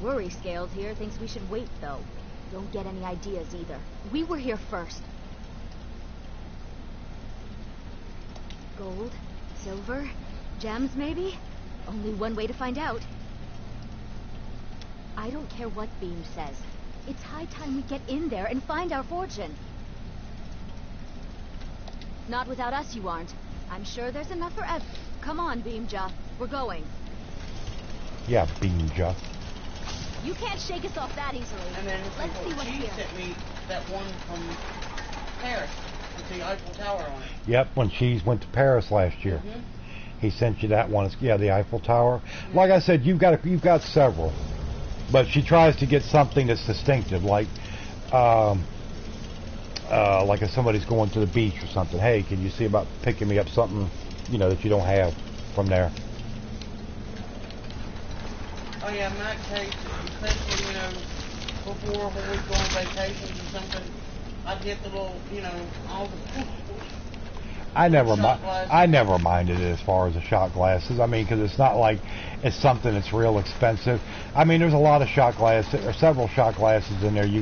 Speaker 14: Worry Scales here thinks we should wait, though. Don't get any ideas either. We were here first. Gold? Silver? Gems, maybe? Only one way to find out. I don't care what Beam says. It's high time we get in there and find our fortune. Not without us, you aren't. I'm sure there's enough for Come on, Beamja. We're going.
Speaker 1: Yeah, Beamja.
Speaker 14: You can't shake us off that easily.
Speaker 2: And then
Speaker 14: let's see what's
Speaker 2: she
Speaker 14: here.
Speaker 2: sent me that one from Paris with the Eiffel Tower on it.
Speaker 1: Yep, when Cheese went to Paris last year. He sent you that one. Yeah, the Eiffel Tower. Like I said, you've got several. But she tries to get something that's distinctive, like if somebody's going to the beach or something. Hey, can you see about picking me up something, that you don't have from there?
Speaker 2: Oh yeah, in that case, especially, before when we go on vacations or something, I'd get the little, all the
Speaker 1: I never minded it as far as the shot glasses. I mean, because it's not like it's something that's real expensive. I mean, there's a lot of shot glasses, or several shot glasses in there. You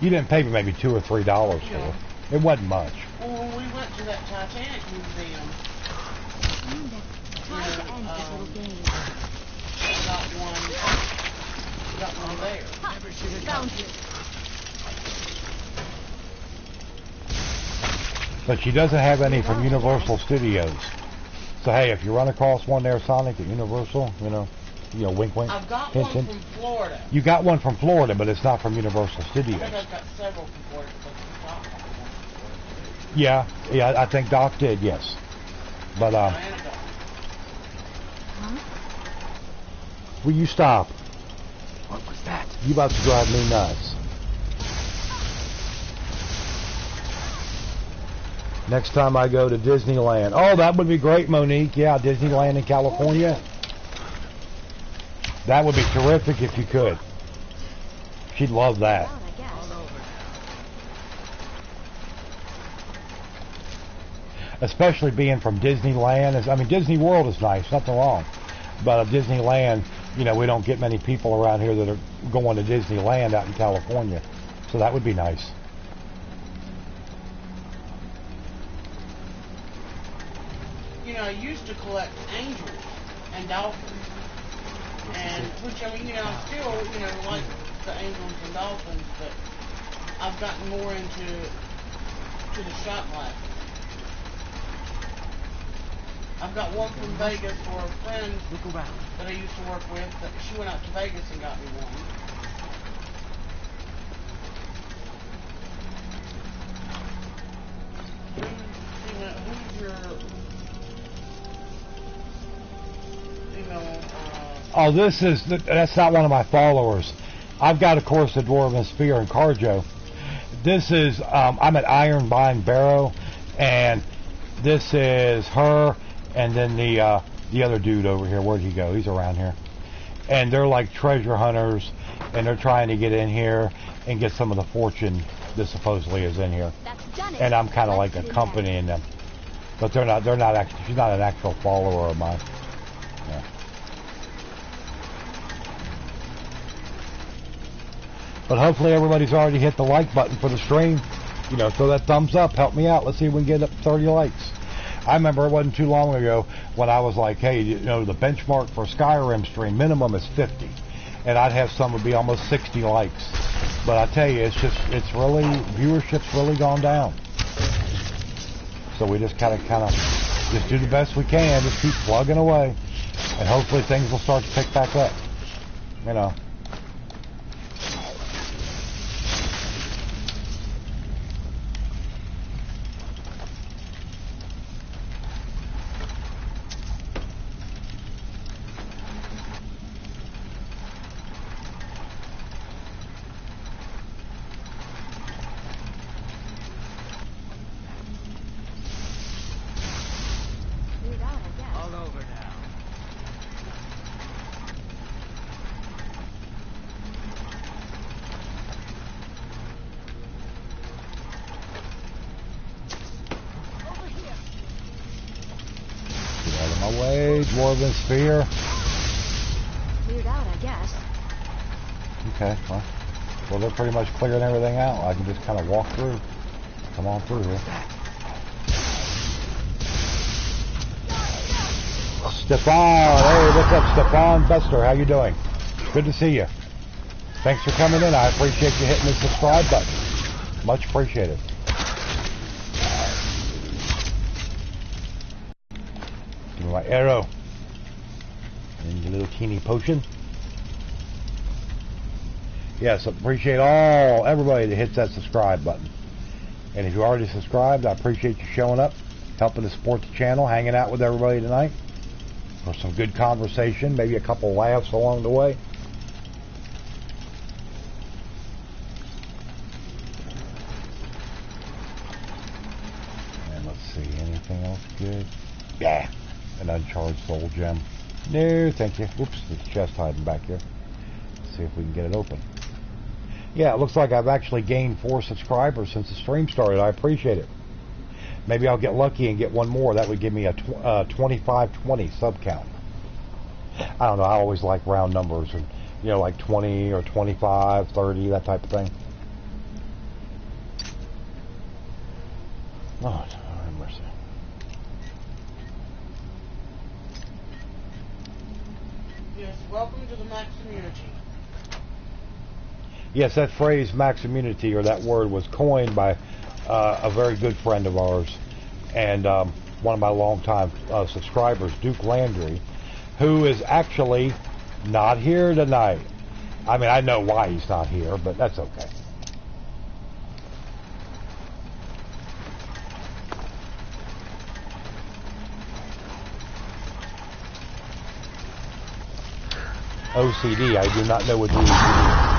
Speaker 1: didn't pay me maybe $2 or $3 for it. It wasn't much.
Speaker 2: Well, when we went to that Titanic museum,
Speaker 14: Time to end this little game.
Speaker 2: got one there.
Speaker 14: Found you.
Speaker 1: But she doesn't have any from Universal Studios. So hey, if you run across one there, Sonic, at Universal, wink, wink.
Speaker 2: I've got
Speaker 1: hint,
Speaker 2: one
Speaker 1: hint.
Speaker 2: from Florida.
Speaker 1: You got one from Florida, but it's not from Universal Studios.
Speaker 2: I think I've got several from Florida because Doc got one from
Speaker 1: Yeah, I think Doc did, yes. But will you stop?
Speaker 5: What was that?
Speaker 1: You about to drive me nuts. Next time I go to Disneyland. Oh, that would be great, Monique. Yeah, Disneyland in California. That would be terrific if you could. She'd love that. Especially being from Disneyland. I mean, Disney World is nice, nothing wrong. But Disneyland, we don't get many people around here that are going to Disneyland out in California. So that would be nice.
Speaker 2: I used to collect angels and dolphins, and which I still like the angels and dolphins, but I've gotten more into the shot glasses. I've got one from Vegas for a friend that I used to work with. That she went out to Vegas and got me one. Who's your email?
Speaker 1: Oh, that's not one of my followers. I've got, of course, the Dwarven Spear and Carjo. This is, I'm at Ironbind Barrow, and this is her, and then the other dude over here. Where'd he go? He's around here. And they're like treasure hunters, and they're trying to get in here and get some of the fortune that supposedly is in here. And I'm kind of like accompanying them. But they're not actually, she's not an actual follower of mine. Yeah. But hopefully everybody's already hit the like button for the stream. You know, throw that thumbs up, help me out. Let's see if we can get up 30 likes. I remember it wasn't too long ago when I was like, hey, you know, the benchmark for Skyrim stream minimum is 50. And I'd have some would be almost 60 likes. But I tell you, it's really, viewership's really gone down. So we just kind of just do the best we can, just keep plugging away. And hopefully things will start to pick back up. You know. Dwarven Spear.
Speaker 14: Cleared out, I guess.
Speaker 1: Okay, well, they're pretty much clearing everything out. I can just kind of walk through. Come on through here. Stefan, hey, what's up, Stefan Buster? How you doing? Good to see you. Thanks for coming in. I appreciate you hitting the subscribe button. Much appreciated. Give me my arrow. And a little teeny potion. Yes, appreciate everybody that hits that subscribe button. And if you already subscribed, I appreciate you showing up, helping to support the channel, hanging out with everybody tonight for some good conversation, maybe a couple laughs along the way. And let's see, anything else good? Yeah, an uncharged soul gem. No, thank you. Oops, there's a chest hiding back here. Let's see if we can get it open. Yeah, it looks like I've actually gained 4 subscribers since the stream started. I appreciate it. Maybe I'll get lucky and get one more. That would give me a 25-20 sub count. I don't know. I always like round numbers, and you know, like 20 or 25, 30, that type of thing. Oh, have mercy.
Speaker 2: Yes, welcome to the Maximmunity.
Speaker 1: Yes, that phrase Maximmunity, or that word, was coined by a very good friend of ours and one of my longtime subscribers, Duke Landry, who is actually not here tonight. I mean, I know why he's not here, but that's okay. OCD, I do not know what OCD is.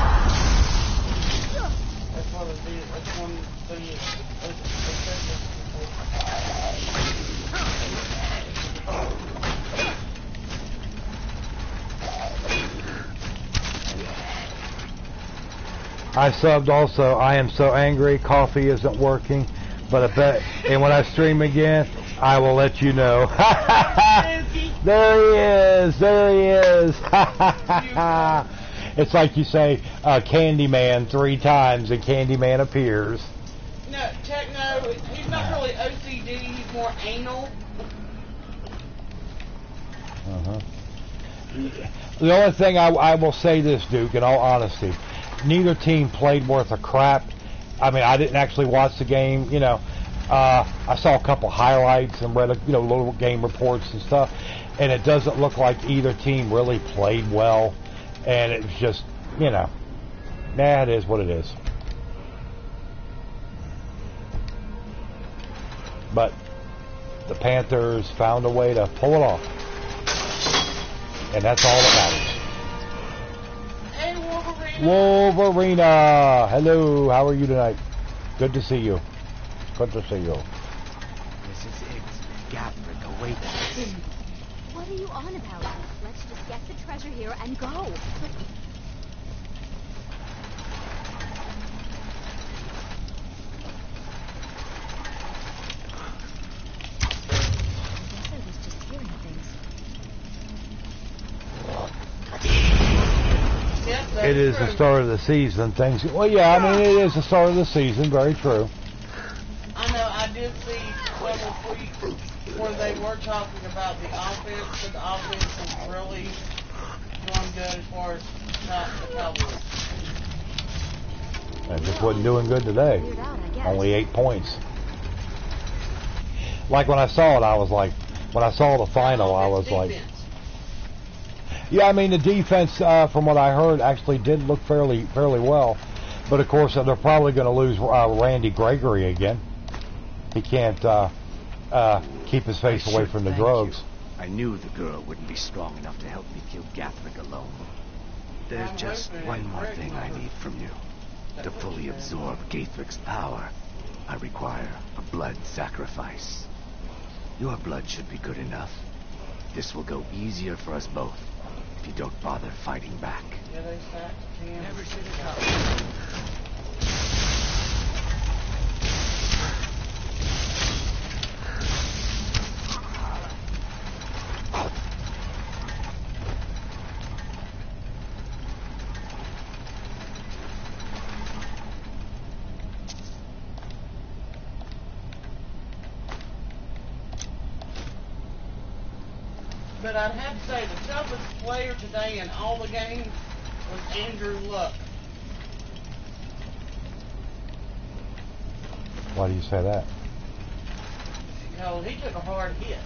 Speaker 1: I subbed also. I am so angry. Coffee isn't working, but I bet. And when I stream again, I will let you know. There he is. There he is. It's like you say, Candyman 3 times, and Candyman appears.
Speaker 2: No, Techno, he's not really OCD. He's more anal.
Speaker 1: The only thing I will say this, Duke, in all honesty, neither team played worth a crap. I mean, I didn't actually watch the game. You know, I saw a couple highlights and read, little game reports and stuff, and it doesn't look like either team really played well. And it's just, it is what it is. But the Panthers found a way to pull it off. and that's all that matters.
Speaker 2: Hey, Wolverine.
Speaker 1: Wolverina! Hello, how are you tonight? Good to see you. Good to see you.
Speaker 3: This is it. Gathric awaits us.
Speaker 14: What are you on about? Let's just get the treasure here and go.
Speaker 1: It is the start of the season. Things. Well, yeah, I mean, it is the start of the season. Very true.
Speaker 2: I know. I did see several tweets where they were talking about the offense, but the offense is really doing good as far as the Cowboys.
Speaker 1: It just wasn't doing good today. Only 8 points. Like when I saw it, I was like, when I saw the final, I was like. Yeah, I mean the defense, from what I heard, actually did look fairly well, but of course they're probably going to lose Randy Gregory again. He can't keep his face away from the drugs.
Speaker 3: I knew the girl wouldn't be strong enough to help me kill Gathric alone. There's just one more thing I need from you. To fully absorb Gathric's power, I require a blood sacrifice. Your blood should be good enough. This will go easier for us both. If you don't bother fighting back.
Speaker 2: Yeah, they sacked him.
Speaker 6: Never should have come.
Speaker 2: But I'd have to say the toughest player today in all the games was Andrew Luck.
Speaker 1: Why do you say that?
Speaker 2: Because he took a hard hit.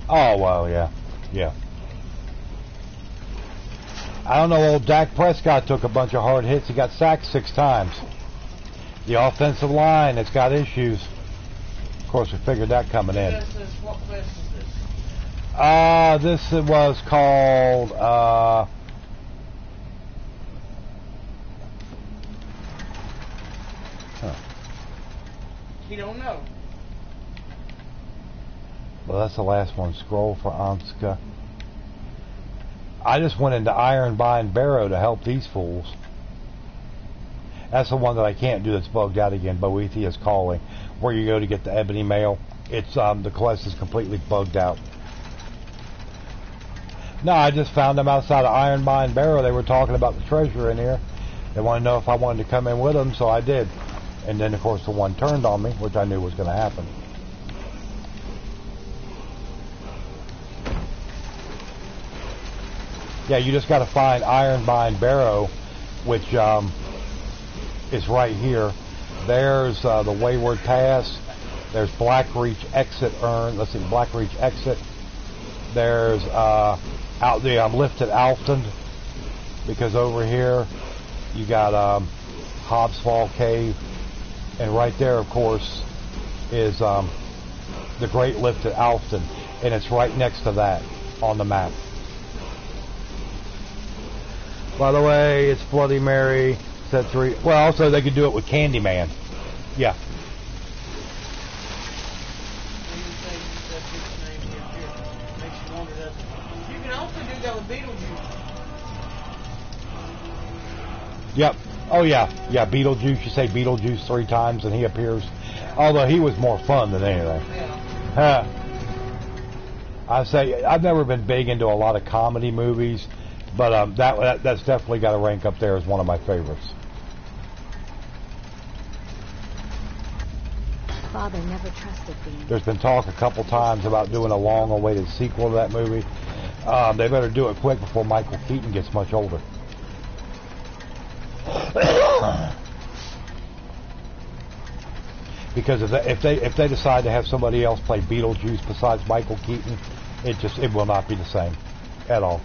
Speaker 1: Oh, well, yeah. Yeah. I don't know, old Dak Prescott took a bunch of hard hits. He got sacked 6 times. The offensive line, it's got issues. Of course, we figured that coming in.
Speaker 2: What class is this?
Speaker 1: This was called, huh.
Speaker 2: You don't know.
Speaker 1: Well, that's the last one. Scroll for Anska. I just went into Iron Bind Barrow to help these fools. That's the one that I can't do that's bugged out again. Boethiah's Calling. Where you go to get the ebony mail. It's, the quest is completely bugged out. No, I just found them outside of Iron Bind Barrow. They were talking about the treasure in here. They wanted to know if I wanted to come in with them, so I did. And then, of course, the one turned on me, which I knew was going to happen. Yeah, you just got to find Iron Bind Barrow, which is right here. There's the Wayward Pass. There's Blackreach Exit Urn. Let's see, Blackreach Exit. There's out there, I'm lifted Alfton, because over here you got Hobbs Fall Cave, and right there, of course, is the Great Lift at Alfton, and it's right next to that on the map. By the way, it's Bloody Mary, set 3. Well, also they could do it with Candyman. Yeah.
Speaker 2: You can also do that with Beetlejuice.
Speaker 1: Yep. Oh, yeah. Yeah, Beetlejuice. You say Beetlejuice 3 times and he appears. Although he was more fun than anything.
Speaker 2: Yeah.
Speaker 1: I say, I've never been big into a lot of comedy movies, but that's definitely got to rank up there as one of my favorites.
Speaker 14: Father never trusted me.
Speaker 1: There's been talk a couple times about doing a long-awaited sequel to that movie. They better do it quick before Michael Keaton gets much older. Because if they decide to have somebody else play Beetlejuice besides Michael Keaton, it will not be the same at all.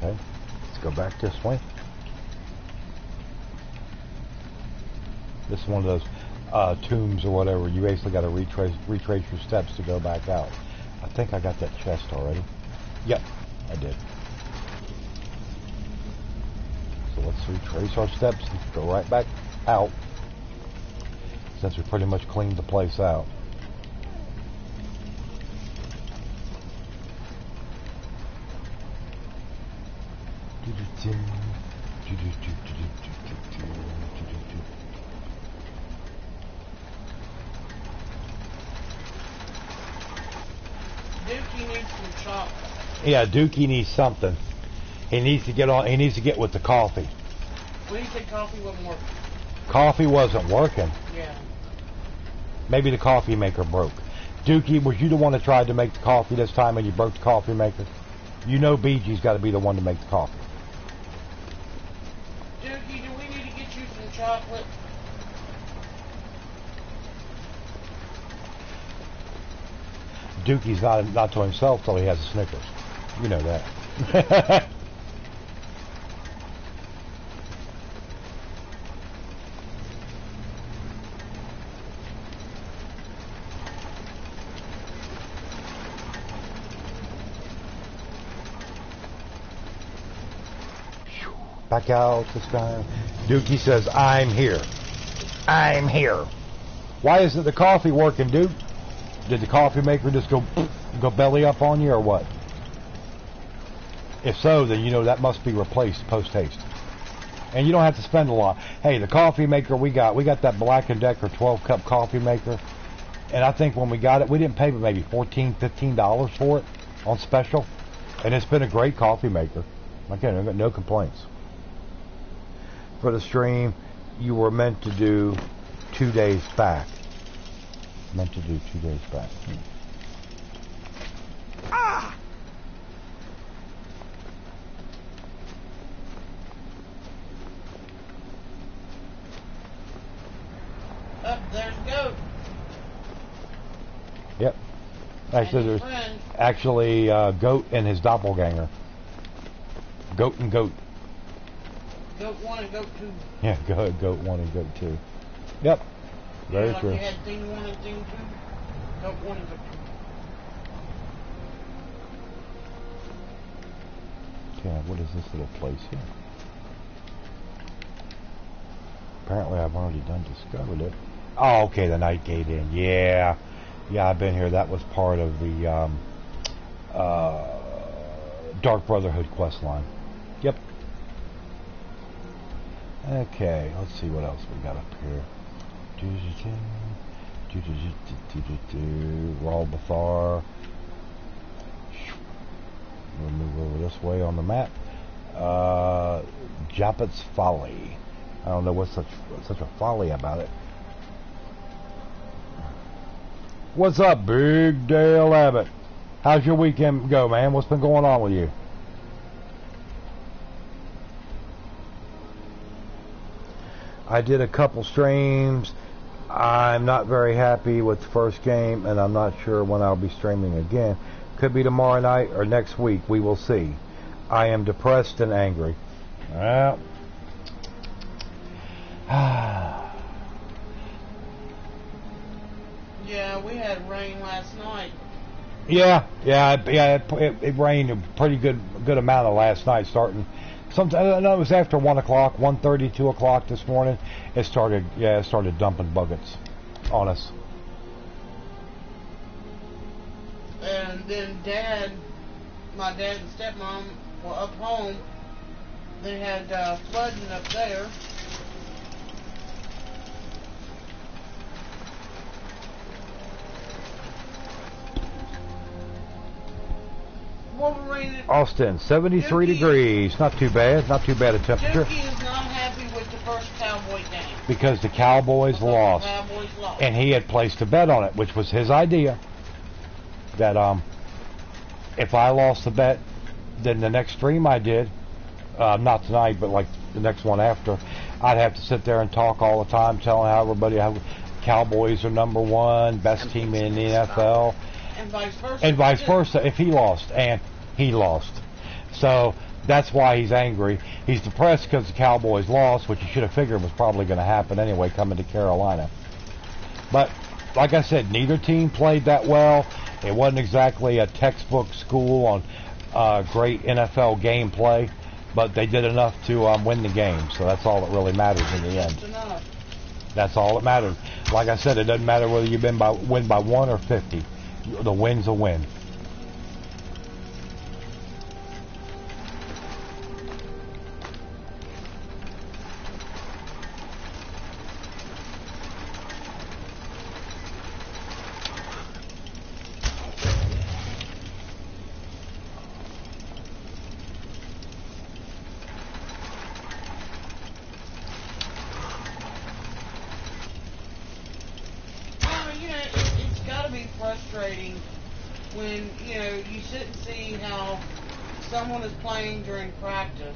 Speaker 1: Okay, let's go back this way. This is one of those tombs or whatever. You basically got to retrace your steps to go back out. I think I got that chest already. Yep, I did. So let's retrace our steps and go right back out, since we pretty much cleaned the place out.
Speaker 2: Dookie needs some chocolate.
Speaker 1: Yeah, Dookie needs something. He needs to get on. He needs to get with the coffee.
Speaker 2: When you said coffee wasn't working.
Speaker 1: Coffee wasn't working.
Speaker 2: Yeah.
Speaker 1: Maybe the coffee maker broke. Dookie, was you the one that tried to make the coffee this time and you broke the coffee maker? You know BG's got to be the one to make the coffee.
Speaker 2: Dookie, do we need to get you some chocolate?
Speaker 1: Dookie's not to himself till he has a Snickers. You know that. Back out this guy. Dookie says, I'm here. I'm here. Why isn't the coffee working, Duke? Did the coffee maker just go belly up on you or what? If so, then you know that must be replaced post-haste. And you don't have to spend a lot. Hey, the coffee maker we got that Black & Decker 12-cup coffee maker. And I think when we got it, we didn't pay maybe $14, $15 for it on special. And it's been a great coffee maker. Again, I've got no complaints. For the stream, you were meant to do 2 days back. Meant to do 2 days back.
Speaker 2: Ah! Up there's goat.
Speaker 1: Yep. Actually, there's Goat and his doppelganger. Goat and Goat.
Speaker 2: Goat 1 and Goat 2.
Speaker 1: Yeah, Goat 1 and Goat 2. Yep. Very true.
Speaker 2: Like you had thing 1 and thing 2. Goat 1 and Goat 2.
Speaker 1: Okay, what is this little place here? Apparently I've already discovered it. Oh, okay, the Night Gate Inn. Yeah. Yeah, I've been here. That was part of the Dark Brotherhood quest line. Yep. Okay, let's see what else we got up here. Raw Bathar. We'll move over this way on the map. Japet's Folly. I don't know what's such a folly about it. What's up, Big Dale Abbott? How's your weekend go, man? What's been going on with you? I did a couple streams. I'm not very happy with the first game, and I'm not sure when I'll be streaming again. Could be tomorrow night or next week. We will see. I am depressed and angry. Well,
Speaker 2: yeah, we had rain last night.
Speaker 1: Yeah. It rained a pretty good amount of last night, starting. Sometime, I know it was after 1 o'clock, 1:30, 2 o'clock this morning. It started dumping buckets on us.
Speaker 2: And then my dad and stepmom were up home. They had flooding up there.
Speaker 1: Austin, 73 degrees. Not too bad. Not too bad a temperature.
Speaker 2: Dookie is not happy with the first Cowboy game.
Speaker 1: Because the Cowboys lost. And he had placed a bet on it, which was his idea. That if I lost the bet, then the next stream I did, not tonight, but like the next one after, I'd have to sit there and talk all the time, telling everybody how Cowboys are #1, best team in the NFL.
Speaker 2: And vice versa.
Speaker 1: And vice versa if he lost, and he lost. So That's why he's angry. He's depressed because the Cowboys lost, which he should have figured was probably going to happen anyway, coming to Carolina. But, like I said, neither team played that well. It wasn't exactly a textbook school on great NFL gameplay, but they did enough to win the game. So that's all that really matters in the end. That's all that matters. Like I said, it doesn't matter whether you win by 1 or 50. The win's a win.
Speaker 2: Frustrating when you sit and see how someone is playing during practice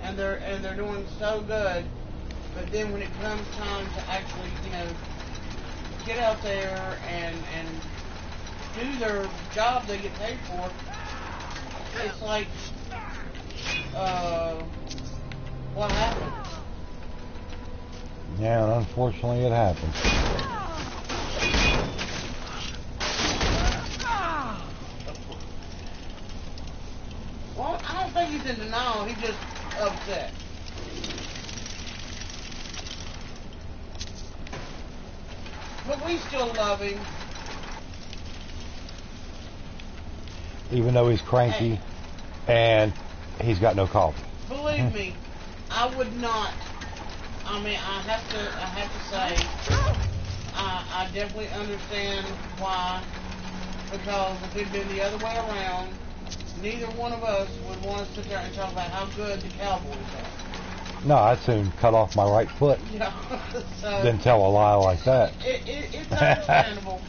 Speaker 2: and they're doing so good, but then when it comes time to actually get out there and do their job they get paid for, it's like what happened?
Speaker 1: Yeah, unfortunately it happens.
Speaker 2: Well, I don't think he's in denial. He's just upset. But we still love him.
Speaker 1: Even though he's cranky and he's got no coffee.
Speaker 2: Believe me, I would not. I mean, I have to say, I definitely understand why. Because if it'd been the other way around, neither one of us would want to sit there and talk about how good the Cowboys are.
Speaker 1: No, I'd soon cut off my right foot than tell a lie like that.
Speaker 2: It's understandable.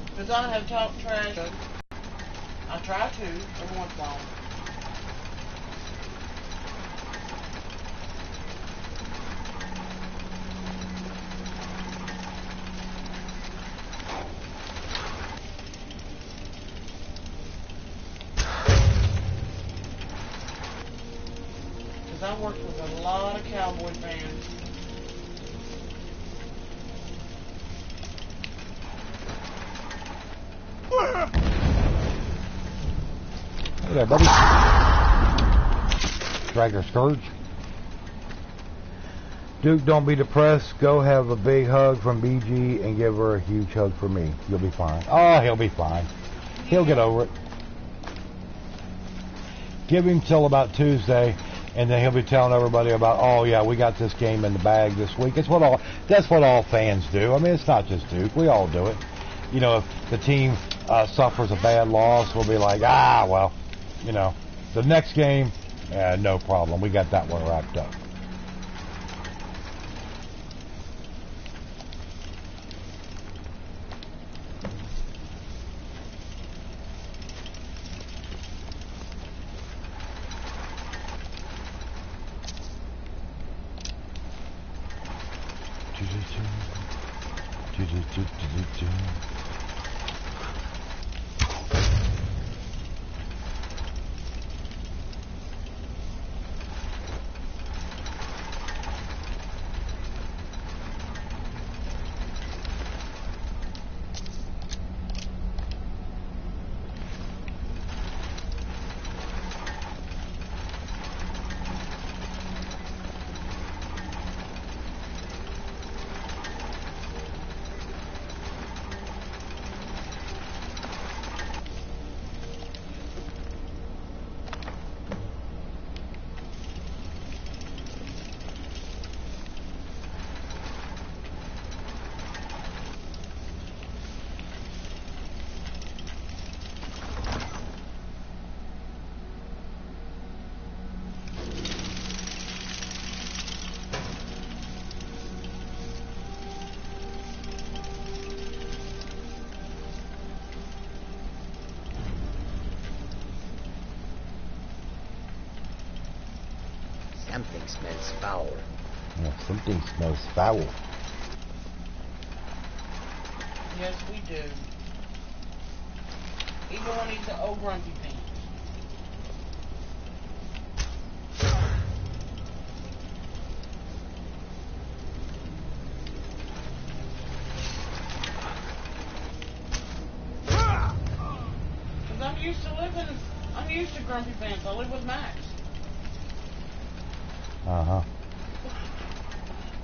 Speaker 2: Because I have talked trash. I try to every once in a while. I worked with a lot of Cowboy fans.
Speaker 1: Hey there, buddy. Dragger Scourge. Duke, don't be depressed. Go have a big hug from BG and give her a huge hug for me. You'll be fine. Oh, he'll be fine. He'll get over it. Give him till about Tuesday. And then he'll be telling everybody about, oh yeah, we got this game in the bag this week. That's what all fans do. I mean, it's not just Duke. We all do it. If the team suffers a bad loss, we'll be like, well, the next game, no problem. We got that one wrapped up.
Speaker 12: Something smells foul.
Speaker 1: Yeah, something smells foul.
Speaker 2: Yes, we do. even when he's an old grumpy pants. Because I'm used to grumpy pants. I live with Max.
Speaker 1: Uh-huh.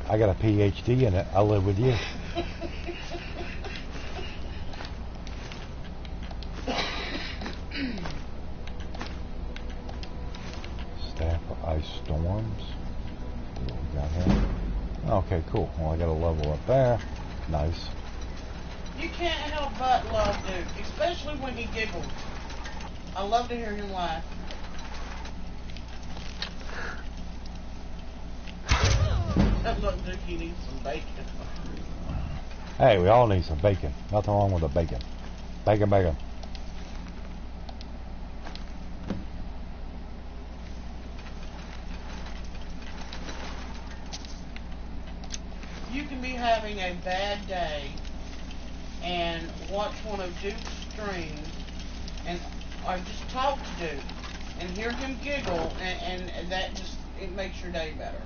Speaker 1: I got a PhD in it. I live with you. Staff of Ice Storms. What we got here? Okay, cool. Well, I got a level up there. Nice.
Speaker 2: You can't help but love Duke, especially when he giggles. I love to hear him laugh. Look, Duke, he needs some bacon.
Speaker 1: Hey, we all need some bacon. Nothing wrong with the bacon. Bacon, bacon.
Speaker 2: You can be having a bad day and watch one of Duke's streams or just talk to Duke and hear him giggle and that just, it makes your day better.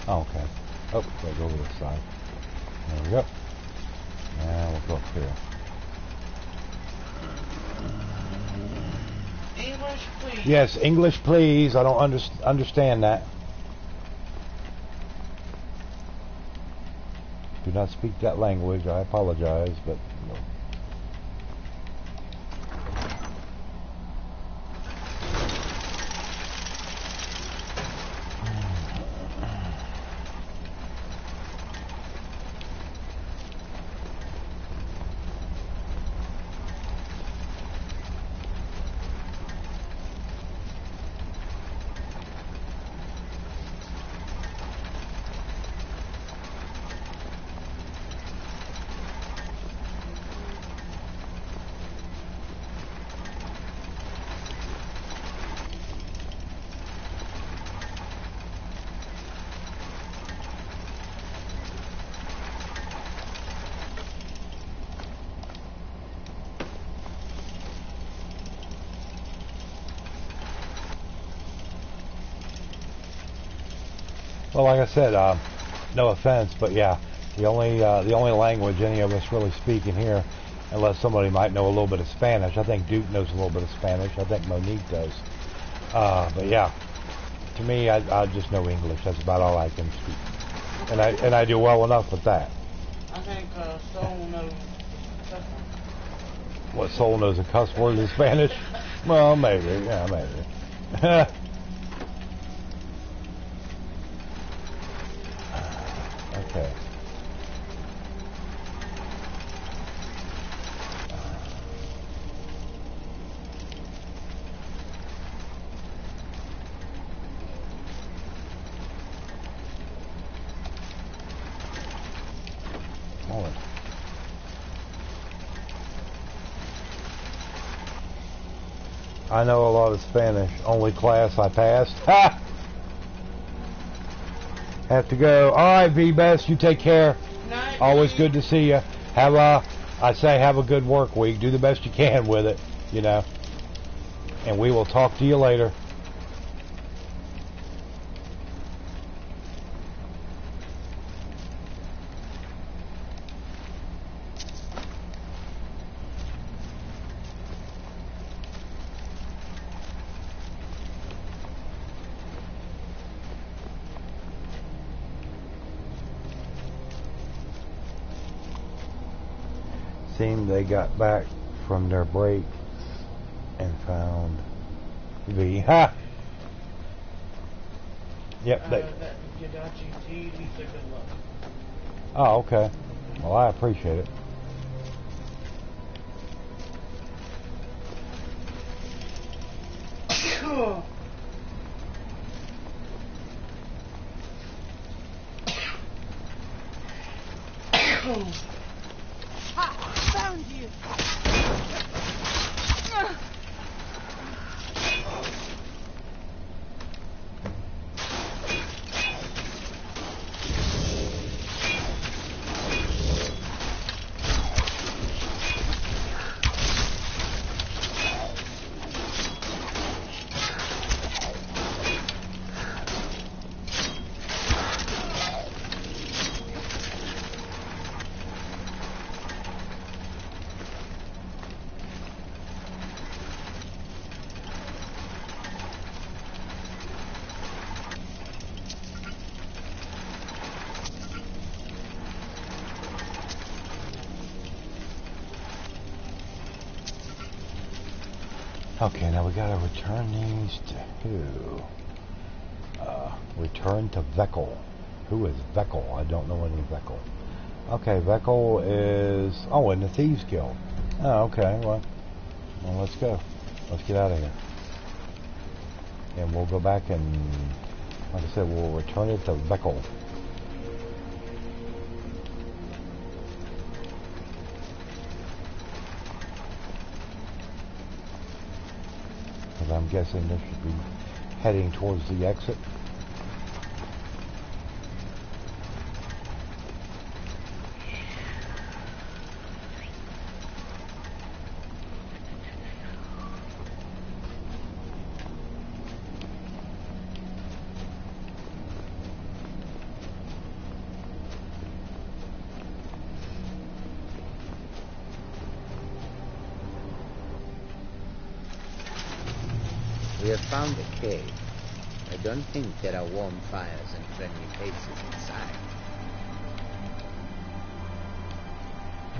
Speaker 1: Okay. Oh, gotta go over this side. There we go. Now we'll go up here.
Speaker 2: English, please.
Speaker 1: Yes, English, please. I don't understand that. Do not speak that language. I apologize, but no. Well, like I said, no offense, but yeah, the only language any of us really speak in here, unless somebody might know a little bit of Spanish. I think Duke knows a little bit of Spanish. I think Monique does. But yeah, to me, I just know English. That's about all I can speak, and I do well enough with that.
Speaker 2: I think Soul knows cuss word.
Speaker 1: What, Soul knows a cuss word in Spanish? Well, maybe. Yeah, maybe. Okay. Morning. I know a lot of Spanish. Only class I passed. Ha! Have to go. All right, V-Best, you take care.
Speaker 2: Night,
Speaker 1: Always good to see you. Have a good work week. Do the best you can with it, you know. And we will talk to you later. Seemed they got back from their break and found V. Ha! Yep.
Speaker 2: That Yadachi T, he said good luck.
Speaker 1: Oh, okay. Well, I appreciate it.
Speaker 15: Ha! Found you!
Speaker 1: Okay, now we gotta return these to who? Return to Veckel. Who is Veckel? I don't know any Veckel. Okay, Veckel is... Oh, in the Thieves Guild. Oh, okay, well, let's go. Let's get out of here. And we'll go back and, like I said, we'll return it to Veckel. Because I'm guessing this should be heading towards the exit.
Speaker 12: We have found a cave. I don't think there are warm fires and friendly faces inside.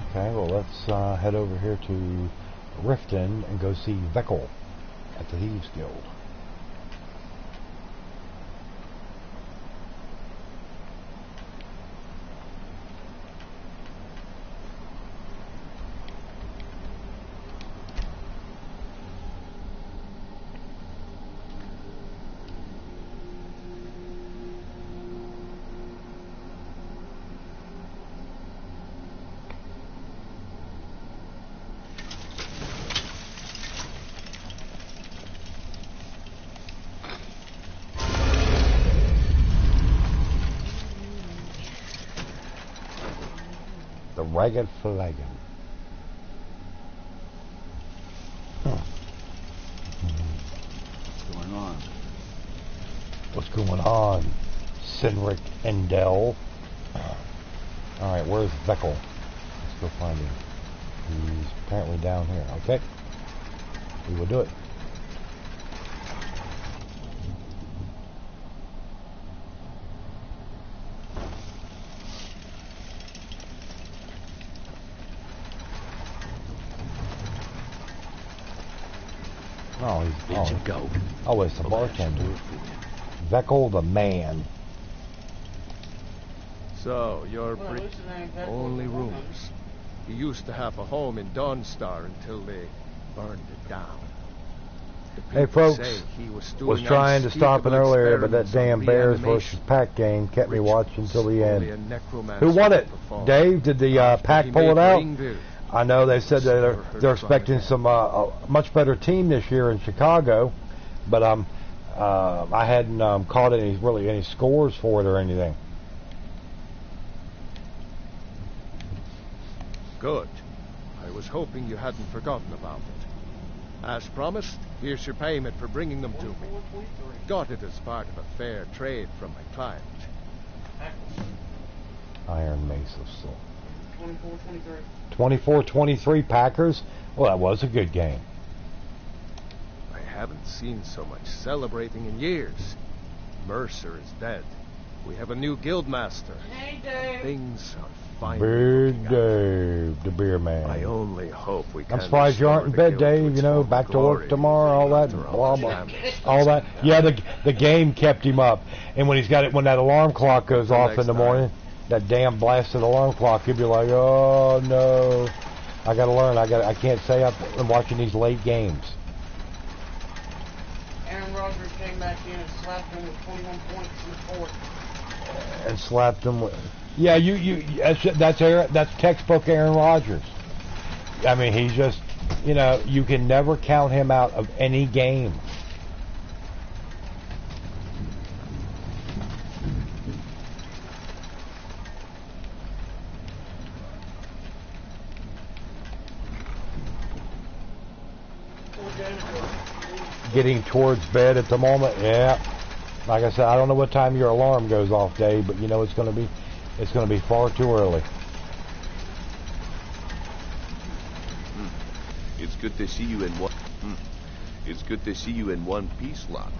Speaker 1: Okay, well let's head over here to Riften and go see Veckel at the Thieves Guild. The Ragged Flagon.
Speaker 11: What's going on?
Speaker 1: What's going on, Sinric Endel? Alright, where's Veckel? Let's go find him. He's apparently down here. Okay. We will do it. Oh, it's the bartender. Veckel the man.
Speaker 16: So, you're only rumors. He used to have a home in Dawnstar until they burned it down.
Speaker 1: Hey folks, was trying to stop it earlier, but that damn Bears versus Pack game kept me watching till the end. Who won it? Dave, did the Pack pull it out? I know they said that they're expecting some a much better team this year in Chicago, but I hadn't caught any scores for it or anything.
Speaker 16: Good. I was hoping you hadn't forgotten about it. As promised, here's your payment for bringing them to me. Got it as part of a fair trade from my client.
Speaker 1: Iron Mace of Soul. 24-23 Packers? Well, that was a good game.
Speaker 16: I haven't seen so much celebrating in years. Mercer is dead. We have a new guildmaster.
Speaker 2: Hey, Dave.
Speaker 16: Things are finally
Speaker 1: Big Dave, the beer man.
Speaker 16: I only hope we can.
Speaker 1: I'm surprised you aren't in bed, Dave. You know, back to work tomorrow, all that, blah blah, all that. Yeah, the game kept him up, and when when that alarm clock goes off in the morning, that damn blasted alarm clock, he'd be like, oh no, I gotta learn. I can't stay up and watching these late games.
Speaker 2: Aaron Rodgers came back in and slapped him with 21 points in the fourth.
Speaker 1: And slapped him with. Yeah, that's textbook Aaron Rodgers. I mean, he's just, you know, you can never count him out of any game. Getting towards bed at the moment, yeah. Like I said, I don't know what time your alarm goes off, Dave, but you know it's going to be far too early.
Speaker 11: It's good to see you in one. It's good to see you in one piece, lad.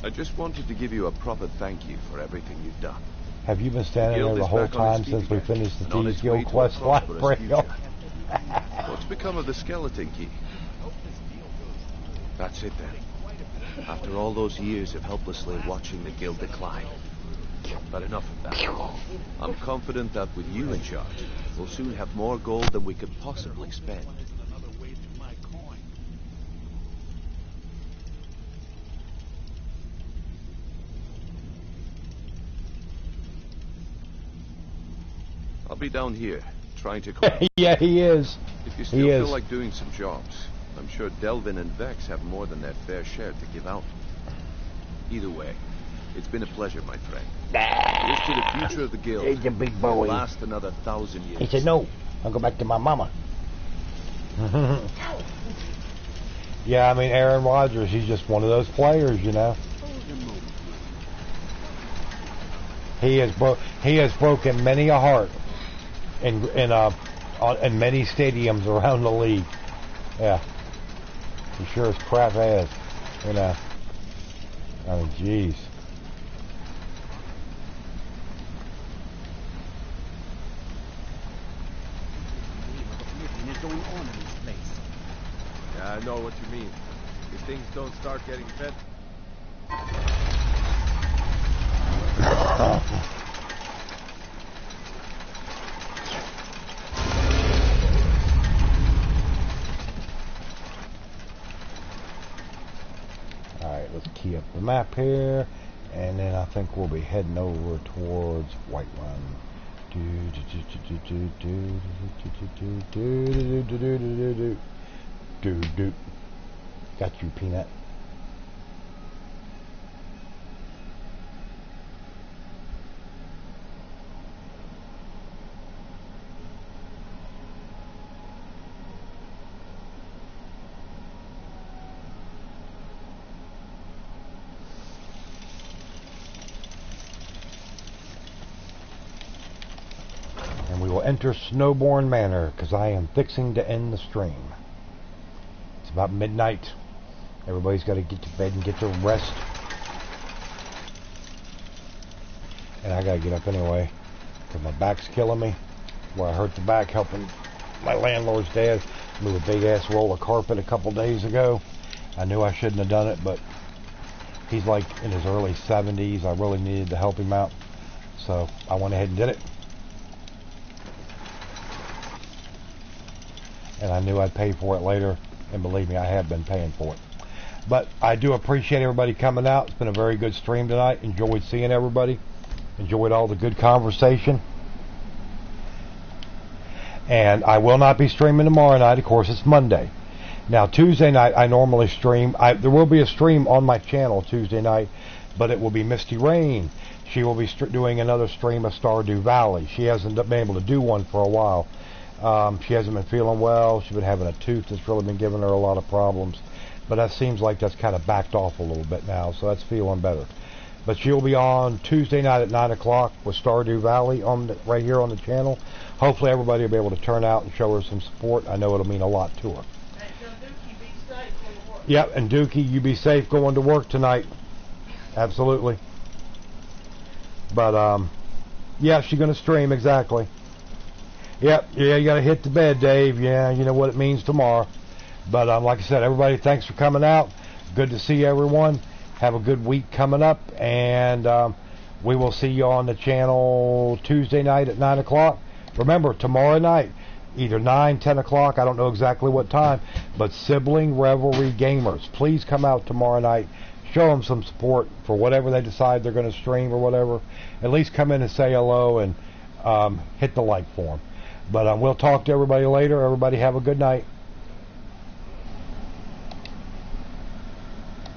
Speaker 11: I just wanted to give you a proper thank you for everything you've done.
Speaker 1: Have you been standing there the whole time since we finished the Thieves Guild quest library?
Speaker 11: What's become of the skeleton key? That's it then. After all those years of helplessly watching the guild decline. But enough of that. I'm confident that with you in charge, we'll soon have more gold than we could possibly spend. I'll be down here, trying to...
Speaker 1: Yeah, he is.
Speaker 11: If you still feel like doing some jobs, I'm sure Delvin and Vex have more than their fair share to give out. Either way, it's been a pleasure, my friend. Here's to the future of the guild.
Speaker 1: He's a big boy.
Speaker 11: Last another 1,000 years.
Speaker 1: He said, no, I'll go back to my mama. Yeah, I mean, Aaron Rodgers, he's just one of those players, you know. He has broken many a heart in many stadiums around the league. Yeah. He sure as crap has, you know. I mean, jeez.
Speaker 16: Yeah, I know what you mean. If things don't start getting better.
Speaker 1: Alright, let's key up the map here, and then I think we'll be heading over towards White Run. Got you, Peanut. Enter Snowbourne Manor, because I am fixing to end the stream. It's about midnight. Everybody's got to get to bed and get their rest. And I got to get up anyway, because my back's killing me. Where I hurt the back helping my landlord's dad move a big-ass roll of carpet a couple days ago. I knew I shouldn't have done it, but he's like in his early 70s. I really needed to help him out. So I went ahead and did it. And I knew I'd pay for it later, and believe me, I have been paying for it. But I do appreciate everybody coming out. It's been a very good stream tonight. Enjoyed seeing everybody. Enjoyed all the good conversation. And I will not be streaming tomorrow night. Of course, it's Monday. Now, Tuesday night, I normally stream. There will be a stream on my channel Tuesday night, but it will be Misty Rain. She will be doing another stream of Stardew Valley. She hasn't been able to do one for a while. She hasn't been feeling well. She's been having a tooth that's really been giving her a lot of problems. But that seems like that's kind of backed off a little bit now, so that's feeling better. But she'll be on Tuesday night at 9 o'clock with Stardew Valley right here on the channel. Hopefully everybody will be able to turn out and show her some support. I know it'll mean a lot to her. Yep, and Dookie, you be safe going to work tonight. Absolutely. But, yeah, she's going to stream, exactly. Yep, yeah, you got to hit the bed, Dave. Yeah, you know what it means tomorrow. But like I said, everybody, thanks for coming out. Good to see everyone. Have a good week coming up, and we will see you on the channel Tuesday night at 9 o'clock. Remember, tomorrow night, either 9, 10 o'clock, I don't know exactly what time, but Sibling Revelry Gamers, please come out tomorrow night. Show them some support for whatever they decide they're going to stream or whatever. At least come in and say hello and hit the like for them. But we'll talk to everybody later. Everybody have a good night.